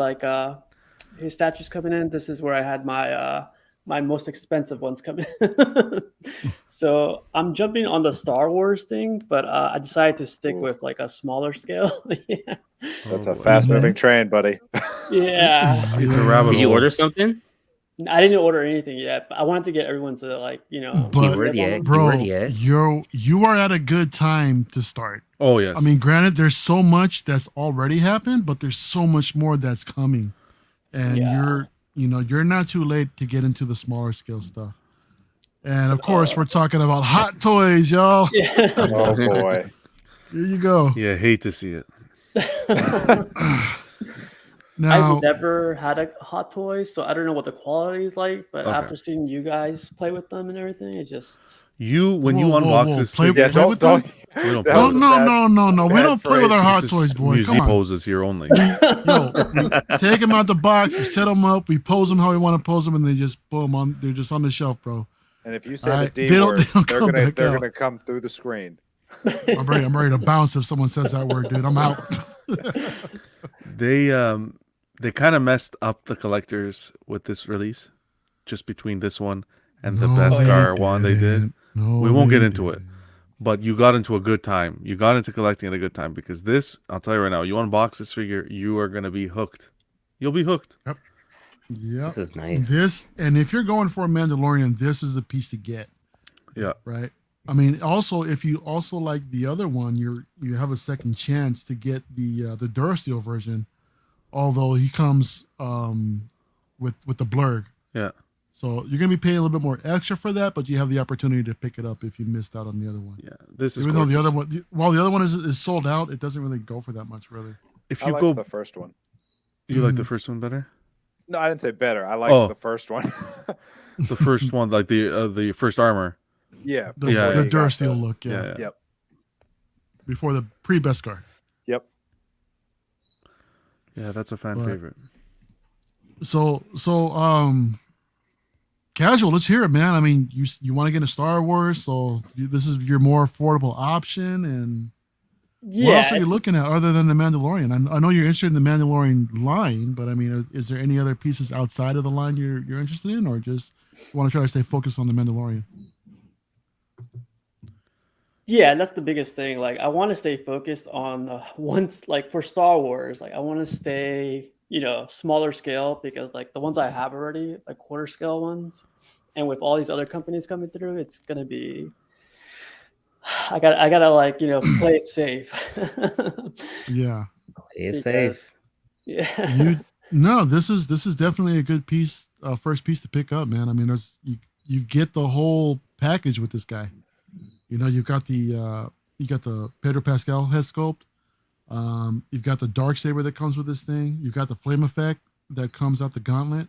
statues coming in. This is where I had my most expensive ones coming in. So I'm jumping on the Star Wars thing, but I decided to stick with a smaller scale. Yeah. That's Oh, a boy. fast-moving train, buddy. Yeah. It's a rabbit Did you hole. order something? I didn't order anything yet, but I wanted to get everyone to But- Keyword yet. Bro, Keyword yet. you are at a good time to start. Oh yes. I mean, granted, there's so much that's already happened, but there's so much more that's coming, and Yeah. you're not too late to get into the smaller scale stuff. And of course, we're talking about hot toys, y'all. Yeah. Oh boy. Here you go. yeah, hate to see it. Now, I've never had a hot toy, so I don't know what the quality is like. But Okay. after seeing you guys play with them and everything, it just When you Whoa, whoa, unbox whoa. this, Play- thing, Yeah, play with them? we don't that play was with a it. no. We bad don't play with our phrase. hot This toys, is boy. museum Come on. poses here only. Yo, we take them out the box, we set them up, we pose them how we want to pose them, and they just boom on. They're just on the shelf, bro. And if you say Alright, the D they don't- word, they don't they're come gonna back they're out. gonna come through the screen. I'm ready to bounce if someone says that word, dude. I'm out. They kind of messed up the collectors with this release, just between this one and the No, best they car one they did. didn't. No, We won't they get into it. didn't. but you got into a good time. You got into collecting at a good time because this, I'll tell you right now, you unbox this figure, you are gonna be hooked. You'll be hooked. Yep. This is nice. This, and if you're going for a Mandalorian, this is the piece to get. Yeah. Right. I mean, also, if you also like the other one, you have a second chance to get the Duracell version, although he comes with the blurg. Yeah. So you're gonna be paying a little bit more extra for that, but you have the opportunity to pick it up if you missed out on the other one. Yeah. This is even though the gorgeous. other one, while the other one is sold out, it doesn't really go for that much, really. If I you like go, the first one. you like the first one better. No, I didn't say better. I like Oh. the first one. The first one, like the first armor. Yeah. The, Yeah, the yeah. Duracell look, yeah. Yeah. Yep. Before the pre-Beskar. Yep. Yeah, that's a fan But- favorite. So casual, let's hear it, man. I mean, you want to get into Star Wars, so this is your more affordable option. And Yeah, what else are you it's- looking at other than the Mandalorian? I know you're interested in the Mandalorian line, but I mean, is there any other pieces outside of the line you're interested in, or just want to try to stay focused on the Mandalorian? Yeah, that's the biggest thing. Like, I want to stay focused on once, like for Star Wars, like I want to stay, smaller scale because like the ones I have already, like quarter scale ones, and with all these other companies coming through, it's gonna be. I gotta like play it safe. Yeah. It's Because- safe. Yeah. No, this is definitely a good piece, first piece to pick up, man. I mean, you get the whole package with this guy. You've got the Pedro Pascal head sculpt. You've got the Darksaber that comes with this thing. You've got the flame effect that comes out the gauntlet,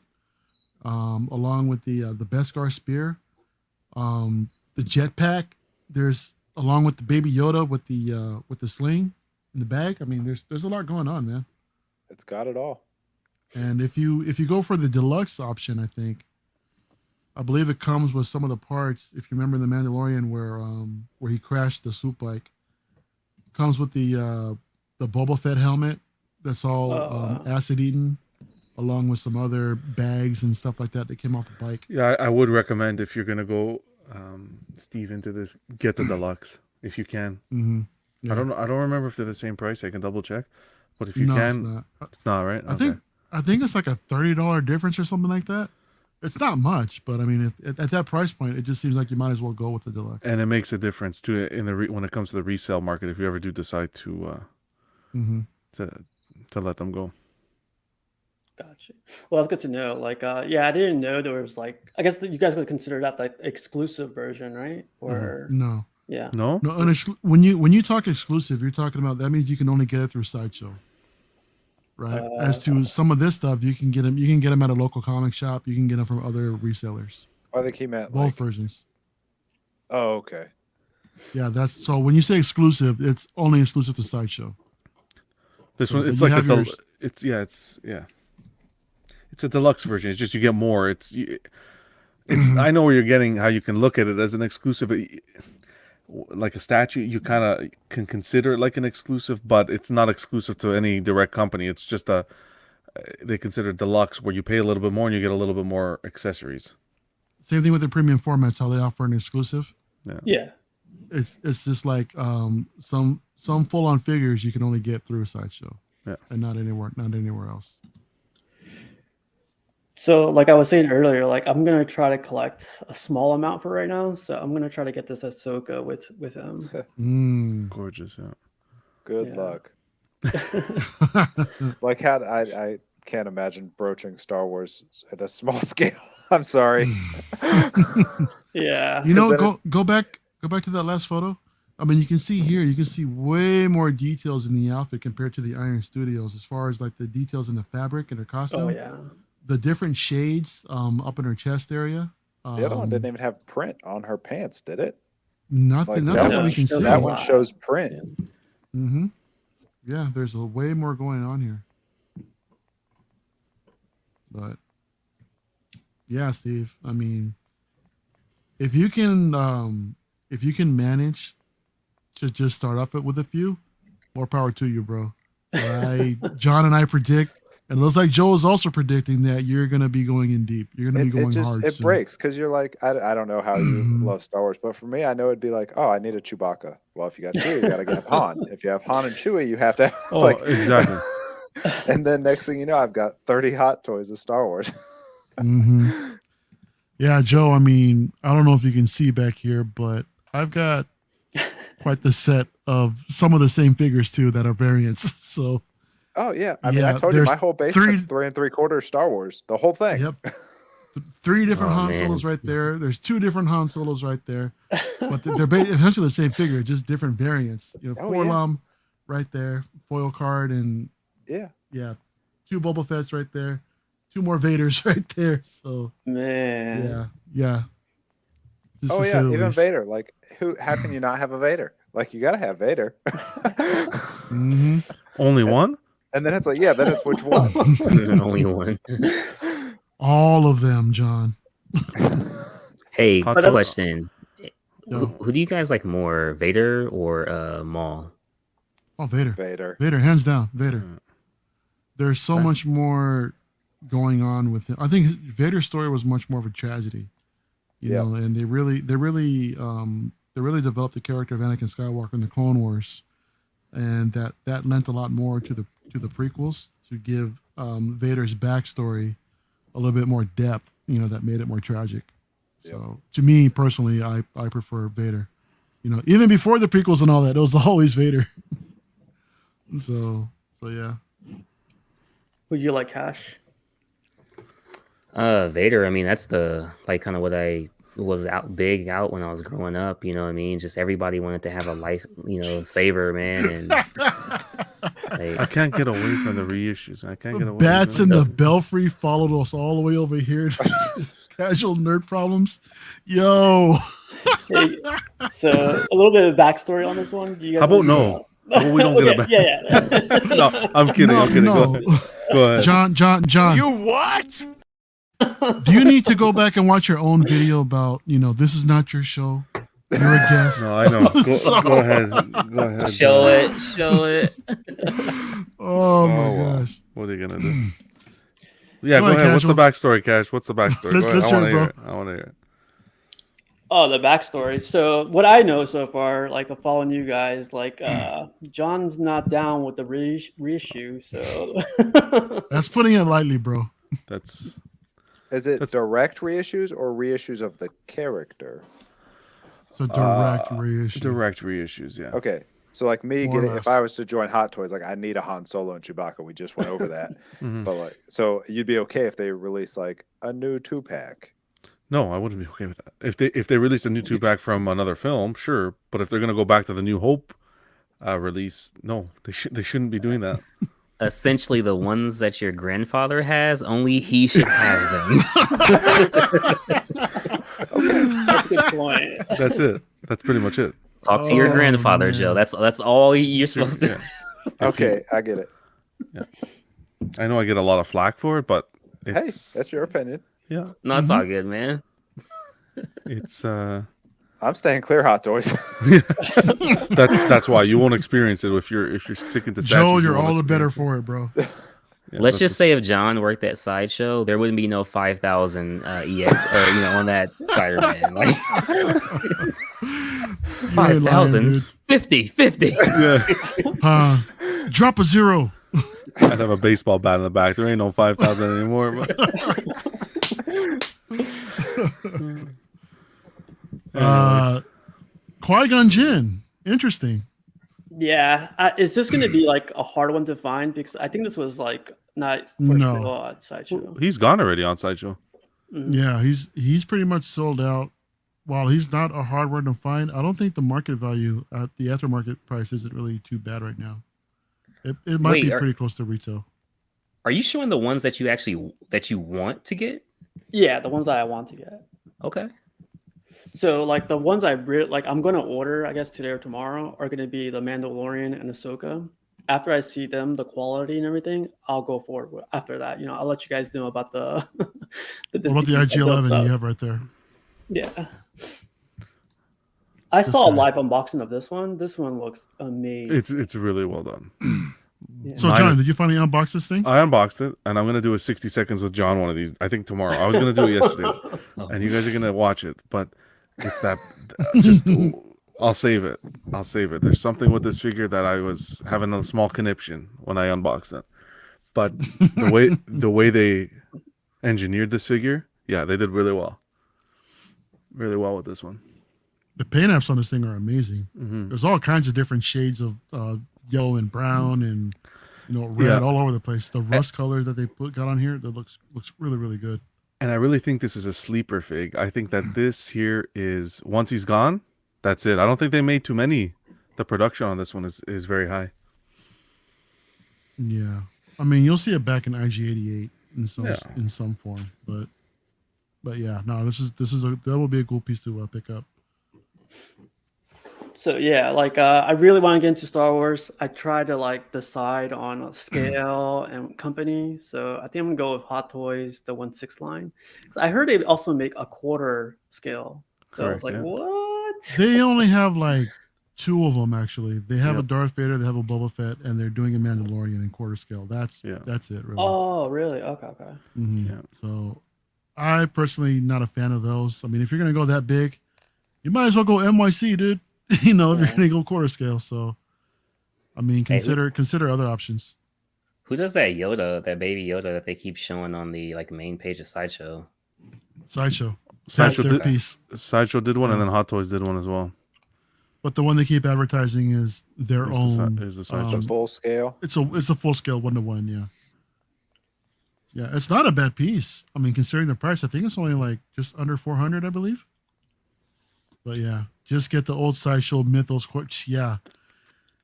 along with the Beskar spear, the jetpack. There's along with the Baby Yoda with the sling in the bag. I mean, there's a lot going on, man. It's got it all. And if you go for the deluxe option, I believe it comes with some of the parts. If you remember the Mandalorian where he crashed the swoop bike, comes with the Boba Fett helmet that's all acid eaten, along with some other bags and stuff like that came off the bike. Yeah, I would recommend if you're gonna go, Steve, into this, get the deluxe if you can. Mm-hmm. I don't know. I don't remember if they're the same price. I can double check, but if you No, can, it's not right. I think it's like a $30 difference or something like that. It's not much, but I mean, if at that price point, it just seems like you might as well go with the deluxe. and it makes a difference too in the when it comes to the resale market. If you ever do decide to to let them go. Gotcha. Well, that's good to know. Like, I didn't know there was like, I guess that you guys would consider that like exclusive version, right? Or No, yeah. No, when you talk exclusive, you're talking about that means you can only get it through Sideshow, right? As to some of this stuff, you can get them at a local comic shop. You can get them from other resellers. I think he meant Both like. versions. Oh, okay. Yeah, that's so. When you say exclusive, it's only exclusive to Sideshow. this So one it's you like have it's a deluxe version. It's just you get more. It's I know where you're getting how you can look at it as an exclusive. Like a statue, you kind of can consider it like an exclusive, but it's not exclusive to any direct company. It's just they consider deluxe where you pay a little bit more and you get a little bit more accessories. Same thing with the premium formats. How they offer an exclusive. Yeah. It's just like some full on figures you can only get through Sideshow, and not anywhere else. So, like I was saying earlier, like I'm gonna try to collect a small amount for right now. So I'm gonna try to get this Ahsoka with him. Gorgeous, yeah. Good Yeah. luck. Like I can't imagine broaching Star Wars at a small scale. I'm sorry. Yeah. Go back to that last photo. I mean, you can see way more details in the outfit compared to the Iron Studios, as far as like the details in the fabric and her costume. Oh yeah. The different shades up in her chest area. The other one didn't even have print on her pants, did it? Nothing Like, that we can see. That one shows print. Mm-hmm. Yeah, there's way more going on here. But yeah, Steve. I mean, if you can manage to just start off it with a few, more power to you, bro. John and I predict And it looks like Joe is also predicting that you're going to be going in deep. You're going to be going hard. It soon. breaks because you're like, I don't know how you love Star Wars, but for me, I know it'd be like, oh, I need a Chewbacca. Well, if you got Chewie, you got to get Han. If you have Han and Chewie, you have to have, Oh, exactly. And then next thing you know, I've got 30 Hot Toys of Star Wars. Yeah, Joe, I mean, I don't know if you can see back here, but I've got quite the set of some of the same figures too that are variants. So Oh yeah, I mean, I told you my whole basement's 3 3/4 Star Wars, the whole thing. Yep. 3 different Oh, Han man. Solos right there. There's 2 different Han Solos right there, but they're essentially the same figure, just different variants. You know, Forlom right there, foil card, and Yeah. 2 Boba Fett's right there, 2 more Vaders right there. So Man. yeah. Just Oh to yeah, say the even least. Vader. Like, how can you not have a Vader? Like, you gotta have Vader. Only one? And then it's like, yeah, then it's which one? Only one. All of them, John. Hey, Hot dog. question. No. Who do you guys like more, Vader or Maul? Oh, Vader. Vader. Hands down, Vader. Mm. There's so much more going on with him. I think Vader's story was much more of a tragedy, you know, and they really developed the character of Anakin Skywalker in the Clone Wars, and that lent a lot more to the prequels to give Vader's backstory a little bit more depth, you know, that made it more tragic. So to me personally, I prefer Vader. You know, even before the prequels and all that, it was always Vader. so yeah. Would you like Cash? Vader. I mean, that's the kind of what I was out when I was growing up. You know what I mean? Just everybody wanted to have a life, saver, man. And I can't get away from the reissues. I can't get away. Bats from in it. the Belfry followed us all the way over here. Casual nerd problems. Yo. Hey, so a little bit of backstory on this one. Do you guys How about want no? Well, we don't get a back. Yeah. No, I'm kidding. No, I'm kidding. no. Go ahead. John. You what? Do you need to go back and watch your own video about, this is not your show? You're a guest. No, I know. Go ahead. Go ahead. show it. Oh my well. gosh. What are you gonna do? Yeah, Go go ahead, ahead. What's the Casual. backstory, Cash? What's the backstory? Let's Go ahead. I hear want it, to bro. hear it. I want to hear it. Oh, the backstory. So what I know so far, like of following you guys, like John's not down with the reissue. So That's putting it lightly, bro. That's Is it direct reissues or reissues of the character? So direct reissue. direct reissues. Yeah. Okay. So like me More or getting, if less. I was to join Hot Toys, like I need a Han Solo and Chewbacca. We just went over that. Mhm. But like, so you'd be okay if they release like a new 2-pack. No, I wouldn't be okay with that. If they released a new 2-pack from another film, sure. But if they're gonna go back to the New Hope release, no, they shouldn't be doing that. Essentially, the ones that your grandfather has, only he should have them. that's a good point. That's it. That's pretty much it. Talk to your Oh, grandfather, man. Joe. That's all you're supposed to. Yeah. Okay, I get it. I know I get a lot of flack for it, but Hey, it's that's your opinion. yeah, No, it's all good, man. it's I'm staying clear, Hot Toys. that's why you won't experience it if you're sticking to statues. Joe, you you're won't all the better experience for it, bro. it. Yeah, Let's that's just say if John worked at Sideshow, there wouldn't be no 5,000 EX or on that Spider-Man. Like You ain't lying, 5,000, dude. 50. yeah, Drop a 0. I'd have a baseball bat in the back. There ain't no 5,000 anymore. But... Anyways. Qui-Gon Jinn. Interesting. Yeah, is this going to be like a hard one to find? Because I think this was like not for No. sale at Sideshow. He's gone already on Sideshow. Yeah, he's pretty much sold out. While he's not a hard one to find, I don't think the market value at the aftermarket price isn't really too bad right now. It might Wait, be pretty close to retail. Are you showing the ones that you want to get? Yeah, the ones that I want to get. Okay. So like the ones I really like, I'm gonna order, I guess today or tomorrow, are gonna be the Mandalorian and Ahsoka. After I see them, the quality and everything, I'll go forward. After that, I'll let you guys know about the. What about the IG-11 you have right there? Yeah. I saw a live unboxing of this one. This one looks amazing. It's really well done. Yeah. So, John, did you finally unbox this thing? I unboxed it, and I'm gonna do a 60 seconds with John one of these. I think tomorrow. I was gonna do it yesterday, and you guys are gonna watch it. But it's that just. I'll save it. I'll save it. There's something with this figure that I was having a small conniption when I unboxed it. But the way they engineered this figure, yeah, they did really well. Really well with this one. The paint apps on this thing are amazing. Mm-hmm. There's all kinds of different shades of yellow and brown and red all over the place. The rust color that they got on here that looks really, really good. And I really think this is a sleeper fig. I think that this here is, once he's gone, that's it. I don't think they made too many. The production on this one is very high. Yeah, I mean you'll see it back in IG-88 in some form, but yeah, no, that will be a cool piece to pick up. So yeah, like I really want to get into Star Wars. I tried to like decide on a scale and company. So I think I'm gonna go with Hot Toys, the 1/6 line. 'Cause I heard they also make a quarter scale. So I was like, what? They only have like 2 of them actually. They have a Darth Vader, they have a Boba Fett, and they're doing a Mandalorian in quarter scale. That's it, really. Oh, really? Okay. Mm-hmm. Yeah. So I personally not a fan of those. I mean, if you're gonna go that big, you might as well go NYC, dude. If you're gonna go quarter scale. So I mean, consider other options. Who does that Yoda, that baby Yoda that they keep showing on the main page of Sideshow? Sideshow. That's their piece. Sideshow did one, and then Hot Toys did one as well. But the one they keep advertising is their own. Is the Sideshow full scale? It's a full scale 1-to-1. Yeah. Yeah, it's not a bad piece. I mean, considering the price, I think it's only like just under 400, I believe. But yeah, just get the old Sideshow Mythos. Yeah.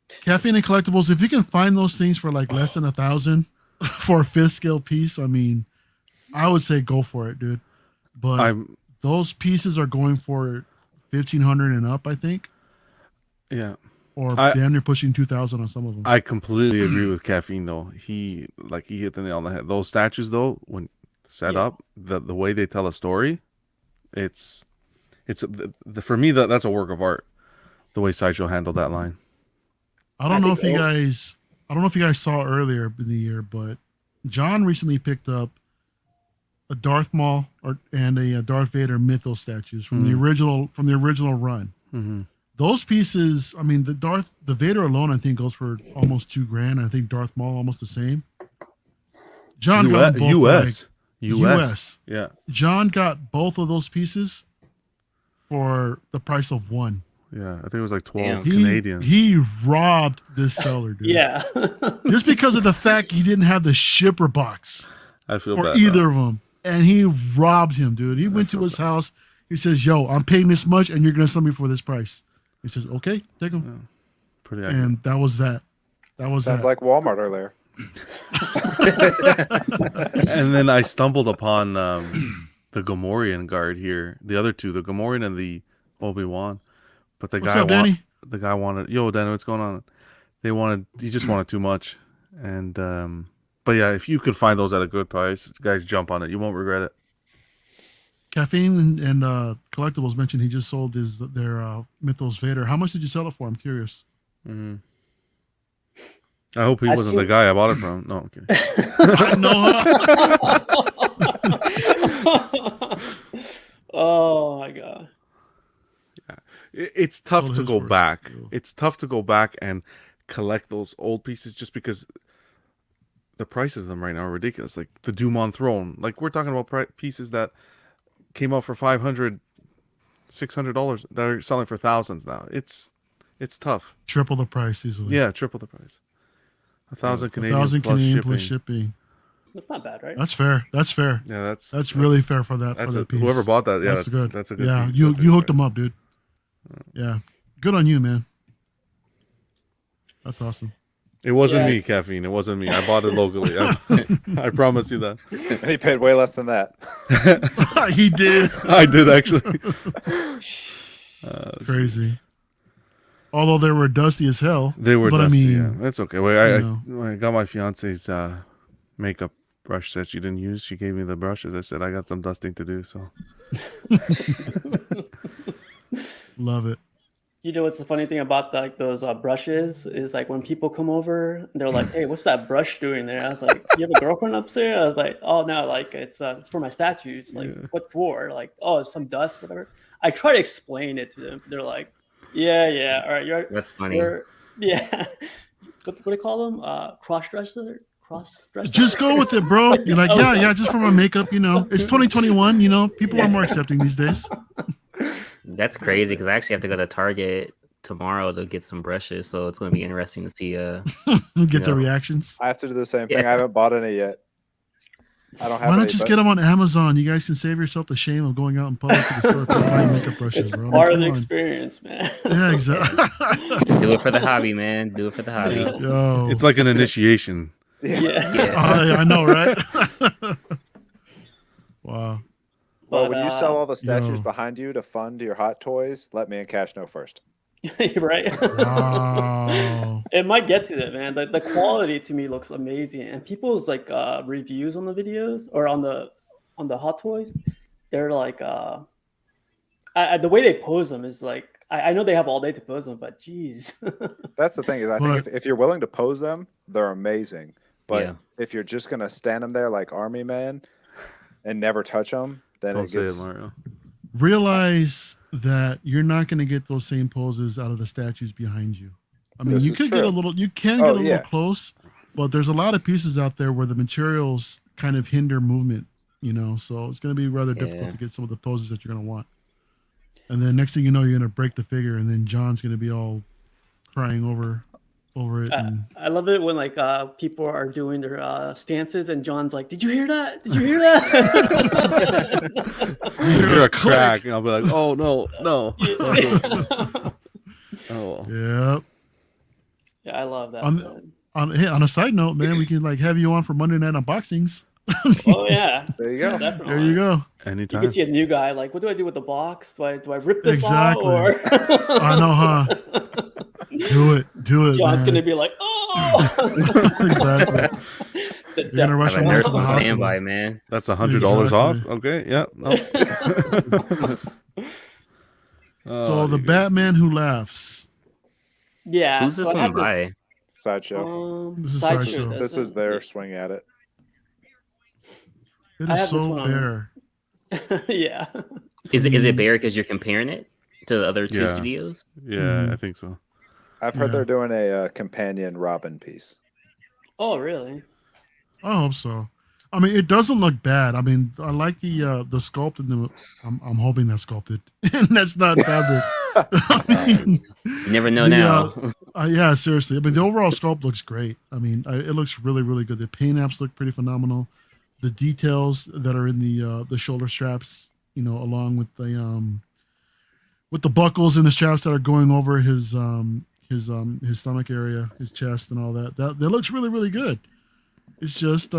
Caffeine and Collectibles, if you can find those things for like less than 1,000 for a 5th scale piece, I mean, I would say go for it, dude. But those pieces are going for 1,500 and up, I think. Yeah. Or damn near pushing 2,000 on some of them. I completely agree with Caffeine though. He hit the nail on the head. Those statues though, when set up, the way they tell a story, it's for me that's a work of art. The way Sideshow handled that line. I don't know if you guys saw earlier in the year, but John recently picked up a Darth Maul and a Darth Vader Mythos statues from the original run. Mm-hmm. Those pieces, I mean, the Vader alone, I think goes for almost $2,000. I think Darth Maul almost the same. John got both US. Yeah. John got both of those pieces for the price of one. Yeah, I think it was like 12 Canadian. He robbed this seller, dude. Yeah. Just because of the fact he didn't have the shipper box I feel for bad, either of them. And he robbed him, dude. He went to his house. He says, yo, I'm paying this much and you're going to sell me for this price. He says, okay, take them. Yeah. Pretty accurate. And that was that. Sounds like Walmart earlier. And then I stumbled upon the Gamorrean guard here. The other two, the Gamorrean and the Obi-Wan. But the guy wanted, yo, Danny, what's going on? He just wanted too much. And but yeah, if you could find those at a good price, guys, jump on it. You won't regret it. Caffeine and Collectibles mentioned he just sold their Mythos Vader. How much did you sell it for? I'm curious. Mm-hmm. I hope he wasn't the guy I bought it from. No, I'm kidding. Oh my god. Yeah. It's tough to go back. It's tough to go back and collect those old pieces just because the prices of them right now are ridiculous. Like the Doom Throne. Like we're talking about pieces that came out for $500, $600 that are selling for thousands now. It's tough. Triple the price easily. Yeah, triple the price. 1,000 Canadian, 1,000 plus Canadian shipping. plus shipping. That's not bad, right? That's fair. Yeah, that's really fair for that piece. Whoever bought that, yeah, that's a good. Yeah, piece. you hooked them up, dude. Yeah, good on you, man. That's awesome. It wasn't me, Caffeine. It wasn't me. I bought it locally. I promise you that. And he paid way less than that. He did. I did actually. Crazy. Although they were dusty as hell. They were but dusty. I mean, yeah, that's okay. Wait, I got my fiance's makeup brush that she didn't use. She gave me the brushes. I said I got some dusting to do. So love it. You know what's the funny thing about like those brushes is like when people come over, and they're like, "Hey, what's that brush doing there?" I was like, "You have a girlfriend upstairs?" I was like, "Oh no, like it's for my statues." Like, Yeah. what for? Like, oh, some dust, whatever. I try to explain it to them. They're like, "Yeah, all right, That's funny. you're yeah." What do you call them? Cross dresser. Just go with it, bro. You're like, yeah, just for my makeup, you know. It's 2021, you know. People are more accepting these days. That's crazy because I actually have to go to Target tomorrow to get some brushes, so it's going to be interesting to see. Get the reactions. I have to do the same thing. Yeah. I haven't bought any yet. I don't have. Why not any, just but- get them on Amazon? You guys can save yourself the shame of going out in public to the store to buy makeup brushes, It's bro. I mean, part of come the on. experience, man. Yeah, exactly. Do it for the hobby, man. Do it for the hobby. Yeah. Yo, It's like an initiation. Yeah. Yeah. yeah, I know, right? Wow. Well, But, when you sell all the statues yo. behind you to fund your hot toys, let me and Cash know first. right. Wow. It might get to that, man. The quality to me looks amazing, and people's like reviews on the videos or on the hot toys, they're like the way they pose them is like I know they have all day to pose them, but geez. That's the thing is, I think if you're willing to pose them, they're amazing. But Yeah. if you're just gonna stand them there like Army Man and never touch them, then Don't it say gets. it, Mario. Realize that you're not going to get those same poses out of the statues behind you. I mean, This you is could get a true. little, you can Oh, get a little yeah. close, but there's a lot of pieces out there where the materials kind of hinder movement, you know, so it's going to be rather difficult Yeah. to get some of the poses that you're going to want. And then next thing you know, you're going to break the figure, and then John's going to be all crying over it. And I love it when like people are doing their stances and John's like, "Did you hear that? Did you hear that?" You hear a crack, and I'll be like, "Oh no, no." Oh, yeah. Yeah, I love that. On- man. On a side note, man, we can like have you on for Monday Night Unboxings. Oh yeah, There you go. definitely. There you go. You anytime. can see a new guy like, what do I do with the box? Do I rip this Exactly. out or? I know, huh? Do it, John's man. gonna be like, oh. Exactly. You're gonna rush Have a him nurse to the on hospital. standby, man. That's $100 off. Exactly. Okay, yeah. No. So the Batman Who Laughs. Yeah. Who's this so I one have by? Sideshow. This is Sideshow Sideshow. does This it. is their swing at it. It I is have this so one on- bare. Yeah. Is it bare because you're comparing it to the other two Yeah. studios? Yeah, Mhm. I think so. I've heard Yeah. they're doing a companion Robin piece. Oh, really? I hope so. I mean, it doesn't look bad. I mean, I like the sculpt and the. I'm hoping that's sculpted, and that's not fabric. I mean, You never know the, now. yeah, seriously. I mean, the overall sculpt looks great. I mean, it looks really, really good. The paint apps look pretty phenomenal. The details that are in the shoulder straps, you know, along with the buckles and the straps that are going over his stomach area, his chest, and all that. That looks really, really good. It's just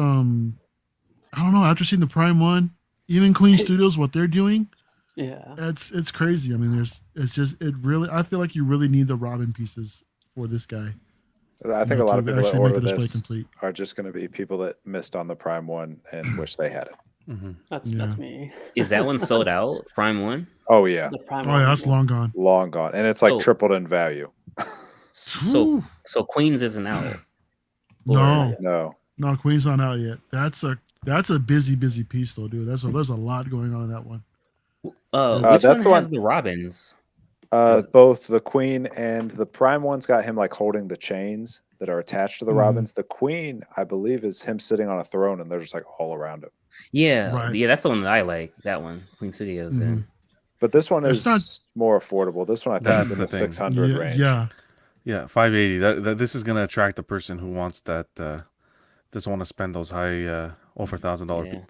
I don't know. After seeing the Prime one, even Queen Studios, what they're doing, Yeah. it's crazy. I mean, I feel like you really need the Robin pieces for this guy. I think know, a lot to of people that actually make order the display this complete. are just going to be people that missed on the Prime one and wish they had it. Mm-hmm. That's Yeah. me. Is that one sold out? Prime one? Oh yeah, The Prime Oh yeah, that's one. long gone. long gone, and it's like So- tripled in value. Whew. So Queens isn't out. No, No, Queen's not out yet. That's a busy piece though, dude. There's a lot going on in that one. Which that's one the has one- the Robins? both the Queen and the Prime one's got him like holding the chains that are attached to the Mhm. Robins. The Queen, I believe, is him sitting on a throne, and they're just like all around him. Yeah, Right. yeah, that's the one that I like. That one, Queen Studios. Yeah. Mhm. But this one It's is not- more affordable. This one I think That's is in the the thing. 600 Yeah, range. yeah. Yeah, 580. That this is gonna attract the person who wants that. Doesn't want to spend those high over $1,000 Yeah.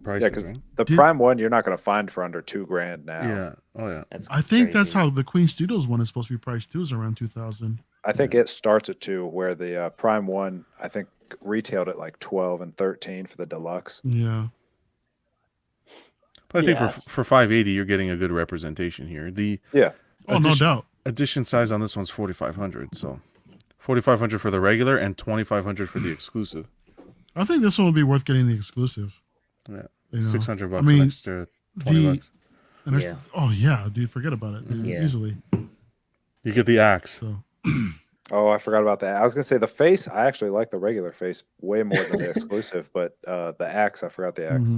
prices. Yeah, because right? the Did- Prime one you're not going to find for under $2,000 now. Yeah. Oh yeah. That's I think that's crazy. how the Queen Studios one is supposed to be priced too, is around 2,000. I think it starts at 2, where the Prime one I think retailed at like 12 and 13 for the deluxe. Yeah. But I think Yes. for 580, you're getting a good representation here. The Oh, no doubt. edition size on this one's 4,500. So 4,500 for the regular and 2,500 for the exclusive. I think this one would be worth getting the exclusive. Yeah. You know? $600 I mean, an extra $20. And there's- Yeah. Oh yeah, dude, forget about it. Yeah. Easily. You get the axe. So Oh, I forgot about that. I was gonna say the face. I actually like the regular face way more than the exclusive, but the axe. I forgot the axe.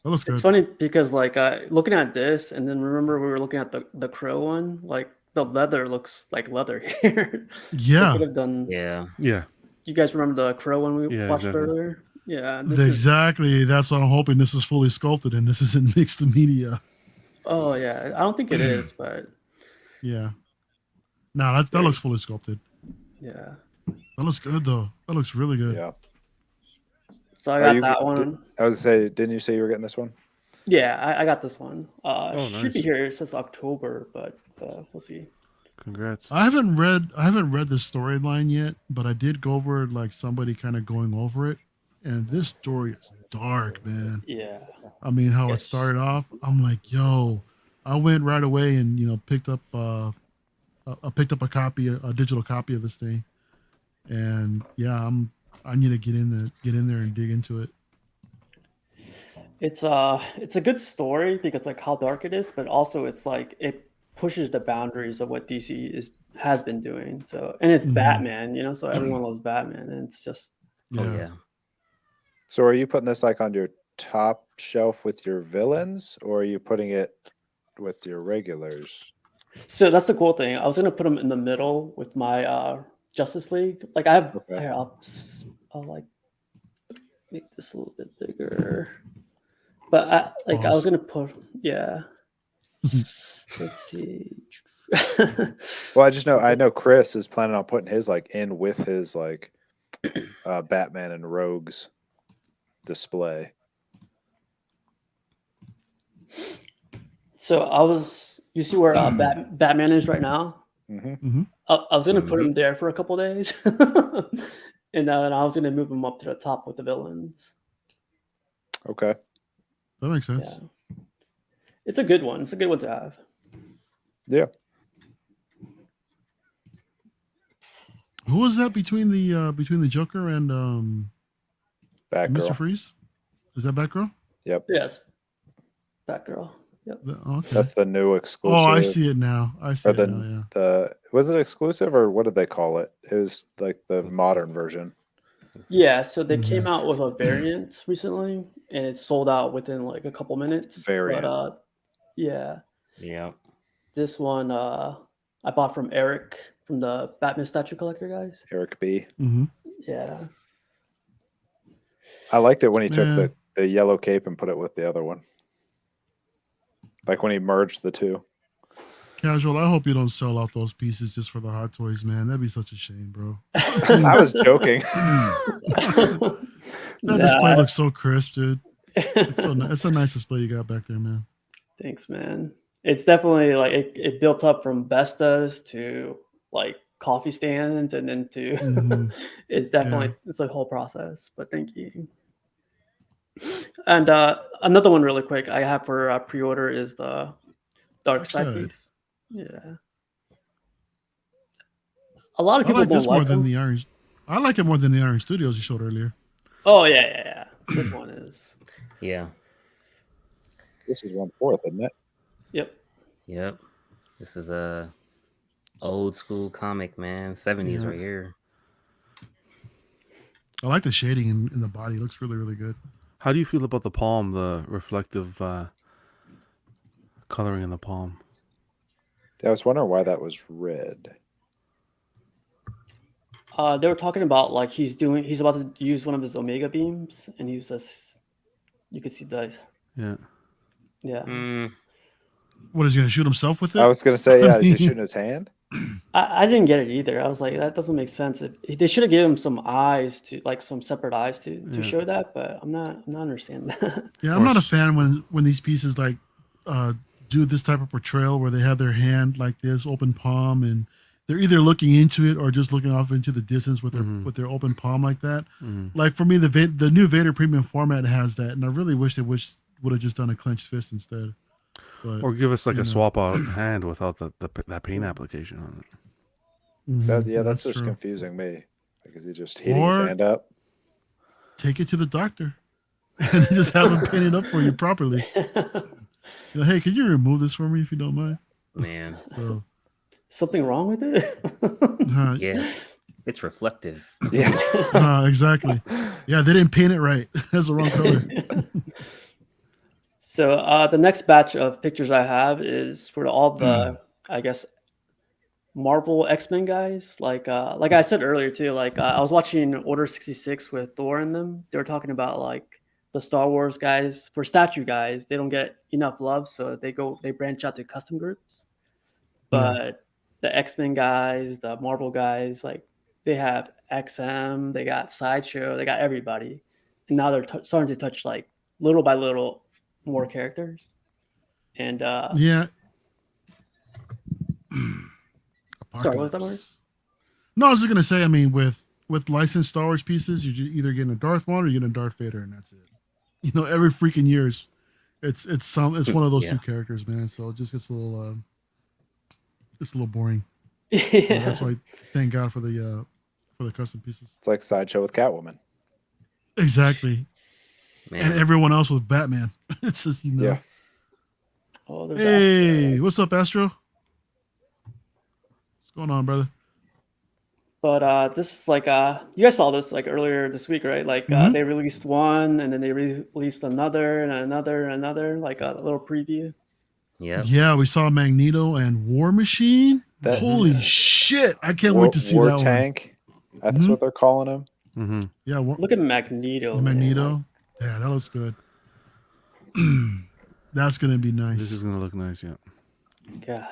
that looks good. It's funny because like looking at this, and then remember we were looking at the crow one. Like the leather looks like leather here. They Yeah, could have done. Yeah. Yeah. You guys remember the crow one we Yeah, watched exactly. earlier? Yeah. This is, exactly. That's what I'm hoping. This is fully sculpted and this isn't mixed media. oh yeah, I don't think it is, but Yeah. No, that looks fully sculpted. yeah. That looks good though. That looks really good. Yeah. So I Are got you- that one. I was gonna say, didn't you say you were getting this one? Yeah, I got this one. Should nice. be here since October, but we'll see. Congrats. I haven't read the storyline yet, but I did go over like somebody kind of going over it, and this story is dark, man. Yeah. I mean, how it started off, I'm like, yo, I went right away and picked up a copy, a digital copy of this thing, and yeah, I need to get in there and dig into it. It's a good story because like how dark it is, but also it's like it pushes the boundaries of what DC has been doing. So and it's Batman, so everyone loves Batman, and it's just Yeah. Oh, yeah. So are you putting this like on your top shelf with your villains, or are you putting it with your regulars? so that's the cool thing. I was gonna put them in the middle with my Justice League. Like I have, Okay. here, I'll like make this a little bit bigger. But I was gonna put Let's see. Well, I know Chris is planning on putting his like in with his like Batman and Rogues display. So you see where Batman is right now? Mm-hmm. I was gonna put him there for a couple days, and then I was gonna move him up to the top with the villains. Okay. That makes sense. Yeah. It's a good one. It's a good one to have. Yeah. Who was that between the Joker and Batgirl. Mr. Freeze? Is that Batgirl? Yep. Yes. Batgirl. Yep. Okay. That's the new exclusive. Oh, I see it now. Or was it exclusive or what did they call it? It was like the modern version. Yeah, so they came out with a variant recently, and it sold out within like a couple minutes. Variant. But yeah, Yeah. this one I bought from Eric from the Batman statue collector guys. Eric B. Mm-hmm. Yeah. I liked it when he took Man. the yellow cape and put it with the other one. Like when he merged the two. Casual, I hope you don't sell out those pieces just for the Hot Toys, man. That'd be such a shame, bro. I was joking. That display looks so crisp, dude. It's a nice display you got back there, man. Thanks, man. It's definitely like it built up from Bestas to like coffee stands and then to it's definitely it's a whole process. But thank you. And another one really quick I have for pre-order is the Darkseid piece. Yeah. A lot of I people like don't this more like than them. the Iron. I like it more than the Iron Studios you showed earlier. Oh yeah. This one is. Yeah. This is 1/4, isn't it? Yep. Yep. This is a old school comic, man. 70s Yeah. right here. I like the shading in the body. It looks really, really good. How do you feel about the palm, the reflective coloring in the palm? I was wondering why that was red. They were talking about like he's about to use one of his Omega beams, and he was just you could see the Yeah. What is he gonna shoot himself with it? I was gonna say, yeah, is he shooting his hand? I didn't get it either. I was like, that doesn't make sense. They should have given him some eyes some separate eyes to show that, but I'm not understanding that. Yeah, I'm not a fan when these pieces like do this type of portrayal where they have their hand like this, open palm, and they're either looking into it or just looking off into the distance with their open palm like that. Like for me, the new Vader Premium format has that, and I really wish they would have just done a clenched fist instead. But, Or give us like a swap out hand without that paint application on it. That's just true. confusing me. Like, is he just heating his hand up? Take it to the doctor and just have him paint it up for you properly. Hey, can you remove this for me if you don't mind? Man, So Something wrong with it? yeah, it's reflective. Yeah. exactly. Yeah, they didn't paint it right. That's the wrong color. So the next batch of pictures I have is for all the, I guess, Marvel X-Men guys. Like I said earlier too. Like I was watching Order 66 with Thor in them. They were talking about like the Star Wars guys for statue guys. They don't get enough love, so they branch out to custom groups. But the X-Men guys, the Marvel guys, like they have XM, they got Sideshow, they got everybody, and now they're starting to touch like little by little more characters. And Yeah. sorry, what was that, Mark? No, I was just gonna say. I mean, with licensed Star Wars pieces, you're either getting a Darth one or you're getting a Darth Vader, and that's it. You know, every freaking year it's one of those two characters, man. So it just gets a little boring. Yeah. So that's why thank God for the custom pieces. It's like Sideshow with Catwoman. Exactly. Man. And everyone else with Batman. It's just, you know. Yeah. Oh, there's Hey, what's up, Astro? What's going on, brother? But this is like you guys saw this like earlier this week, right? Like they released one and then they released another and another, like a little preview. Yeah. Yeah, we saw Magneto and War Machine. Holy shit. I can't wait to see War that Tank. That's what they're calling him. Mm-hmm. Yeah, Look at Magneto. Magneto. Man. Yeah, that looks good. That's gonna be nice. This is gonna look nice, yeah. Yeah.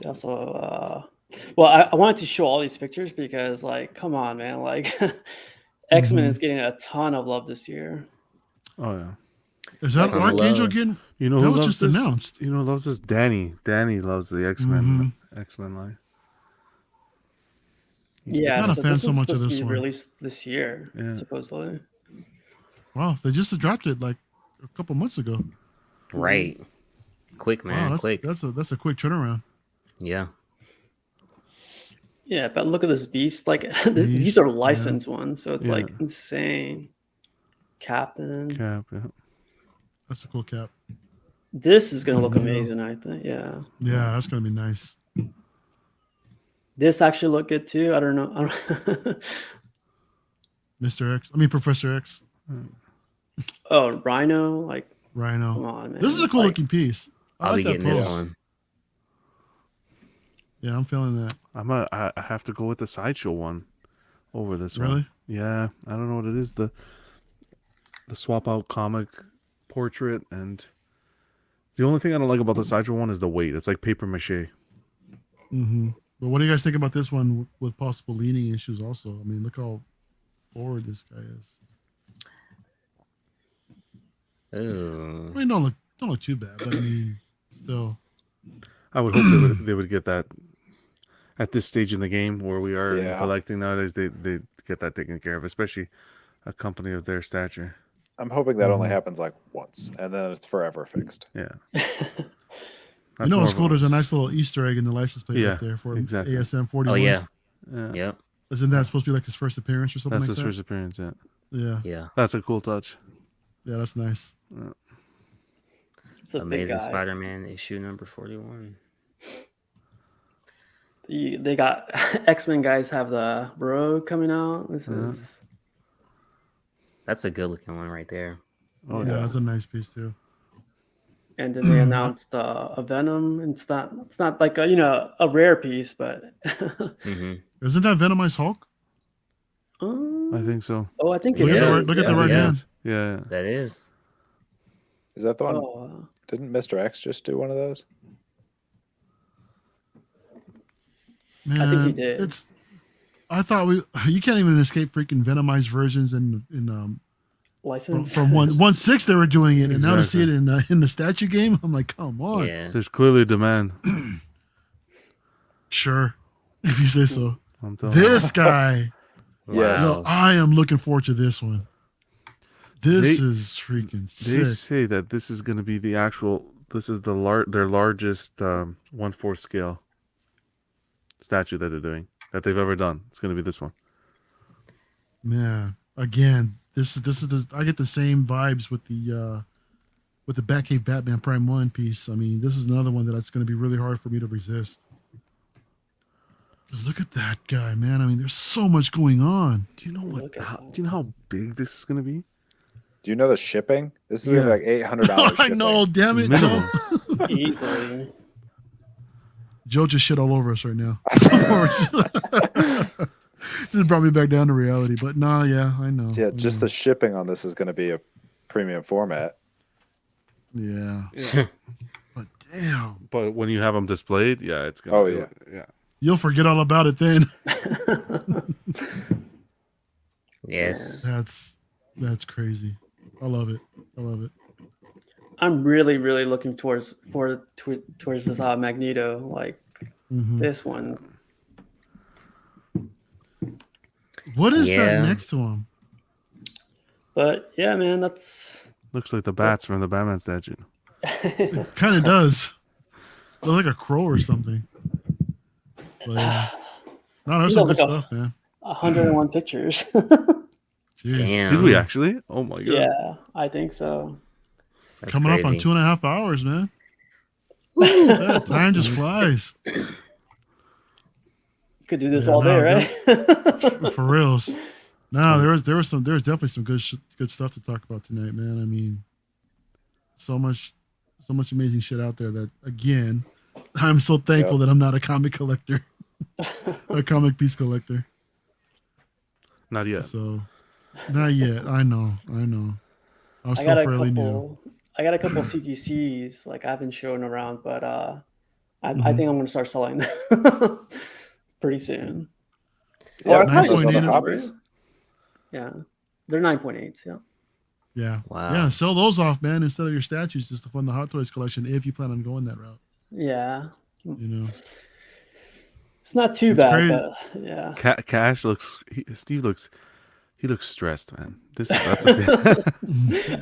Also, well, I wanted to show all these pictures because, like, come on, man, like, X-Men is getting a ton of love this year. Oh yeah. Is that Archangel getting? You know that who was loves just this? announced. You know who loves this? Danny. Danny loves the X-Men line. Yeah, not a fan so much of this one. Released this year, supposedly. Wow, they just dropped it like a couple months ago. Right. Quick, man. Wow, quick. That's a quick turnaround. Yeah. Yeah, but look at this beast. Like these are licensed ones, so it's like insane. Captain. Cap, yeah. That's a cool cap. This is gonna look amazing, I think. Yeah. Yeah, that's gonna be nice. This actually look good too. I don't know. Mr. X. I mean Professor X. Oh, Rhino, like Rhino. Come on, man. This is a cool looking piece. I'll be getting this one. Yeah, I'm feeling that. I have to go with the Sideshow one over this one. Really? Yeah, I don't know what it is. The swap out comic portrait, and the only thing I don't like about the Sideshow one is the weight. It's like paper mache. Mm-hmm. But what do you guys think about this one with possible leaning issues? Also, I mean, look how forward this guy is. Ooh. I mean, don't look too bad, but I mean, still. I would hope they would get that at this stage in the game where we are collecting nowadays. They get that taken care of, especially a company of their stature. I'm hoping that only happens like once, and then it's forever fixed. Yeah. You know what's cool? There's a nice little Easter egg in the license plate right there for ASM 41. Oh yeah. Yep. Isn't that supposed to be like his first appearance or something like that? That's his first appearance, yeah. Yeah. Yeah. That's a cool touch. Yeah, that's nice. It's a Amazing Spider-Man issue number 41. They got X-Men guys have the Rogue coming out. That's a good looking one right there. Oh yeah, that's a nice piece too. And then they announced a Venom. It's not like a rare piece, but Isn't that Venomized Hulk? I think so. Oh, I think look it is. Look at the right hand. Yeah, that is. Is that the one? Didn't Mr. X just do one of those? Man, I think he did. I thought you can't even escape freaking Venomized versions in license from 1.6 they were doing it, and now to see it in the statue game, I'm like, come on. Yeah. There's clearly a demand. Sure, if you say so. This guy. Yes. No, I am looking forward to this one. This is freaking sick. They say that this is going to be this is their largest 1/4 scale statue that they're doing, that they've ever done. It's going to be this one. Man, again, this is I get the same vibes with the with the Batcave Batman Prime 1 piece, I mean, this is another one that's going to be really hard for me to resist. Because look at that guy, man. I mean, there's so much going on. Do you know do you know how big this is going to be? Do you know the shipping? This is gonna be like $800. I know, damn it, Joe. Easily. Joe just shit all over us right now. Just brought me back down to reality. But nah, yeah, I know. Yeah, just the shipping on this is gonna be a premium format. Yeah. But damn. But when you have them displayed, yeah, it's gonna. Oh, be, yeah. yeah. You'll forget all about it then. Yes. That's crazy. I love it. I love it. I'm really, really looking towards this Magneto, like this one. What is that next to him? But yeah, man, that's Looks like the bats from the Batman statue. It kind of does. Look like a crow or something. But yeah. No, there's some good stuff, man. 101 pictures. Jeez. Damn. Did we actually? Oh my god. Yeah, I think so. That's Coming up on crazy. 2.5 hours, man. Yeah, time just flies. Could do this all day, right? For reals. No, there was definitely some good stuff to talk about tonight, man. I mean, so much amazing shit out there that, again, I'm so thankful that I'm not a comic collector, a comic piece collector. Not yet. So, not yet. I know. I'm still fairly new. I got a couple CGCs like I've been showing around, but I think I'm gonna start selling them pretty soon. Yeah, Or nine those point other eight. hobbies. Yeah, they're 9.8s. Yeah. Yeah. Wow. Yeah, sell those off, man, instead of your statues, just to fund the Hot Toys collection if you plan on going that route. Yeah. You know. It's not too It's bad, crazy. but yeah. Cash looks. Steve looks. He looks stressed, man. That's a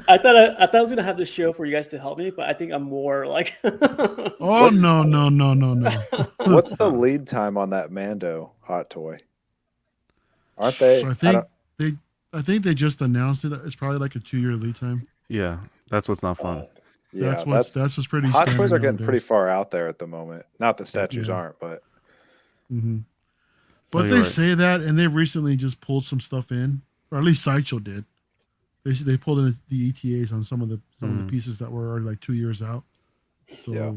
I thought I was gonna have this show for you guys to help me, but I think I'm more like. Oh no. What's the lead time on that Mando hot toy? Aren't they? So I think they just announced it. It's probably like a 2-year lead time. Yeah, that's what's not fun. Yeah, That's what's pretty hot standard toys are getting nowadays. pretty far out there at the moment. Not the statues Yeah. aren't, but Mm-hmm. But No, they you're right. say that, and they recently just pulled some stuff in, or at least Sideshow did. They pulled in the ETAs on some of the pieces that were already like 2 years out. So Yeah.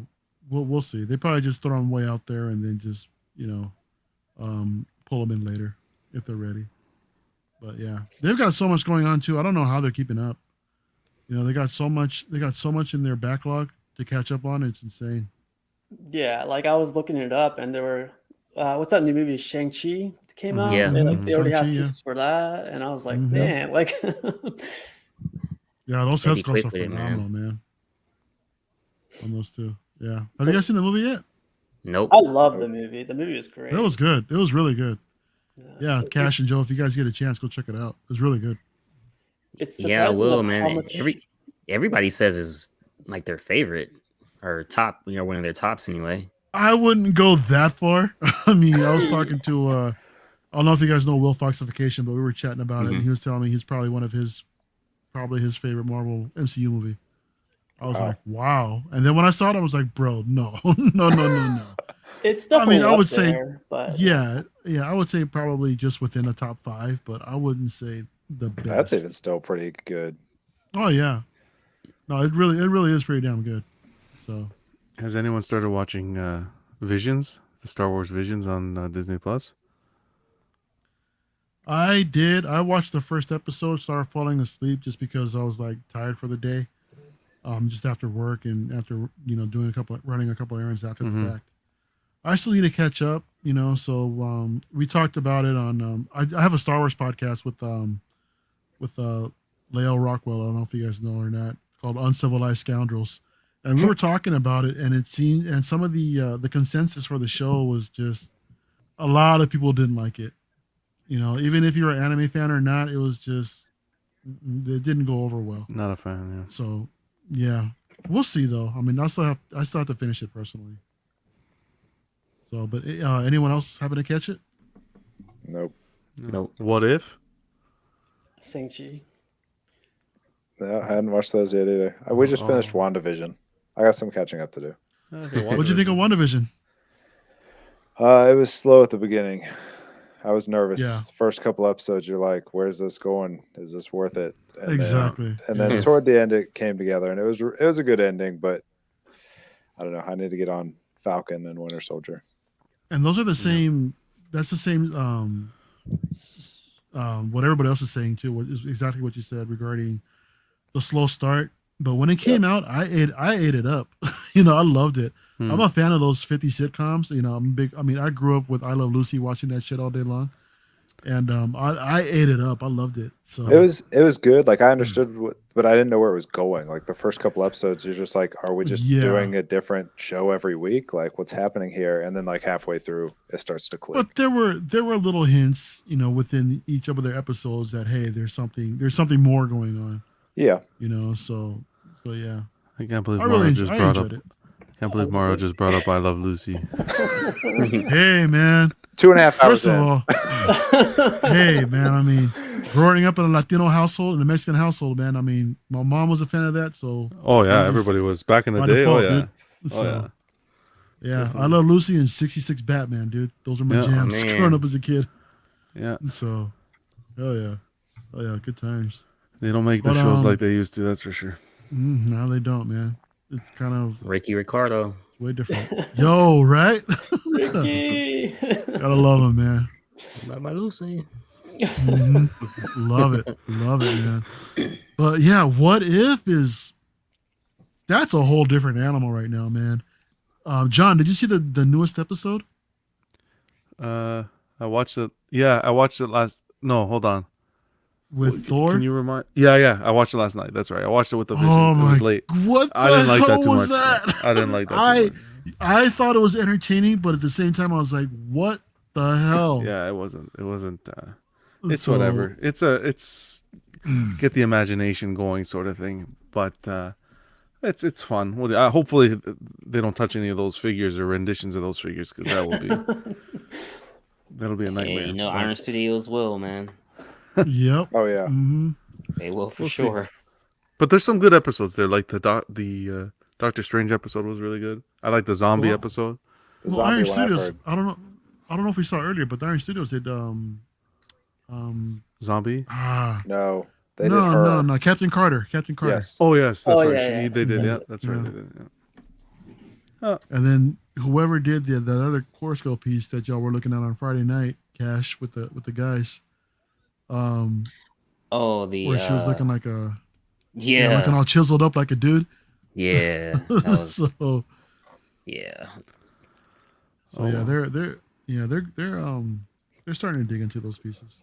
we'll see. They probably just throw them way out there and then just pull them in later if they're ready. But yeah, they've got so much going on too. I don't know how they're keeping up. You know, they got so much in their backlog to catch up on. It's insane. Yeah, like I was looking it up, and there were what's that new movie Shang-Chi that came out? Yeah. They already have Shang-Chi, pieces for that, and I was like, Mhm. man, like Yeah, those They head be sculpts quick are with it, phenomenal, man. On those two. Yeah. Have you guys seen the movie yet? Nope. I love the movie. The movie is great. It was good. It was really good. Yeah, It- Cash and Joe, if you guys get a chance, go check it out. It was really good. It's Yeah, I surprising will, of how man. much- Everybody says is like their favorite or top, one of their tops anyway. I wouldn't go that far. I mean, I was talking to I don't know if you guys know Will Foxification, but we were chatting about it, and he was telling me he's probably probably his favorite Marvel MCU movie. I was like, wow. And then when I saw it, I was like, bro, no. No. It's definitely I up would say, there, but Yeah, I would say probably just within the top 5, but I wouldn't say the best. that's even still pretty good. Oh yeah. No, it really is pretty damn good. So Has anyone started watching Visions, the Star Wars Visions on Disney Plus? I did. I watched the first episode, started falling asleep just because I was like tired for the day. Just after work and after doing running a couple errands after the fact. I still need to catch up, so we talked about it on I have a Star Wars podcast with Lael Rockwell. I don't know if you guys know her or not, called Uncivilized Scoundrels. And we were talking about it, and it seemed, and some of the consensus for the show was just a lot of people didn't like it. Even if you're an anime fan or not, it was just it didn't go over well. Not a fan. Yeah. So yeah, we'll see though. I mean, I still have to finish it personally. So, but anyone else happen to catch it? Nope. Nope. What if? Shang-Chi. No, I hadn't watched those yet either. We just finished WandaVision. I got some catching up to do. Okay, What'd you think of WandaVision? It was slow at the beginning. I was nervous. Yeah. First couple episodes, you're like, "Where's this going? Is this worth it?" And Exactly. Then Yeah. toward the end, it came together, and it was a good ending. But I don't know. I need to get on Falcon and Winter Soldier. And those are the same. That's the same. What everybody else is saying too is exactly what you said regarding the slow start. But when it came out, I ate it up. I loved it. I'm a fan of those 50 sitcoms. I'm big. I mean, I grew up with I Love Lucy, watching that shit all day long, and I ate it up. I loved it. So it was good. Like I understood, but I didn't know where it was going. Like the first couple episodes, you're just like, are we just doing a different show every week? Like what's happening here? And then like halfway through, it starts to click. But there were little hints, within each of their episodes that hey, there's something more going on. Yeah. So yeah. I can't believe Mario just brought up. It. Can't believe Mario just brought up I Love Lucy. Hey man. 2.5 hours. First of all, hey man, I mean, growing up in a Latino household, in a Mexican household, man, I mean, my mom was a fan of that, so. Oh yeah, everybody was back in the day. Default, oh yeah. Dude. So, yeah. Yeah, Definitely. I Love Lucy and 66 Batman, dude. Those are my jams growing up as a kid. Yeah. So, oh yeah, good times. They don't make the shows like they used to. That's for sure. No, they don't, man. It's kind of Ricky Ricardo. way different. Yo, right? Ricky. Gotta love him, man. My Lucy. Love it, man. But yeah, What If that's a whole different animal right now, man. John, did you see the newest episode? I watched it. Yeah, I watched it last. No, hold on. With Thor? Can you remind? Yeah. I watched it last night. That's right. I watched it with the Vision. Oh It my! was late. What the I didn't like hell that too was much. that? I didn't like that too much. I thought it was entertaining, but at the same time, I was like, "What the hell?" Yeah, it wasn't. It's whatever. It's get the imagination going sort of thing. But it's fun. Well, hopefully they don't touch any of those figures or renditions of those figures because that'll be a nightmare. Hey, Iron Studios will, man. Yep. Oh yeah. Mm-hmm. They will for We'll sure. see. But there's some good episodes there. Like the Doctor Strange episode was really good. I like the zombie episode. The Well, Iron zombie one I've Studios. heard. I don't know if we saw it earlier, but the Iron Studios did Zombie. No, they did her. No, Captain Carter. Yes. Oh yes, that's right. Yeah. They did. Yeah, that's right. Yeah. They did. Yeah. And then whoever did the other Coruscant piece that y'all were looking at on Friday night, Cash with the guys, Oh, the where she was looking like looking yeah, all chiseled up like a dude. yeah, that was, So yeah. yeah, they're starting to dig into those pieces.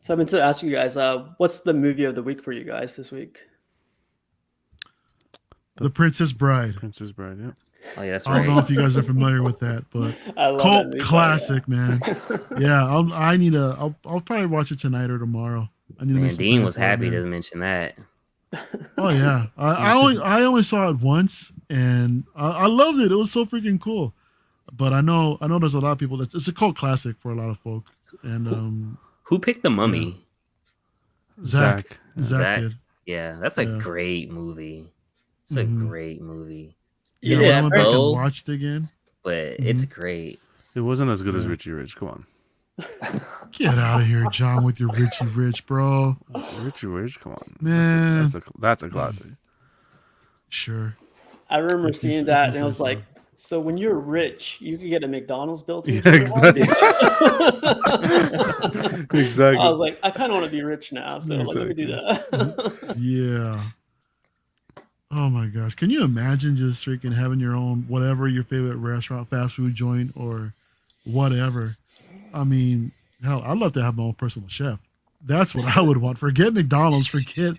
So I meant to ask you guys, what's the movie of the week for you guys this week? The Princess Bride. Princess Bride. Yeah. Oh yeah, that's I don't know right. if you guys are familiar with that, but I love that cult movie, classic, man. Yeah, I'll probably watch it tonight or tomorrow. I need to make Man, some Dean time was for it, happy man. to mention that. Oh yeah, I only saw it once, and I loved it. It was so freaking cool. But I know there's a lot of people it's a cult classic for a lot of folk. And Who picked the Mummy? Zach Zach. did. Yeah, that's a Yeah. great movie. It's a Mhm. great movie. Yeah, It when I is went back and slow, watched it again. but it's great. It wasn't as good as Yeah. Richie Rich. Come on, Get out of here, John, with your Richie Rich, bro. Richie Rich. Come on, Man. That's a classic. Sure. I remember If you seeing say that, and I so. was like, so when you're rich, you can get a McDonald's built into Yeah, your house? Exactly. I was like, I kind of want to be rich now, so let me do that. Yeah. Oh my gosh. Can you imagine just freaking having your own whatever your favorite restaurant, fast food joint, or whatever? I mean, hell, I'd love to have my own personal chef. That's what I would want. Forget McDonald's, forget,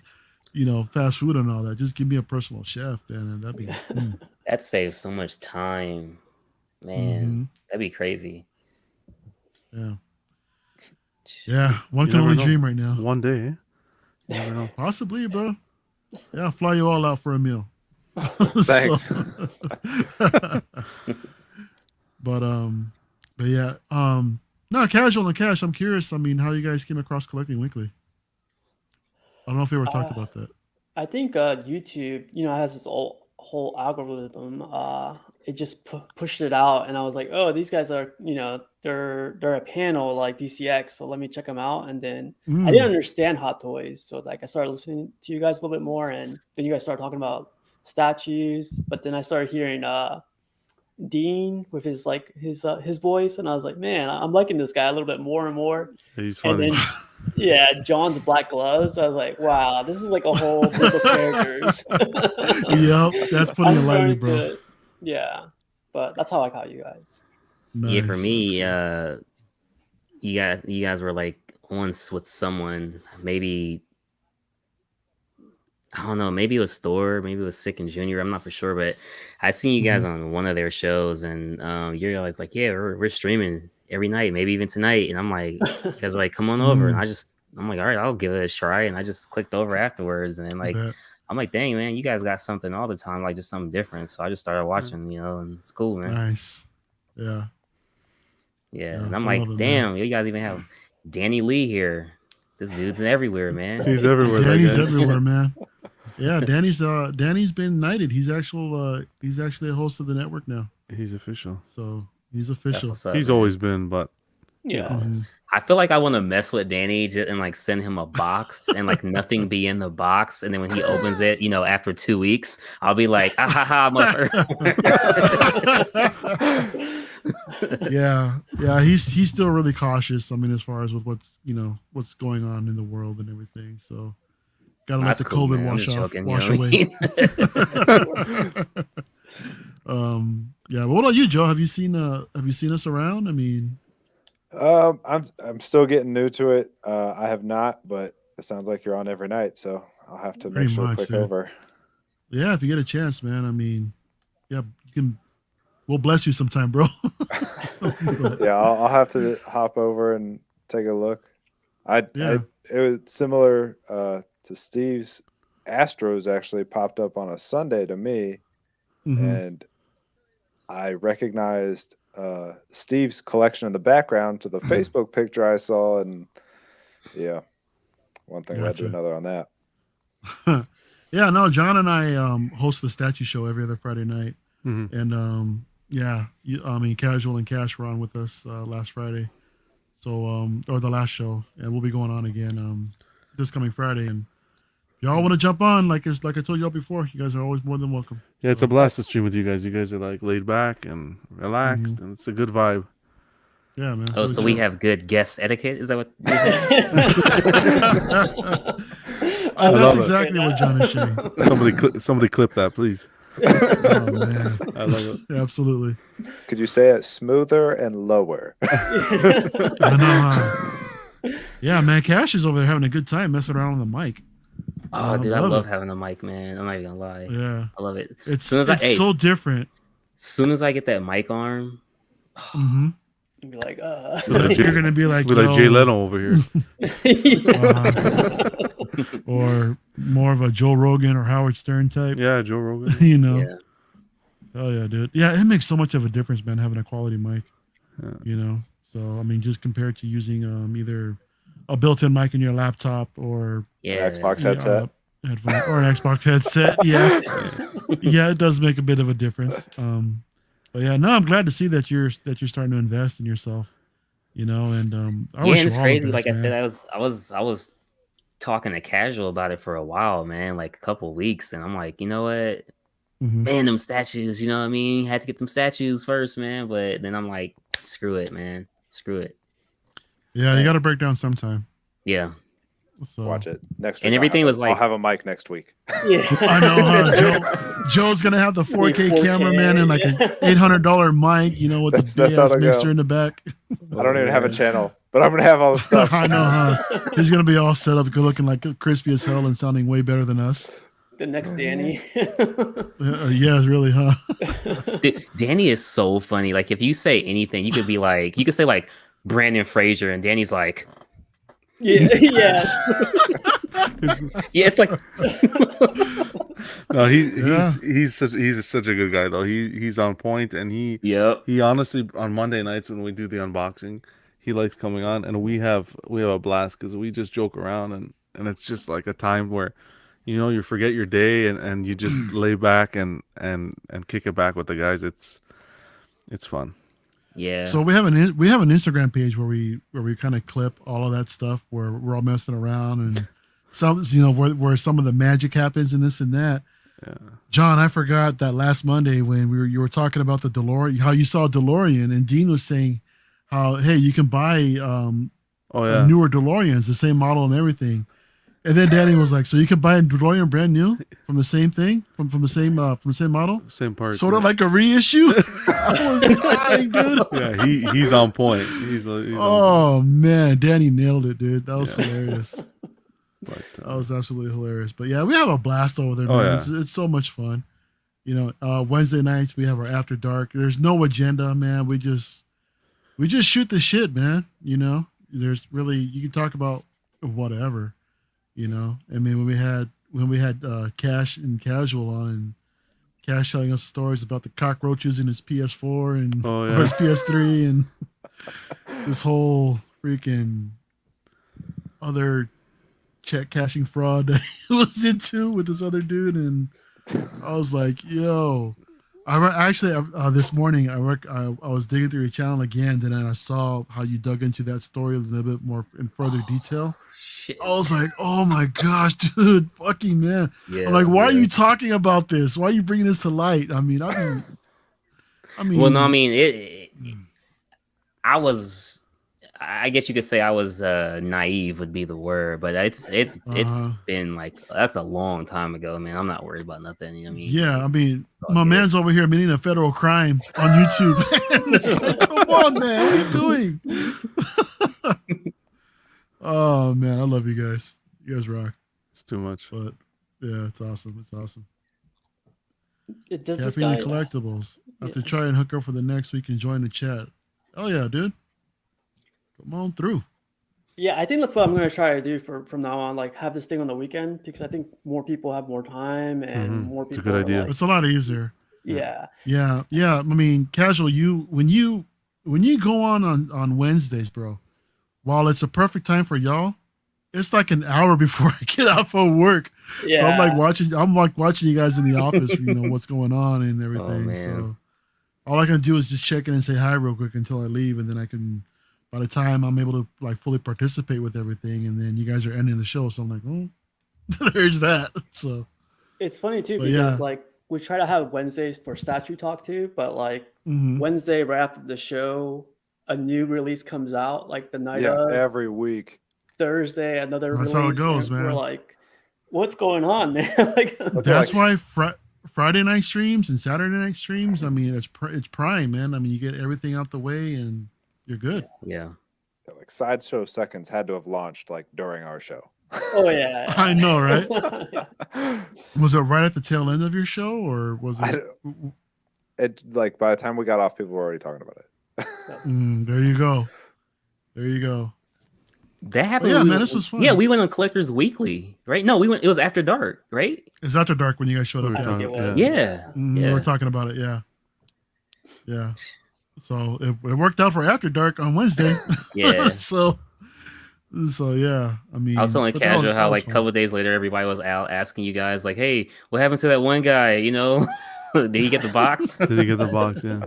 fast food and all that. Just give me a personal chef, and that'd be That saves so much time, man. That'd be crazy. yeah. Yeah. One You can never only know. dream right now. One day, eh? You never know. Possibly, bro. Yeah, I'll fly you all out for a meal. Thanks. But yeah, no, casual and cash. I'm curious. I mean, how you guys came across Collecting Weekly? I don't know if we ever talked about that. I think YouTube, has this whole algorithm. It just pushed it out, and I was like, oh, these guys are, they're a panel like DCX, so let me check them out. And then I didn't understand Hot Toys, so like I started listening to you guys a little bit more, and then you guys started talking about statues. But then I started hearing Dean with his voice, and I was like, man, I'm liking this guy a little bit more and more. He's And funny. then yeah, John's black gloves. I was like, wow, this is like a whole group of characters. Yep, that's putting it lightly, bro. Yeah, but that's how I caught you guys. Nice. Yeah, for me, you guys were like once with someone, maybe I don't know, maybe it was Thor, maybe it was Sick and Junior, I'm not for sure, but I seen you guys on one of their shows, and you're always like, yeah, we're streaming every night, maybe even tonight, and I'm like, you guys are like, come on over, and I'm like, all right, I'll give it a try, and I just clicked over afterwards, and then like I'm like, dang, man, you guys got something all the time, like just something different. So I just started watching, and it's cool, man. Nice. Yeah. And I'm like, damn, you guys even have Danny Lee here. This dude's everywhere, man. He's everywhere. Danny's everywhere, man. Yeah, Danny's been knighted. He's actually a host of the network now. He's official. So he's official. He's always been, but I feel like I want to mess with Danny and like send him a box and like nothing be in the box, and then when he opens it, after 2 weeks, I'll be like, ah ha ha, yeah, he's still really cautious. I mean, as far as with what's going on in the world and everything. So gotta let the COVID wash away. Yeah, but what about you, Joe? Have you seen us around? I mean, I'm still getting new to it. I have not, but it sounds like you're on every night, so I'll have to make sure to click over. Yeah, if you get a chance, man. I mean, yeah, we'll bless you sometime, bro. Yeah, I'll have to hop over and take a look. It was similar to Steve's. Astros actually popped up on a Sunday to me, and I recognized Steve's collection in the background to the Facebook picture I saw, and one thing led to another on that. Yeah, no, John and I host the statue show every other Friday night, and Casual and Cash were on with us last Friday, so or the last show, and we'll be going on again this coming Friday. And if y'all want to jump on, like I told y'all before, you guys are always more than welcome. Yeah, it's a blast to stream with you guys. You guys are like laid back and relaxed, and it's a good vibe. Yeah, man. Oh, so we have good guest etiquette? Is that what you're saying? That's exactly what John is saying. Somebody clip that, please. Oh man, I love it. Yeah, absolutely. Could you say it smoother and lower? I know. Yeah, man, Cash is over there having a good time messing around on the mic. Oh, dude, I love having a mic, man. I'm not even gonna lie. Yeah, I love it. It's so different. As soon as I get that mic arm, you'd be like, you're gonna be like Jay Leno over here, or more of a Joe Rogan or Howard Stern type. Yeah, Joe Rogan. Yeah. Oh yeah, dude. Yeah, it makes so much of a difference, man, having a quality mic. Yeah. So I mean, just compared to using either a built-in mic in your laptop or Xbox headset. Headphone, or an Xbox headset. Yeah, it does make a bit of a difference. But yeah, no, I'm glad to see that you're starting to invest in yourself. And and it's crazy. Like I said, I was talking to Casual about it for a while, man, like a couple of weeks, and I'm like, you know what, man, them statues, you know what I mean? Had to get them statues first, man. But then I'm like, screw it, man, screw it. Yeah, you got to break down sometime. Yeah. So, watch it next week. And everything was like, I'll have a mic next week. Yeah, I know, huh? Joe's gonna have the 4K camera, man, and like an $800 mic, with the big ass mixer in the back. I don't even have a channel, but I'm gonna have all the stuff. I know, huh? He's gonna be all set up, looking like crispy as hell and sounding way better than us. The next Danny. Yeah, really, huh? Dude, Danny is so funny. Like, if you say anything, you could say like Brandon Fraser, and Danny's like, yeah. Yeah, it's like no, he's such a good guy though. He's on point, and he honestly, on Monday nights when we do the unboxing, he likes coming on, and we have a blast because we just joke around, and and it's just like a time where, you forget your day and you just lay back and kick it back with the guys. It's fun. Yeah. So we have an Instagram page where we kind of clip all of that stuff where we're all messing around and some where some of the magic happens and this and that. Yeah. John, I forgot that last Monday when you were talking about the DeLorean, how you saw DeLorean, and Dean was saying how, hey, you can buy newer DeLoreans, the same model and everything. And then Danny was like, so you can buy a DeLorean brand new from the same thing, from the same model, Same part, sort of like a reissue. I was dying, dude. Yeah, he's on point. He's oh man, Danny nailed it, dude. That was hilarious. But, that was absolutely hilarious. But yeah, we have a blast over there, Oh, man. yeah. It's so much fun. Wednesday nights we have our after dark. There's no agenda, man. We just shoot the shit, man. There's really, you can talk about whatever. I mean, when we had Cash and Casual on, and Cash telling us stories about the cockroaches in his PS4 and or his PS3 and this whole freaking other check cashing fraud that he was into with this other dude, and I was like, yo. This morning I was digging through your channel again, then I saw how you dug into that story a little bit more in further detail. Shit. I was like, oh my gosh, dude, fucking man. Yeah, I'm like, why are you talking about this? Why are you bringing this to light? I mean, well, no, I mean, I guess you could say I was naive would be the word, but it's been like, that's a long time ago, man. I'm not worried about nothing. You know what I mean? Yeah, I mean, my man's over here admitting a federal crime on YouTube. It's like, come on, man, what are you doing? Oh man, I love you guys. You guys rock. It's too much. But yeah, it's awesome. It's awesome. It does Caffeine and collectibles. After try and hook up for the next week and join the chat. Oh yeah, dude. Come on through. Yeah, I think that's what I'm going to try to do from now on. Like, have this thing on the weekend, because I think more people have more time and more people. It's a good idea. It's a lot easier. Yeah. I mean, Casual, when you go on Wednesdays, bro, while it's a perfect time for y'all, it's like an hour before I get out for work. Yeah. So I'm like watching you guys in the office, what's going on and everything. Oh, so all I can do is just check in and say hi real quick until I leave, and then I can, by the time I'm able to like fully participate with everything, and then you guys are ending the show. So I'm like, oh, there's that. So it's funny too, because like we try to have Wednesdays for statue talk too, but like Wednesday right after the show, a new release comes out like the night of. Every week. Thursday, another That's release. how it goes, man. We're like, what's going on, man? Like, that's why Friday night streams and Saturday night streams, I mean, it's prime, man. I mean, you get everything out the way and you're good. Yeah. Like Sideshow Seconds had to have launched like during our show. Oh yeah. I know, right? Yeah. Was it right at the tail end of your show, or was it? It like by the time we got off, people were already talking about it. There you go. There you go. That happened. Yeah, man, this was fun. Yeah, we went on Collectors Weekly, right? No, we went. It was after dark, right? It's after dark when you guys showed up. I think it was. Yeah. We were talking about it. Yeah. So it worked out for after dark on Wednesday. Yeah. so yeah. I mean, I was telling Casual how like a couple of days later, everybody was out asking you guys like, "Hey, what happened to that one guy? You know, did he get the box?" Did he get the box? Yeah.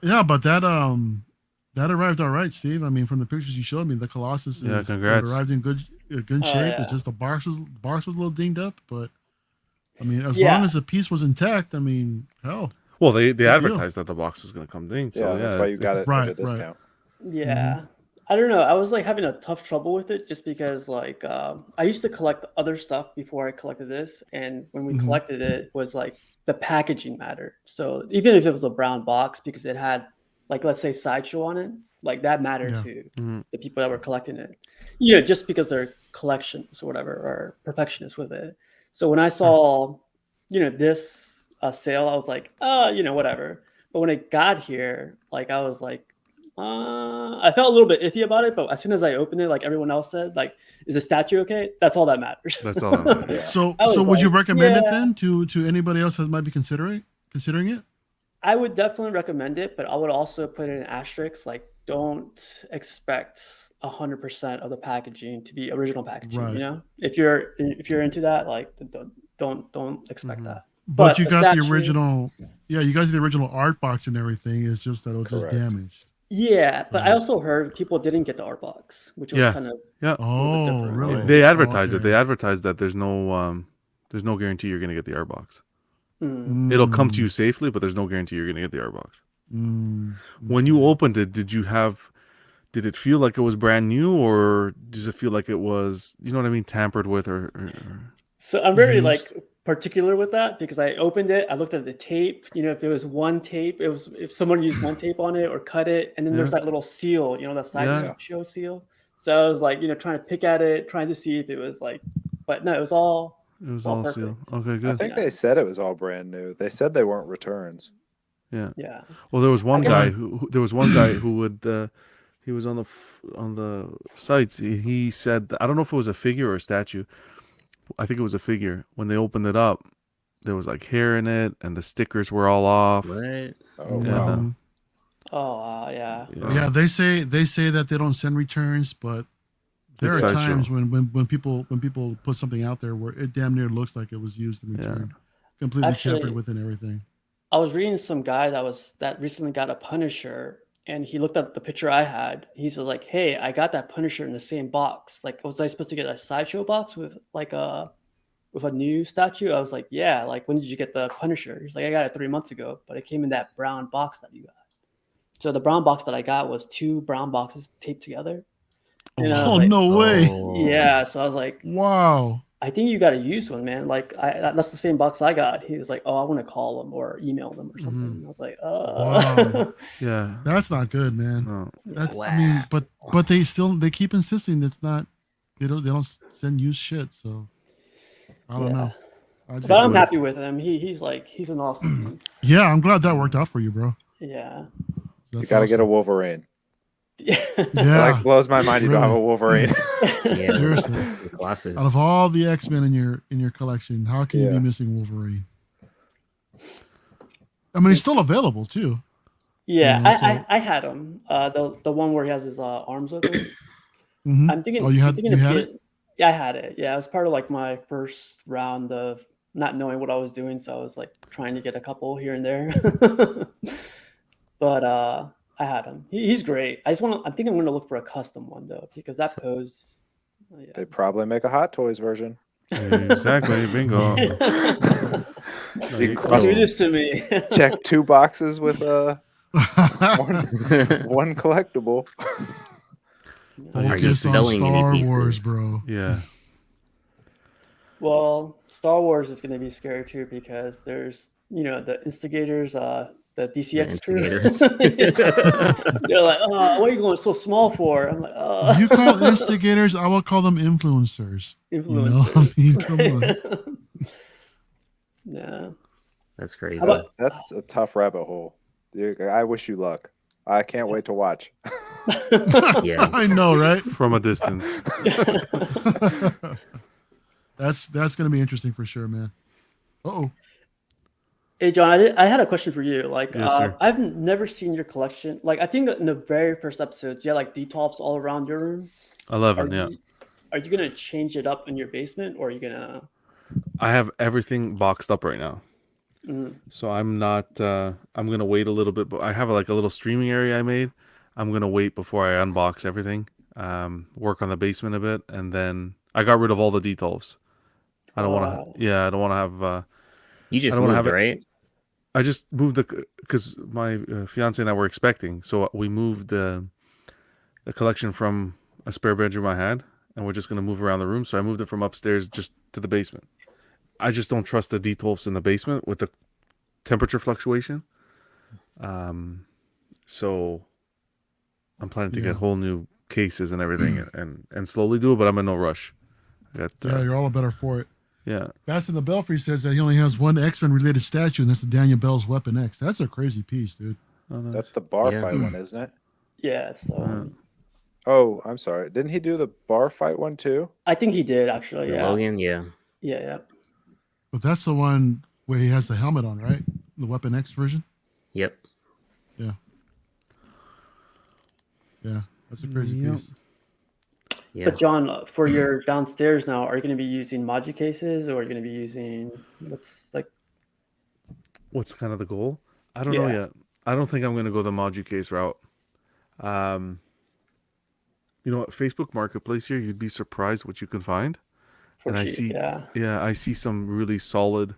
Yeah, but that arrived all right, Steve. I mean, from the pictures you showed me, the Colossus arrived in good shape. Yeah. It's just the box was a little dinged up, but I mean, as long as the piece was intact, I mean, hell. Well, they advertised that the box was going to come dinged, so that's why you got it at a discount. Yeah. I don't know. I was like having a tough trouble with it just because like I used to collect other stuff before I collected this, and when we collected it was like the packaging mattered. So even if it was a brown box, because it had like, let's say, Sideshow on it, like that mattered to the people that were collecting it. Just because they're collections or whatever, or perfectionists with it. So when I saw, this sale, I was like, whatever. But when it got here, like I was like, I felt a little bit iffy about it. But as soon as I opened it, like everyone else said, like, is the statue okay? That's all that matters. That's all that matters. So would you recommend it then to anybody else that might be considering it? I would definitely recommend it, but I would also put in an asterisk, like, don't expect 100% of the packaging to be original packaging. Right. You know, if you're into that, like don't expect Mhm. that. But you got the statue- original. Yeah, you guys the original art box and everything. It's just that it was just Correct. damaged. Yeah, but I So- also heard people didn't get the art box, which was Yeah. kind of Yeah. Oh, different. really? They Oh, advertise it. okay. They advertise that there's no guarantee you're gonna get the art box. Mm. It'll come to you safely, but there's no guarantee you're gonna get the art box. Mm, When you opened it, did it feel like it was brand new, or does it feel like it was, you know what I mean, tampered with, or So I'm very Used. like particular with that because I opened it, I looked at the tape, you know, if it was one tape, it was if someone used one tape on it or cut it, and then there's Yeah. that little seal, you know, that Yeah. Sideshow seal. So I was like, you know, trying to pick at it, trying to see if it was like, but no, it was all it was all all perfect. sealed? Okay, I good. think Yeah. they said it was all brand new. They said they weren't returns. Yeah. Yeah. Well, there was one guess- guy there was one guy who would he was on the sites. He said, I don't know if it was a figure or a statue. I think it was a figure. When they opened it up, there was like hair in it, and the stickers were all off. What? Oh Yeah. wow. Oh yeah. Yeah, they say that they don't send returns, but there It's are Sideshow. times when people put something out there where it damn near looks like it was used and Yeah. returned, completely Actually- tampered with and everything. I was reading some guy that recently got a Punisher, and he looked at the picture I had. He's like, "Hey, I got that Punisher in the same box. Like, was I supposed to get a Sideshow box with a new statue?" I was like, "Yeah. Like, when did you get the Punisher?" He's like, "I got it 3 months ago, but it came in that brown box that you got." So the brown box that I got was 2 brown boxes taped together. And I was Oh like, no way! Oh. yeah. So I was like, Wow. I think you got to use one, man. Like, that's the same box I got. He was like, "Oh, I want to call them or email them or something." Mhm. And I was like, Wow. Yeah. That's not good, man. No. That's, I Wow. mean, but they keep insisting it's not. They don't send used shit. So I don't Yeah. know. I just- But I'm happy with him. He's an awesome piece. Yeah, I'm glad that worked out for you, bro. Yeah. You That's got to get a awesome. Wolverine. Yeah. It Yeah, like blows my mind you don't have a Wolverine. Yeah. Seriously. The glasses. out of all the X-Men in your collection, how can you Yeah. be missing Wolverine? I mean, he's still available too. Yeah, Yeah, so- I had him. The one where he has his arms open. Mhm. I'm thinking. Oh, you I'm had thinking you of had get- it? Yeah, I had it. Yeah, it was part of like my first round of not knowing what I was doing, so I was like trying to get a couple here and there. But I had him. He's great. I think I'm going to look for a custom one though, because that pose. Yeah. They probably make a Hot Toys version. Exactly. Bingo. You Do crust- this to me. check 2 boxes with one collectible. Are you Focus on selling any Star Wars, pieces? bro. Yeah. Well, Star Wars is going to be scary too because there's, the instigators, the DCX crew. instigators. They're like, "Oh, what are you going so small for?" I'm like, "Oh." You call instigators, I will call them influencers. You know, I mean, come on. Yeah. That's crazy. How about- That's a tough rabbit hole. I wish you luck. I can't wait to watch. Yeah. I know, right? From a distance. That's gonna be interesting for sure, man. Oh, Hey, John, I had a question for you. Like, Yes, sir. I've never seen your collection. Like, I think in the very first episodes, you had like detolfs all around your room. 11. Yeah. Are you gonna change it up in your basement, or are you gonna? I have everything boxed up right now. Mm, So I'm not. I'm gonna wait a little bit, but I have like a little streaming area I made. I'm gonna wait before I unbox everything. Work on the basement a bit, and then I got rid of all the detolfs. I don't want Oh. to. Yeah, I don't want to have. You just I don't wanna moved, have it- right? I just moved because my fiance and I were expecting, so we moved the collection from a spare bedroom I had, and we're just gonna move around the room. So I moved it from upstairs just to the basement. I just don't trust the detolfs in the basement with the temperature fluctuation. So I'm planning to Yeah. get whole new cases and everything, and slowly do it. But I'm in no rush. I got, yeah, you're all the better for it. yeah. That's in the Belfry says that he only has one X-Men related statue, and that's the Daniel Bell's Weapon X. That's a crazy piece, dude. Oh, nice. That's the bar Yeah. fight one, isn't it? yeah. So Oh, I'm sorry. Didn't he do the bar fight one too? I think he did actually. Yeah. Logan, yeah. Yeah. But that's the one where he has the helmet on, right? The Weapon X version. Yep. Yeah, that's a crazy Yep. piece. Yeah. But John, for your downstairs now, are you going to be using Moji cases, or are you going to be using What's kind of the goal? I don't know Yeah. yet. I don't think I'm going to go the Moji case route. You know what? Facebook Marketplace here, you'd be surprised what you can find. for And I cheap? see, Yeah. I see some really solid.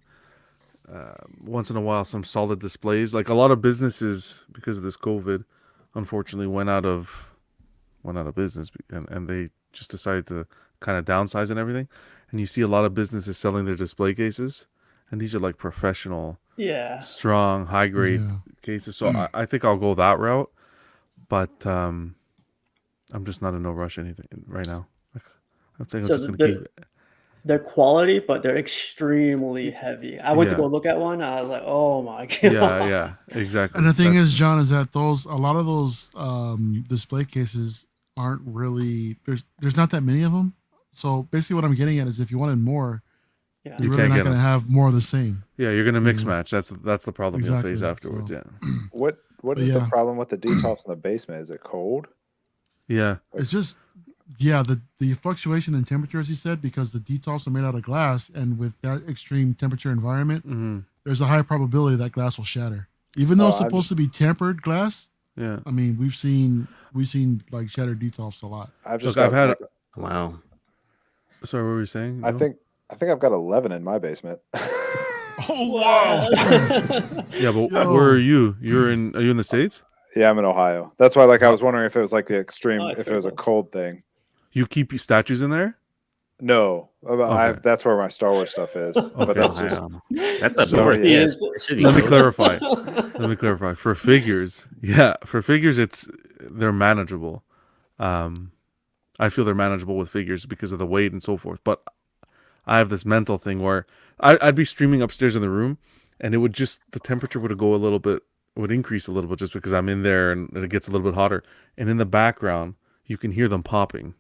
Once in a while, some solid displays. Like a lot of businesses, because of this COVID, unfortunately went out of business, and they just decided to kind of downsize and everything. And you see a lot of businesses selling their display cases, and these are like professional, Yeah. strong, high grade cases. So I think I'll go that route, but I'm just not in no rush anything right now. I think I'm So just gonna keep it. they're quality, but they're extremely heavy. I went to go look at one. I was like, oh my god. Yeah, exactly. And the thing is, John, is that a lot of those display cases aren't really there's not that many of them. So basically, what I'm getting at is, if you wanted more, Yeah. you're You really can't not get going to have more of the same. Yeah, you're gonna mix Yeah. match. That's the problem you'll face Exactly, afterwards. so- Yeah, What But is the yeah. problem with the detox in the basement? Is it cold? yeah, It's just the fluctuation in temperature, as he said, because the detox are made out of glass, and with that extreme temperature environment, hmm there's a high probability that glass will shatter. Even though Oh, it's supposed to be tempered glass, yeah. I mean, we've seen like shattered detox a lot. I've just Look, I've got had- like, Wow. Sorry, what were you saying? I Joe? think I've got 11 in my basement. Oh wow! Yeah, but Yo. where are you? Are you in the States? Yeah, I'm in Ohio. That's why I was wondering if it was like the extreme, Oh, it's if it was a pretty cold thing. You keep your statues in there? No, Okay. that's where my Star Wars stuff is. But Okay. that's just Wow. That's a So, north. yeah. Yes. It should be Let me close. clarify. For figures, they're manageable. I feel they're manageable with figures because of the weight and so forth. But I have this mental thing where I'd be streaming upstairs in the room, and the temperature would increase a little bit just because I'm in there, and it gets a little bit hotter. And in the background, you can hear them popping.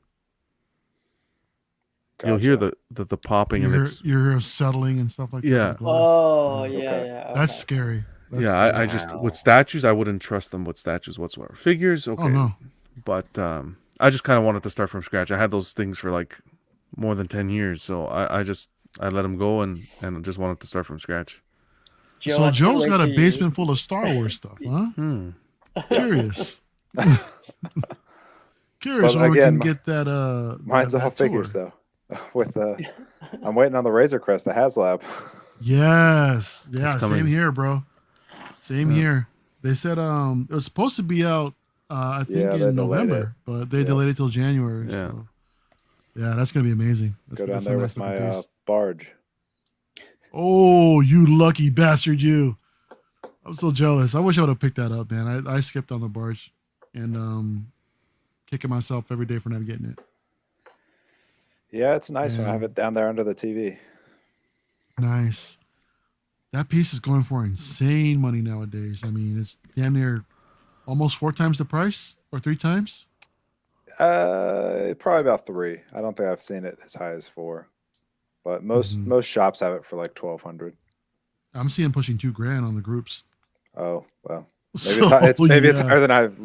You'll hear Gotcha. the popping, You and hear, it's you hear settling and stuff like that. Yeah. with glass. Oh Yeah. yeah, Okay. yeah. That's okay. scary. That's yeah. scary. I just Wow. with statues, I wouldn't trust them with statues whatsoever. Figures, okay. Oh no. But I just kind of wanted to start from scratch. I had those things for like more than 10 years, so I let them go and just wanted to start from scratch. Joe, So I can't Joe's wait got a till you- basement full of Star Wars stuff, huh? Curious. Curious Well, when we again, can get that. Mine's that all figures tour. though. With I'm waiting on the Razor Crest, the HasLab. Yes. Yeah. It's coming. Same here, bro. Same here. They said it was supposed to be out. I think Yeah, they in delayed November, but they Yeah. delayed it till January. Yeah. So. Yeah, that's gonna be amazing. Go down that's a there nice with my looking piece. barge. Oh, you lucky bastard, you! I'm so jealous. I wish I would have picked that up, man. I skipped on the barge, and kicking myself every day for not getting it. Yeah, it's nice when I Yeah. have it down there under the TV. Nice. That piece is going for insane money nowadays. I mean, it's damn near almost 4 times the price or 3 times. Probably about 3. I don't think I've seen it as high as 4, but most shops have it for like 1,200. I'm seeing pushing $2,000 on the groups. Oh well, maybe So, it's yeah. higher than I've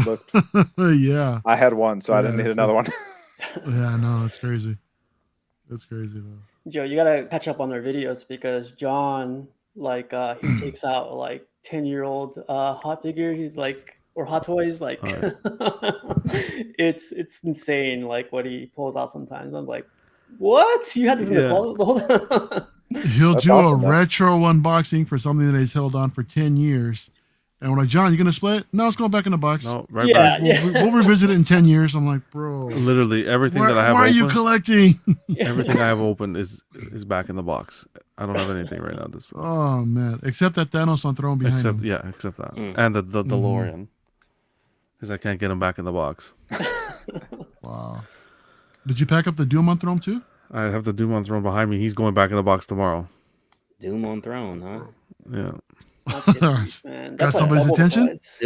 looked. Yeah. I had one, so I Yeah, didn't need it's- another one. Yeah, no, it's crazy. It's crazy though. Joe, you gotta catch up on their videos because John, like, he takes out like 10-year-old hot figures. He's like, or hot toys. Like, it's insane. Like what he pulls out sometimes. I'm like, what? You had this in the Yeah. closet the whole time? He'll That's do awesome, a though. retro unboxing for something that he's held on for 10 years. And we're like, John, you gonna split? No, it's going back in the box. No, right Yeah. back. We'll revisit it in 10 years. I'm like, bro, Literally everything that I have why are open, you collecting? everything I have open is back in the box. I don't have anything right now at this point. Oh man, except that Thanos on throne behind Except him. except that. Mm. And the DeLorean. Because I can't get him back in the box. Wow. Did you pack up the Doom on throne too? I have the Doom on throne behind me. He's going back in the box tomorrow. Doom on throne, huh? Yeah. Man, Got that's like somebody's double attention? points.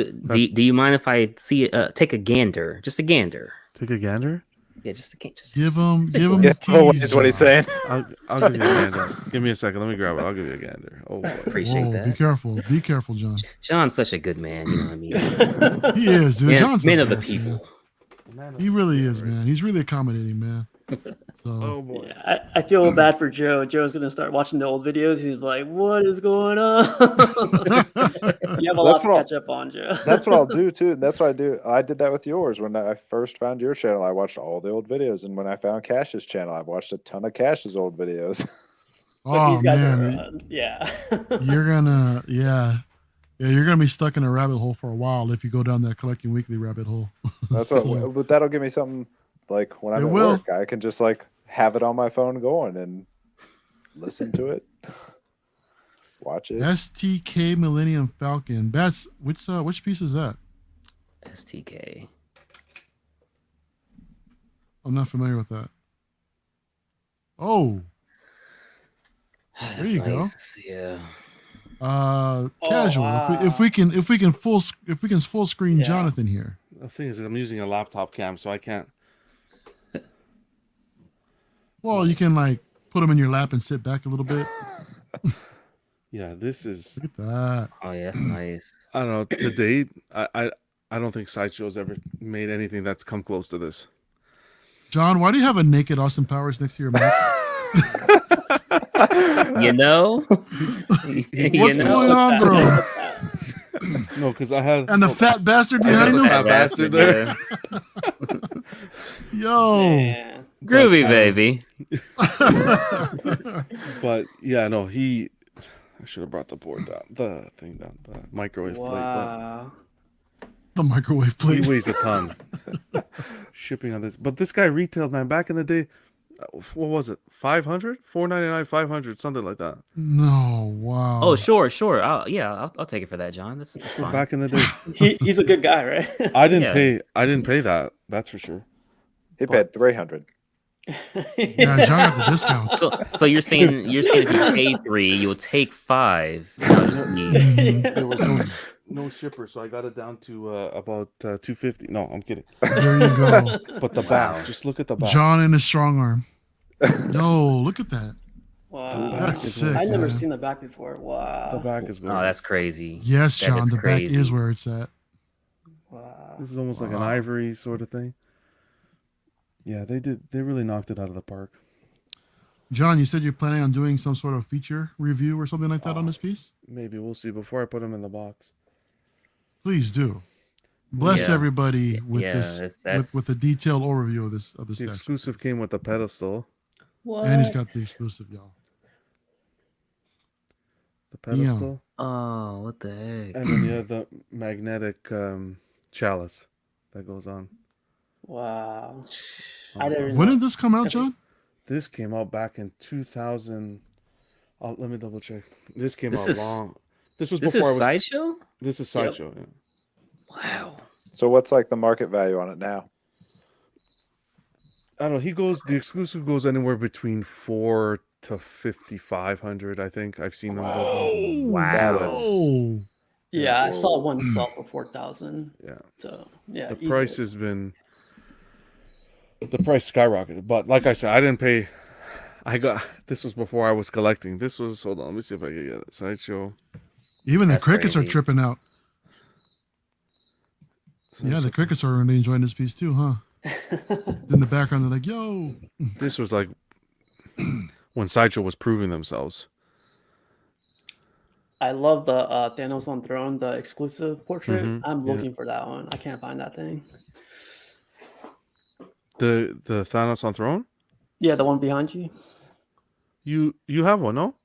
Do you mind if I take a gander? Just a gander. Take a gander? Yeah, just a gander. Give him the Yes, keys. is what he's saying. I'll give you a gander. Give me a second. Let me grab it. I'll give you a gander. Oh, boy. Appreciate Whoa, that. be careful, John. John's such a good man. You know what I mean? He is, dude. Man, John's man the of the best, people. man. He really is, man. He's really accommodating, man. So Oh boy. Yeah, I feel bad for Joe. Joe's gonna start watching the old videos. He's like, "What is going on?" You have a lot to catch up on, Joe. That's what I'll do too. And that's what I do. I did that with yours. When I first found your channel, I watched all the old videos. And when I found Cash's channel, I watched a ton of Cash's old videos. But oh these guys man, are, yeah. you're gonna you're gonna be stuck in a rabbit hole for a while if you go down that collecting weekly rabbit hole. That's what. So, But that'll give me something like when I'm It at will. work, I can just like have it on my phone going and listen to it, watch it. STK Millennium Falcon. That's which piece is that? STK. I'm not familiar with that. Oh, That's you go. nice. Yeah. casual. wow. If we can full screen Yeah. Jonathan here. The thing is, I'm using a laptop cam, so I can't. Well, you can like put them in your lap and sit back a little bit. Yeah, this is. Look at that. Oh yeah, that's nice. I don't know. To date, I don't think Sideshow's ever made anything that's come close to this. John, why do you have a naked Austin Powers next to your mic? You know? What's going on, bro? No, because I had And the fat bastard behind him? fat bastard there. Yo. Yeah. Groovy, But, baby. But yeah, no, I should have brought the board down, the thing down, the microwave Wow. The microwave plate. He plate. weighs a ton. Shipping on this, but this guy retailed, man, back in the day. What was it? 500, 499, 500, something like that. No, wow. Oh, sure. I'll take it for that, John. That's fine. Back in the day, He's a good guy, right? I didn't Yeah. pay that. That's for sure. He paid 300. Yeah, John got the discounts. So you're saying if you pay 3, you'll take 5. And I'll just be... There was no shipper, so I got it down to about 250. No, I'm kidding. There you go. But the back, just look at the back. John and his strong arm. Yo, look at that. Wow. That's is sick. I've never man. seen the back before. Wow. The back is Oh, gorgeous. that's crazy. Yes, That John, is the back crazy. is where it's at. Wow. This is almost like an ivory sort of thing. Yeah, they really knocked it out of the park. John, you said you're planning on doing some sort of feature review or something like that on this piece? Maybe we'll see before I put them in the box. Please do. Bless Yeah. everybody with Yeah, this with a detailed overview of this The statue. exclusive came with the pedestal. What? And he's got the exclusive, y'all. The pedestal. Oh, what the heck? And then you have the magnetic chalice that goes on. Wow. Oh, I didn't When know. did this come out, John? This came out back in 2000. Let me double check. This came This out is- long. This was This before is I was. Sideshow? This is Yep. Sideshow. Yeah. Wow. So what's like the market value on it now? I don't know. The exclusive goes anywhere between 4 to 5,500. I think I've seen them. Go. Wow. Oh, Yeah, I saw one sell for 4,000. Yeah. So yeah, The easily. price has been. The price skyrocketed, but like I said, I didn't pay. This was before I was collecting. This was, hold on, let me see if I can get it. Sideshow. even the That's crickets are crazy. tripping out. Yeah, the crickets are really enjoying this piece too, huh? In the background, they're like, yo. This was like when Sideshow was proving themselves. I love the Thanos on Throne, the exclusive portrait. Mhm, I'm yeah. looking for that one. I can't find that thing. The Thanos on Throne? Yeah, the one behind you. You have one, no?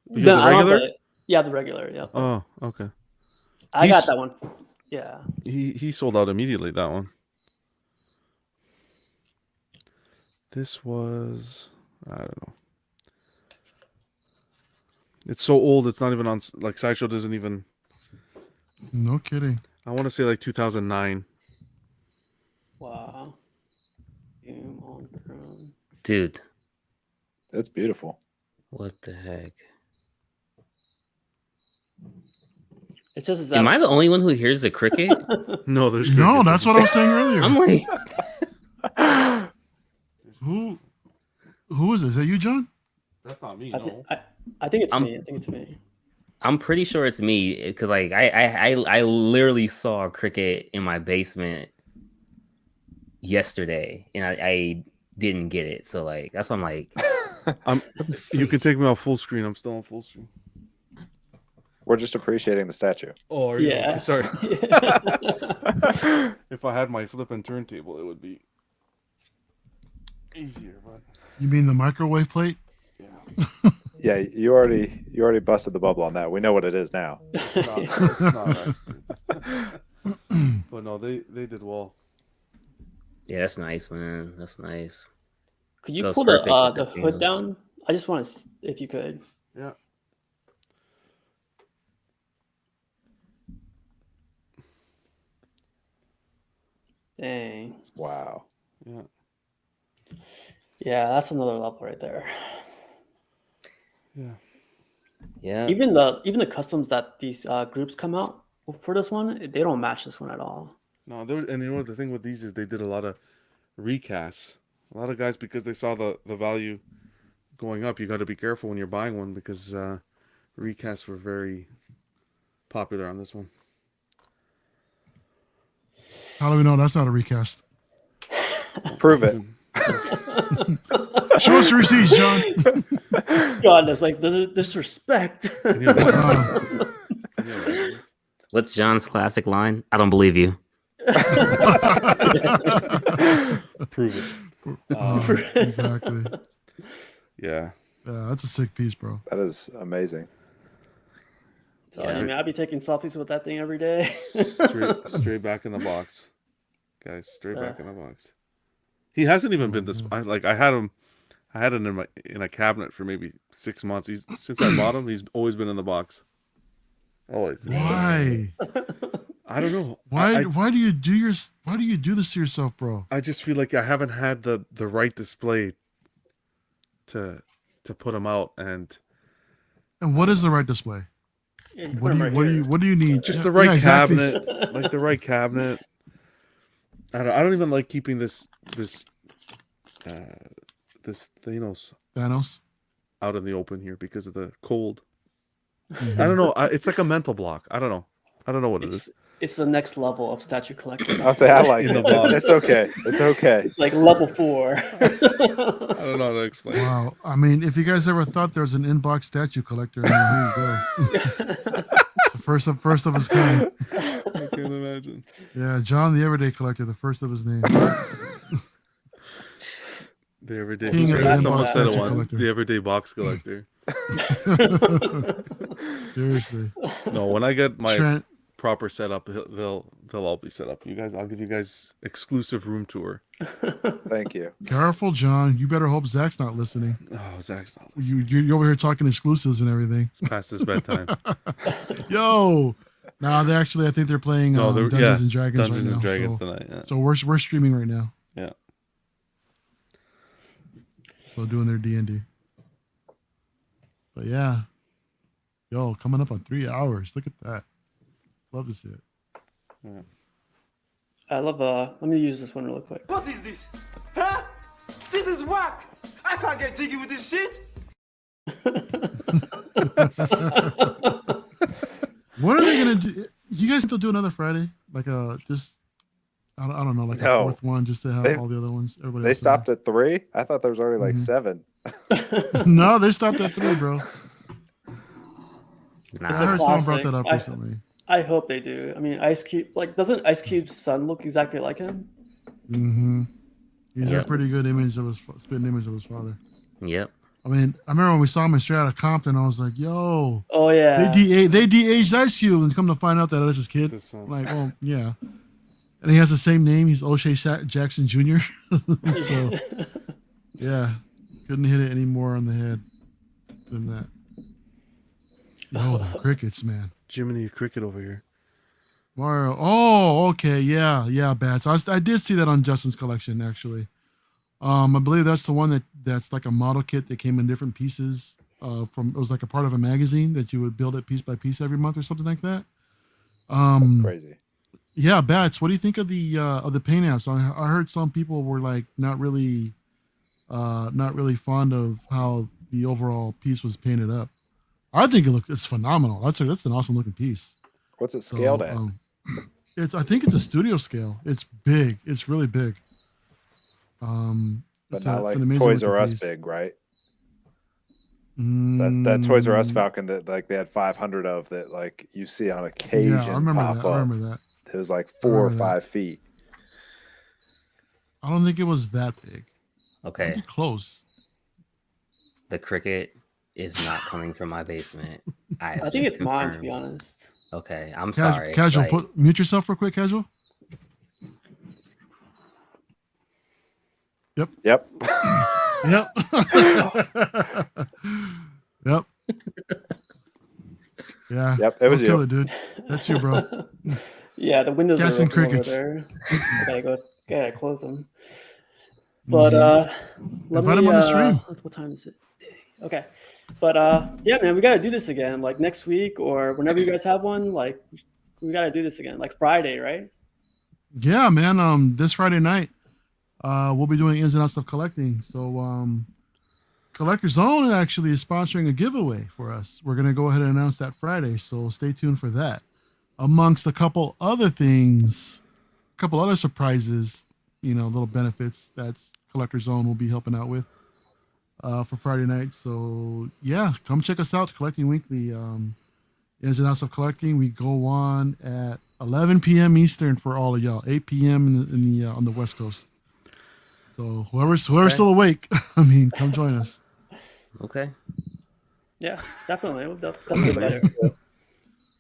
You No, have the I don't have regular? the- yeah, the regular. Yeah, Oh, okay. I he's- got that one. Yeah. He sold out immediately, that one. This was, I don't know. It's so old, it's not even on, like Sideshow doesn't even, No kidding. I want to say like 2009. Wow. Doom on Throne. Dude, It's beautiful. what the heck? It says Am I the only one who hears the cricket? No, there's No, crickets. that's what I was saying earlier. I'm like, Who is this? Is that you, John? That's not me, I, no. I think it's I'm- me. I think it's me. I'm pretty sure it's me because like I literally saw a cricket in my basement. yesterday, and I didn't get it. So like that's why I'm like, You can take me off full screen. I'm still on full screen. We're just appreciating the statue. Oh, are you? Yeah. Okay, sorry. If I had my flip and turntable, it would be easier. But You mean the microwave plate? yeah, Yeah, you already busted the bubble on that. We know what it is now. it's not. It's not actually. But no, they did well. yeah, that's nice, man. That's nice. Could you Goes pull perfect with the the hood Thanos. down? I just want to, if you could. Yeah. Dang. Wow. Yeah. Yeah, that's another level right there. Yeah. Yeah. Even the customs that these groups come out for this one, they don't match this one at all. No, and you know what the thing with these is they did a lot of recasts. A lot of guys, because they saw the value going up, you got to be careful when you're buying one because recasts were very popular on this one. How do we know that's not a recast? Prove it. Show us the receipts, John. God, that's like disrespect. Can you imagine? Can you imagine? What's John's classic line? I don't believe you. Prove it. Exactly. Yeah. Yeah, that's a sick piece, bro. That is amazing. Telling you, man, I'd be taking selfies with that thing every day. Straight back in the box, guys. Straight back in the box. He hasn't even been this. I had him in a cabinet for maybe 6 months. Since I bought him, he's always been in the box. Always. Why? I don't know. Why do you do this to yourself, bro? I just feel like I haven't had the right display to put him out, and what is the right display? Yeah, What do you need? just the right exactly. cabinet, like the right cabinet. I don't even like keeping this Thanos out in the open here because of the cold. Mhm. I don't know. It's like a mental block. I don't know what it is. It's the next level of statue collecting. I'll say I like In it. the box. It's okay. It's okay. It's like level 4. I don't know how to explain. Wow. I mean, if you guys ever thought there was an inbox statue collector, here you go. It's the first of his kind. I can't imagine. Yeah, John the Everyday Collector, the first of his name. The everyday. King of the Someone inbox said it statue once. collector. The everyday box collector. Seriously. No, when I get my Trent, proper setup, they'll all be set up. You guys, I'll give you guys exclusive room tour. Thank you. careful, John. You better hope Zach's not listening. Oh, Zach's not. You're over here talking exclusives and everything. It's past his bedtime. Yo. Nah, I think they're playing Dungeons and Dragons Dungeons right and now. Dragons tonight. Yeah. So we're streaming right now. Yeah. So doing their D&D. But yeah. Yo, coming up on 3 hours. Look at that. Love to see it. Yeah. I love let me use this one real quick. What is this? Huh? This is whack! I can't get jiggy with this shit! What are they gonna do? You guys still do another Friday? Like just I don't know, like a No. fourth one just to have all the other ones. Everybody They else stopped at 3. I thought there was already like Mhm. 7. No, they stopped at 3, bro. I Nah. heard someone brought Classic. that up recently. I hope they do. I mean, Ice Cube, like, doesn't Ice Cube's son look exactly like him? Mm-hmm. He's a Yep. pretty good image of spitting image of his father. Yep. I mean, I remember when we saw him in Straight Outta Compton, I was like, yo, Oh yeah. they de-aged Ice Cube, and come to find out that that's his kid. His son. Like, well, yeah. And he has the same name. He's O'Shea Jackson Jr. So, yeah, couldn't hit it any more on the head than that. Yo, the crickets, man. Jiminy Cricket over here. Mario. Oh, okay. Yeah, Bats. I did see that on Justin's collection, actually. I believe that's the one that's like a model kit that came in different pieces. It was like a part of a magazine that you would build it piece by piece every month or something like that. Crazy. Yeah, Bats. What do you think of the paint apps? I heard some people were like not really fond of how the overall piece was painted up. I think it's phenomenal. That's an awesome looking piece. What's it scaled at? I think it's a studio scale. It's big. It's really big. But it's not it's like an amazing Toys looking R Us piece. big, right? That Toys R Us Mm, Falcon that like they had 500 of that like you see on yeah, occasion I remember pop that. I up. remember that. It was like I 4 or remember that. 5 feet. I don't think it was that big. Might be Okay, close. the cricket is not coming from my basement. I have I think just it's mine, to be confirmed. honest. Okay, I'm Casual, sorry. casual. Like, Mute yourself real quick, casual. Yep. Yep. Yep. Yep. Yeah. Yep, it was Go kill you. it, dude. That's you, bro. Yeah, the windows Cats are and open over crickets. there. I gotta close them. But let Invite me him on the stream. what time is it? Okay. But yeah, man, we gotta do this again, like next week or whenever you guys have one. Like, we gotta do this again, like Friday, right? Yeah, man. This Friday night, we'll be doing ins and outs of collecting. So, Collector Zone actually is sponsoring a giveaway for us. We're gonna go ahead and announce that Friday. So stay tuned for that. Amongst a couple other things, a couple other surprises, little benefits that's Collector Zone will be helping out with for Friday night. So yeah, come check us out, Collecting Weekly. Ins and outs of collecting. We go on at 11 p.m. Eastern for all of y'all, 8 p.m. in the on the West Coast. So whoever's still awake, I mean, come join us. okay. Yeah, definitely. We'll definitely be there.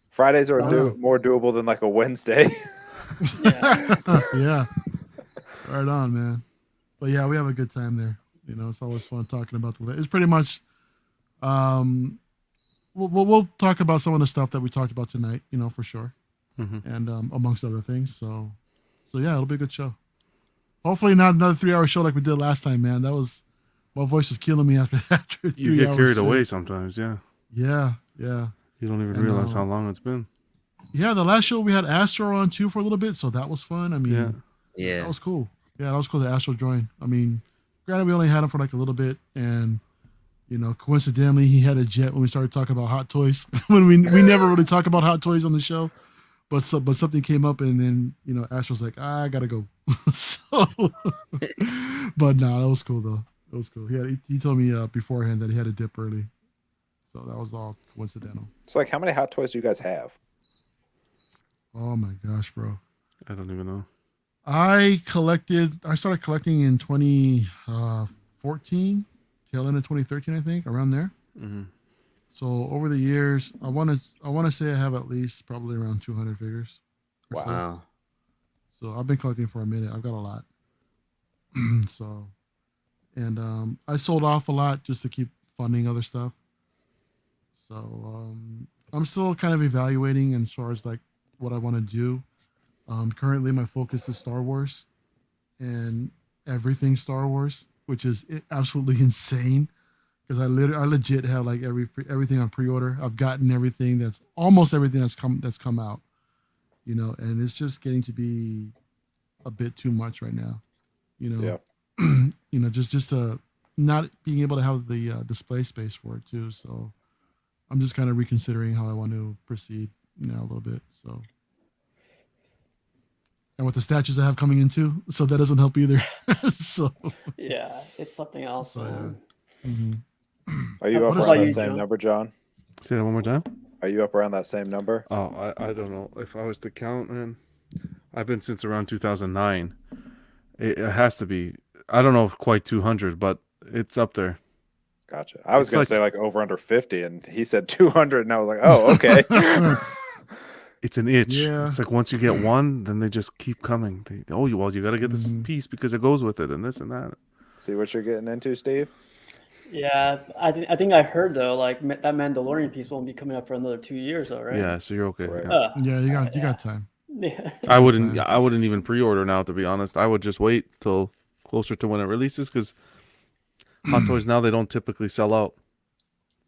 Fridays are Oh. more doable than like a Wednesday. Yeah. Yeah, right on, man. But yeah, we have a good time there. It's always fun talking about it's pretty much. We'll talk about some of the stuff that we talked about tonight, for sure, and amongst other things. So yeah, it'll be a good show. Hopefully not another 3-hour show like we did last time, man. That was my voice was killing me after 3 You get carried straight. away sometimes, yeah. Yeah. You don't even And, realize how long it's been. Yeah, the last show we had Astro on too for a little bit, so that was fun. I mean, Yeah. Yeah. that was cool. Yeah, that was cool. The Astro joined. I mean, granted, we only had him for like a little bit, and coincidentally, he had a jet when we started talking about hot toys. When we never really talk about hot toys on the show, but something came up, and then Astro's like, I gotta go. So, but no, that was cool though. It was cool. He told me beforehand that he had to dip early, so that was all coincidental. It's like, how many hot toys do you guys have? Oh my gosh, bro! I don't even know. I started collecting in 2014, tail end of 2013, I think, around there. Mm-hmm. So over the years, I want to say I have at least probably around 200 figures. or so. Wow. So I've been collecting for a minute. I've got a lot. So, and I sold off a lot just to keep funding other stuff. So I'm still kind of evaluating as far as like what I want to do. Currently, my focus is Star Wars and everything Star Wars, which is absolutely insane because I legit have like everything on pre-order. I've gotten almost everything that's come out, and it's just getting to be a bit too much right now, Yeah. just not being able to have the display space for it too. So I'm just kind of reconsidering how I want to proceed now a little bit. So. And with the statues I have coming in too, so that doesn't help either. So Yeah, it's something else, So, man. Are you What up about around that you, same John? number, John? Say that one more time. Are you up around that same number? Oh, I don't know. If I was to count, man, I've been since around 2009. It has to be. I don't know if quite 200, but it's up there. Gotcha. I was It's going like- to say like over under 50, and he said 200, and I was like, oh, okay. It's an itch. Yeah. It's like once you get one, then they just keep coming. You got to get this piece because it goes with it and this and that. See what you're getting into, Steve? Yeah, I think I heard though, like that Mandalorian piece won't be coming up for another 2 years, though, right? Yeah, so you're okay. Right. Yeah. yeah, you got time. Yeah. I wouldn't even pre-order now, to be honest. I would just wait till closer to when it releases because Hot Toys now, they don't typically sell out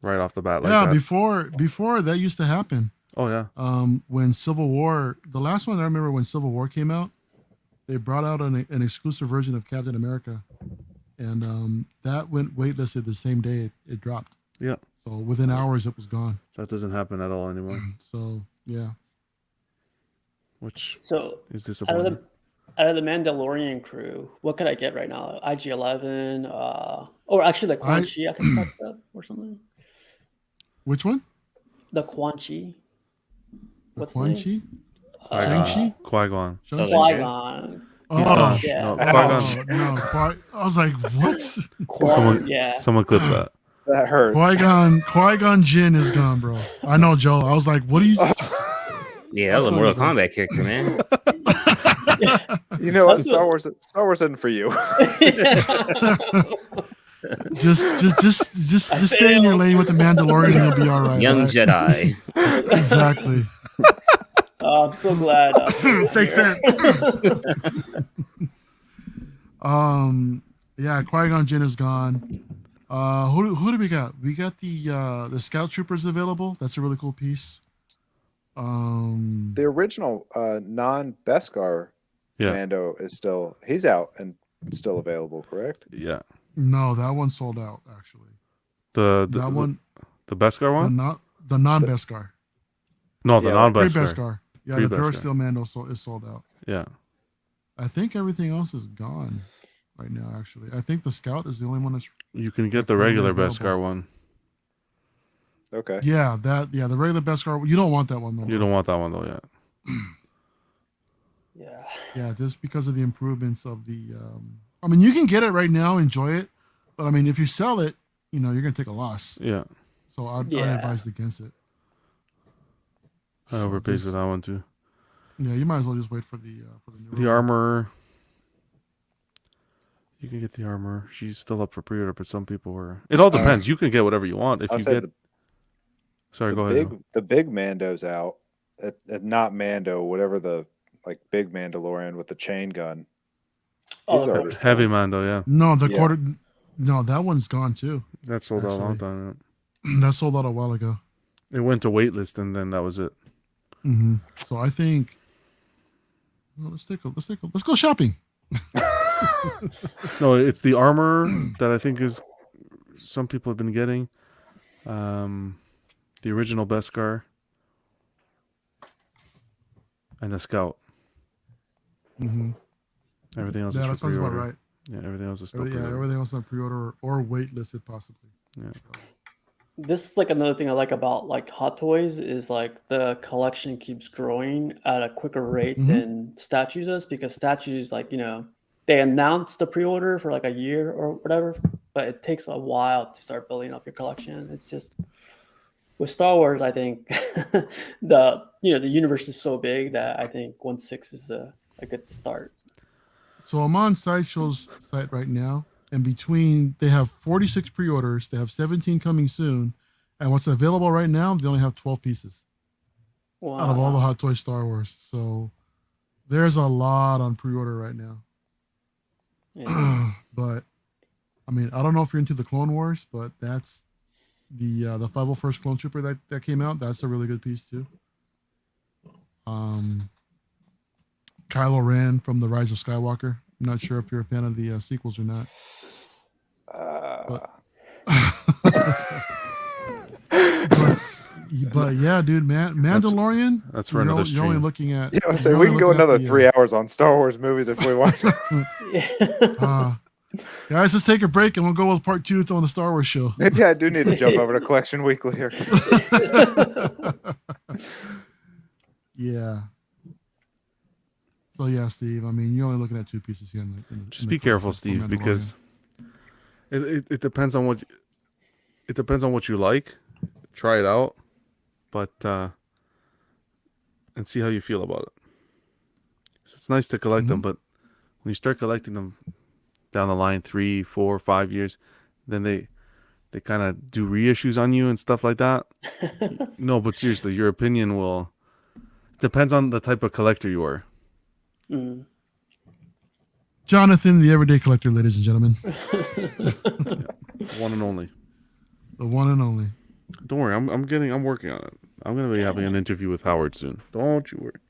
right off the bat like Yeah, that. before that used to happen. Oh yeah. When Civil War, the last one I remember when Civil War came out, they brought out an exclusive version of Captain America, and that went waitlisted the same day it dropped. Yeah. So within hours it was gone. That doesn't happen at all anymore, So yeah, which So is out of disappointing. Out of the Mandalorian crew, what could I get right now? IG-11, or actually the Quan Chi I can pick up or something. Which one? The Quan Chi. The What's Quan his name? Chi? Shang-Chi? Qui-Gon. Shang-Chi? Qui-Gon. Oh, Yeah. No, Ouch. Qui-Gon. no. I was like, what? Someone clip that. That hurt. Qui-Gon Jinn is gone, bro. I know, Joe. I was like, what are you? Yeah, that was a Mortal Kombat character, man. You know what? Star Wars isn't for you. just stay in your lane with the Mandalorian and you'll be all right. Young right? Jedi. Exactly. Oh, I'm so glad. Fake fan. Yeah, Qui-Gon Jinn is gone. Who do we got? We got the Scout Troopers available. That's a really cool piece. The original non-Beskar Mando is he's out and still available, correct? Yeah. No, that one sold out actually. The Beskar one? The non-Beskar. No, the non-Beskar. Pre-Beskar. Yeah, the Durasteel Mando is sold out. Yeah. I think everything else is gone right now, actually. I think the Scout is the only one that's... You can get the regular Beskar one. Okay. Yeah, the regular Beskar. You don't want that one, though. You don't want that one, though, yeah. Yeah. Yeah, just because of the improvements of the... I mean, you can get it right now, enjoy it. But, I mean, if you sell it, you're going to take a loss. Yeah. So I'd advise against it. I overpaid for that one, too. Yeah, you might as well just wait for the new The armor... You can get the armor. She's still up for pre-order, but some people were... It all depends. You can get whatever you want. If you get... Sorry, go ahead. The big Mando's out. Not Mando, whatever the big Mandalorian with the chain gun. Heavy Mando, yeah. No, No, that one's gone too. That sold out a long time. That sold out a while ago. It went to waitlist, and then that was it. Mm-hmm. So I think let's go shopping. No, it's the armor that I think is some people have been getting. The original Beskar and the Scout. Mm-hmm. Everything else that is for sounds pre-order. about right. Yeah, everything else is still Yeah, everything else on pre-order or waitlisted possibly. Yeah. This is another thing I like about Hot Toys is the collection keeps growing at a quicker rate than statues does, because statues they announce the pre-order for a year or whatever, but it takes a while to start building up your collection. It's just with Star Wars, I think the universe is so big that I think 1/6 is a good start. So I'm on Sideshow's site right now, and they have 46 pre-orders. They have 17 coming soon, and what's available right now, they only have 12 pieces out of all the Hot Toys Star Wars. So there's a lot on pre-order right now. Yeah. But I mean, I don't know if you're into the Clone Wars, but that's the 501st Clone Trooper that came out. That's a really good piece too. Kylo Ren from The Rise of Skywalker. I'm not sure if you're a fan of the sequels or not. But yeah, dude, Mandalorian. That's for another stream. You're only looking at. Yeah, so we can go another 3 hours on Star Wars movies if we want. Guys, let's take a break and we'll go with part 2 on the Star Wars show. Maybe I do need to jump over to Collection Weekly here. Yeah. So yeah, Steve. I mean, you're only looking at 2 pieces here. Just be careful, Steve, because it depends on what you like. Try it out, but and see how you feel about it. It's nice to collect them, but when you start collecting them down the line 3, 4, 5 years, then they kind of do reissues on you and stuff like that. No, but seriously, your opinion depends on the type of collector you are. Mm. Jonathan, the everyday collector, ladies and gentlemen. One and only. The one and only. Don't worry, I'm working on it. I'm gonna be having an interview with Howard soon. Don't you worry.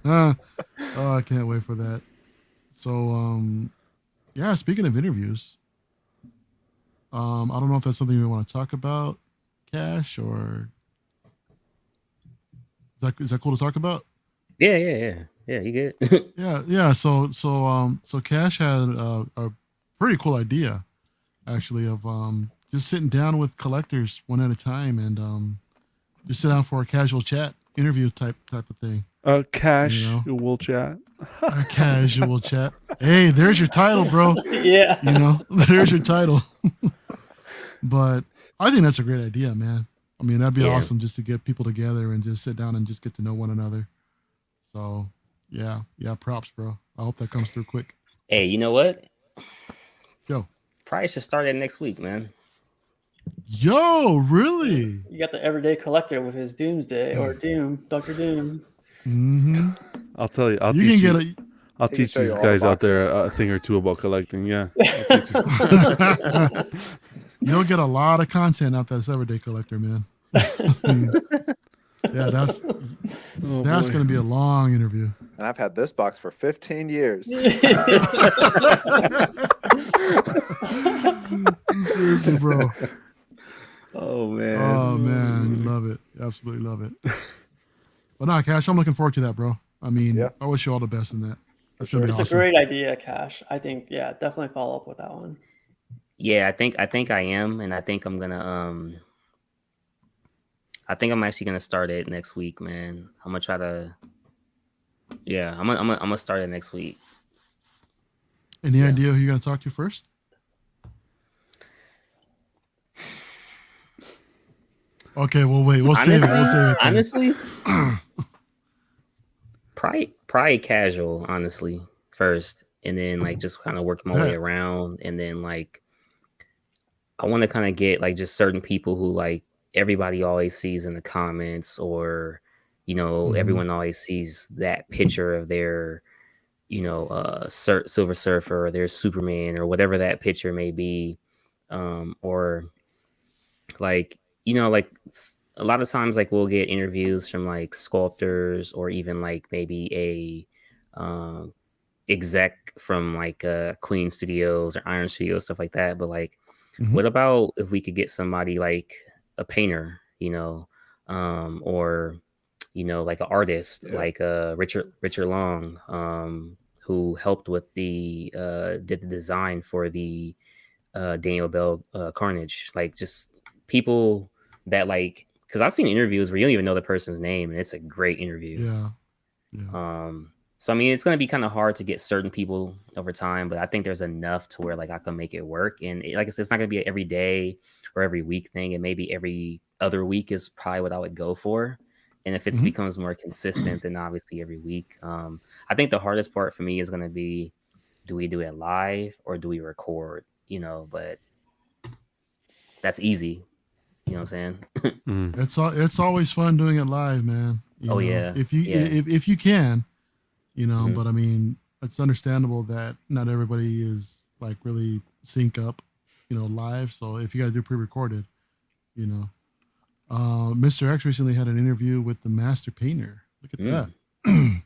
Oh, I can't wait for that. So, yeah. Speaking of interviews, I don't know if that's something we want to talk about, Cash, or is that cool to talk about? Yeah. Yeah, you good? Yeah. So Cash had a pretty cool idea, actually, of just sitting down with collectors one at a time and just sit down for a casual chat interview type of thing. Cash You know? will chat. A casual chat. Hey, there's your title, bro. Yeah. You know, there's your title. But I think that's a great idea, man. I mean, that'd be Yeah. awesome just to get people together and just sit down and just get to know one another. So, yeah, props, bro. I hope that comes through quick. Hey, you know what? Go. Probably should start it next week, man. Yo, really? You got the everyday collector with his Doomsday or Doom, Dr. Doom. Mm-hmm. I'll tell you. I'll You teach can you. get I'll He can teach show you these all the guys out there boxes. a thing or two about collecting. Yeah. I'll teach you. you'll get a lot of content out that's everyday collector, man. Yeah, that's Oh, that's boy. gonna be a long interview. And I've had this box for 15 years. Seriously, bro. Oh man. Oh man, you love it. Absolutely love it. But nah, Cash, I'm looking forward to that, bro. I mean, Yeah. I wish you all the best in that. That's For gonna sure. be It's a awesome. great idea, Cash. I think, yeah, definitely follow up with that one. Yeah, I think I am, and I think I'm gonna I think I'm actually gonna start it next week, man. I'm gonna try to. Yeah, I'm gonna start it next week. Any idea who you're gonna talk to first? Okay, well wait, we'll save it. We'll save it. then. Honestly, probably casual, honestly, first, and then like just kind of work my way Yeah. around, and then like I want to kind of get like just certain people who like everybody always sees in the comments, or Mhm. everyone always sees that picture of their Silver Surfer or their Superman or whatever that picture may be, or like a lot of times like we'll get interviews from like sculptors or even like maybe a exec from like Queen Studios or Iron Studios, stuff like that. But like, Mhm. what about if we could get somebody like a painter, or like an artist, Yeah. like Richard Long, who helped with did the design for the Daniel Bell Carnage, like just people that like, because I've seen interviews where you don't even know the person's name and it's a great interview. Yeah. So I mean, it's going to be kind of hard to get certain people over time, but I think there's enough to where like I can make it work. And like I said, it's not going to be an every day or every week thing, and maybe every other week is probably what I would go for. And if it Mhm. becomes more consistent, then obviously every week. I think the hardest part for me is going to be, do we do it live or do we record? But that's easy. You know what I'm saying? Mm. It's always fun doing it live, man. You Oh, know, yeah. If you Yeah. if you can, Mhm. but I mean, it's understandable that not everybody is like really sync up, live. So if you gotta do pre-recorded, Mr. X recently had an interview with the master painter. Look at that.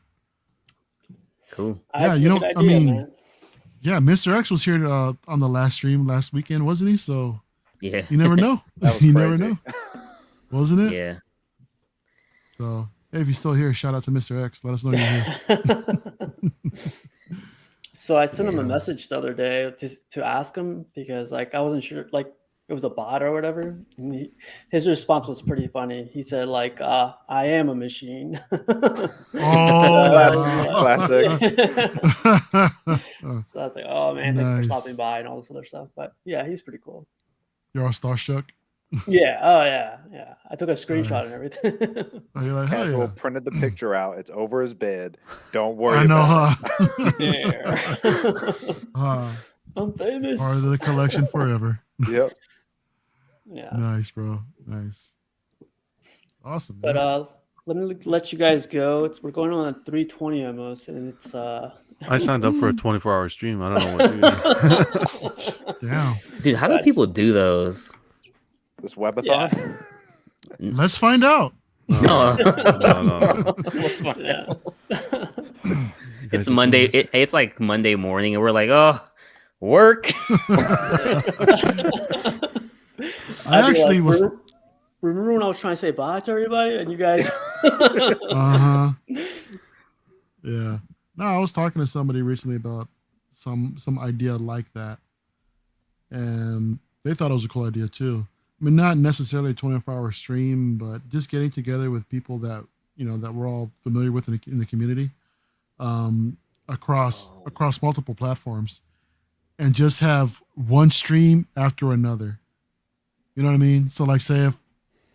Cool. I Yeah, think you it's a know, good I idea, mean, man. Yeah, Mr. X was here on the last stream last weekend, wasn't he? So Yeah. you never know. That was You crazy. never know, wasn't it? Yeah. So hey, if you're still here, shout out to Mr. X. Let us know you're here. So I sent him a Yeah. message the other day to ask him, because like I wasn't sure, like it was a bot or whatever. And his response was pretty funny. He said like, "I am a machine." Oh, Classic. So I was like, "Oh man, thanks for Nice. stopping by and all this other stuff." But yeah, he's pretty cool. You're all starstruck. Yeah. Oh yeah. I took a screenshot Nice. and everything. Oh, you're like, hell Casual yeah. printed the picture out. It's over his bed. Don't worry I know, about huh? Yeah. I'm famous. Part of the collection forever. it. Yep. Yeah. Nice, bro. Nice. Awesome. But Man. let me let you guys go. We're going on at 3:20 almost, and it's I signed up for a 24-hour stream. I don't know what to do. Damn. Dude, how do Gotcha. people do those? This webathon. Yeah. Let's find out. No. No. Let's find Yeah. out. You It's guys are Monday. too much. It's like Monday morning, and we're like, oh, work. I actually was. Remember when I was trying to say bye to everybody, and you guys? Uh huh. Yeah. No, I was talking to somebody recently about some idea like that, and they thought it was a cool idea too. I mean, not necessarily a 24-hour stream, but just getting together with people that that we're all familiar with in the community, across multiple platforms, and just have one stream after another. You know what I mean? So like, say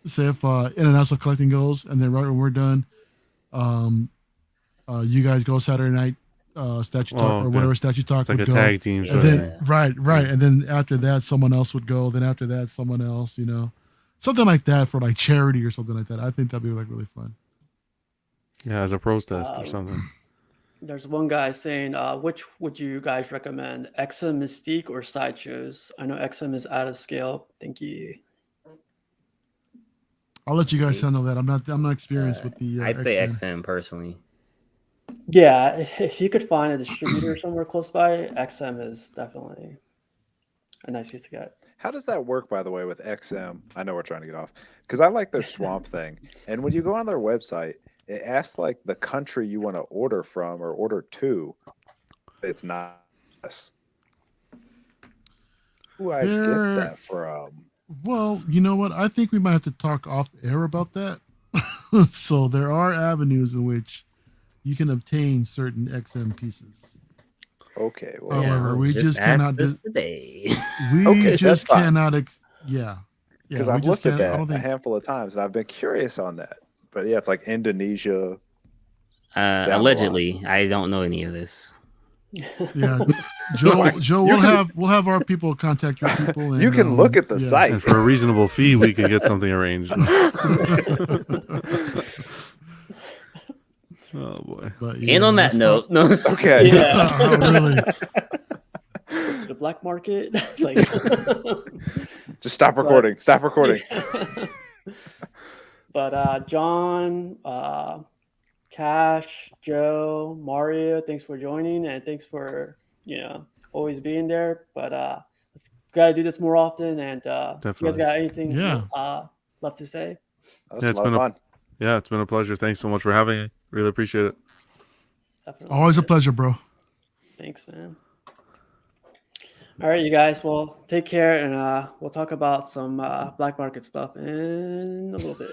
if International Collecting goes, and then right when we're done, um, you guys go Saturday night, statue talk, or whatever statue talk It's like would a go. tag team. And sort of then thing. right, and then after that, someone else would go. Then after that, someone else. Something like that for like charity or something like that. I think that'd be like really fun. Yeah, as a protest or something. There's one guy saying, which would you guys recommend, XM Mystique or Sideshows? I know XM is out of scale. Thank you. I'll let you guys handle that. I'm not experienced with the. I'd say X-Men. XM personally. Yeah, if you could find a distributor somewhere close by, XM is definitely a nice piece to get. How does that work, by the way, with XM? I know we're trying to get off because I like their Swamp Thing, and when you go on their website, it asks like the country you want to order from or order to. It's not us. Who I get that from? Well, you know what? I think we might have to talk off air about that. So there are avenues in which you can obtain certain XM pieces. Okay. Well, However, we just ask cannot. this today. We Okay, just that's fine. cannot. Yeah. Because we I've just looked at can't- I that don't a think. handful of times, and I've been curious on that. But yeah, it's like Indonesia. the Allegedly, I don't know any of this. Yeah, Joe, we'll have our people contact your people. And, You can look at the yeah. site. And for a reasonable fee, we could get something arranged. Oh boy. But, And on that let's note, no. Okay. Yeah. Oh, really? The black market. It's like Just stop recording. Stop recording. But John, Cash, Joe, Mario, thanks for joining, and thanks for always being there. But let's gotta do this more often. And you guys Definitely. got anything Yeah. left to say? That was Yeah, a it's lot of been a- fun. Yeah, it's been a pleasure. Thanks so much for having me. Really appreciate it. Definitely. Always a pleasure, bro. Thanks, man. All right, you guys. Well, take care, and we'll talk about some black market stuff in a little bit.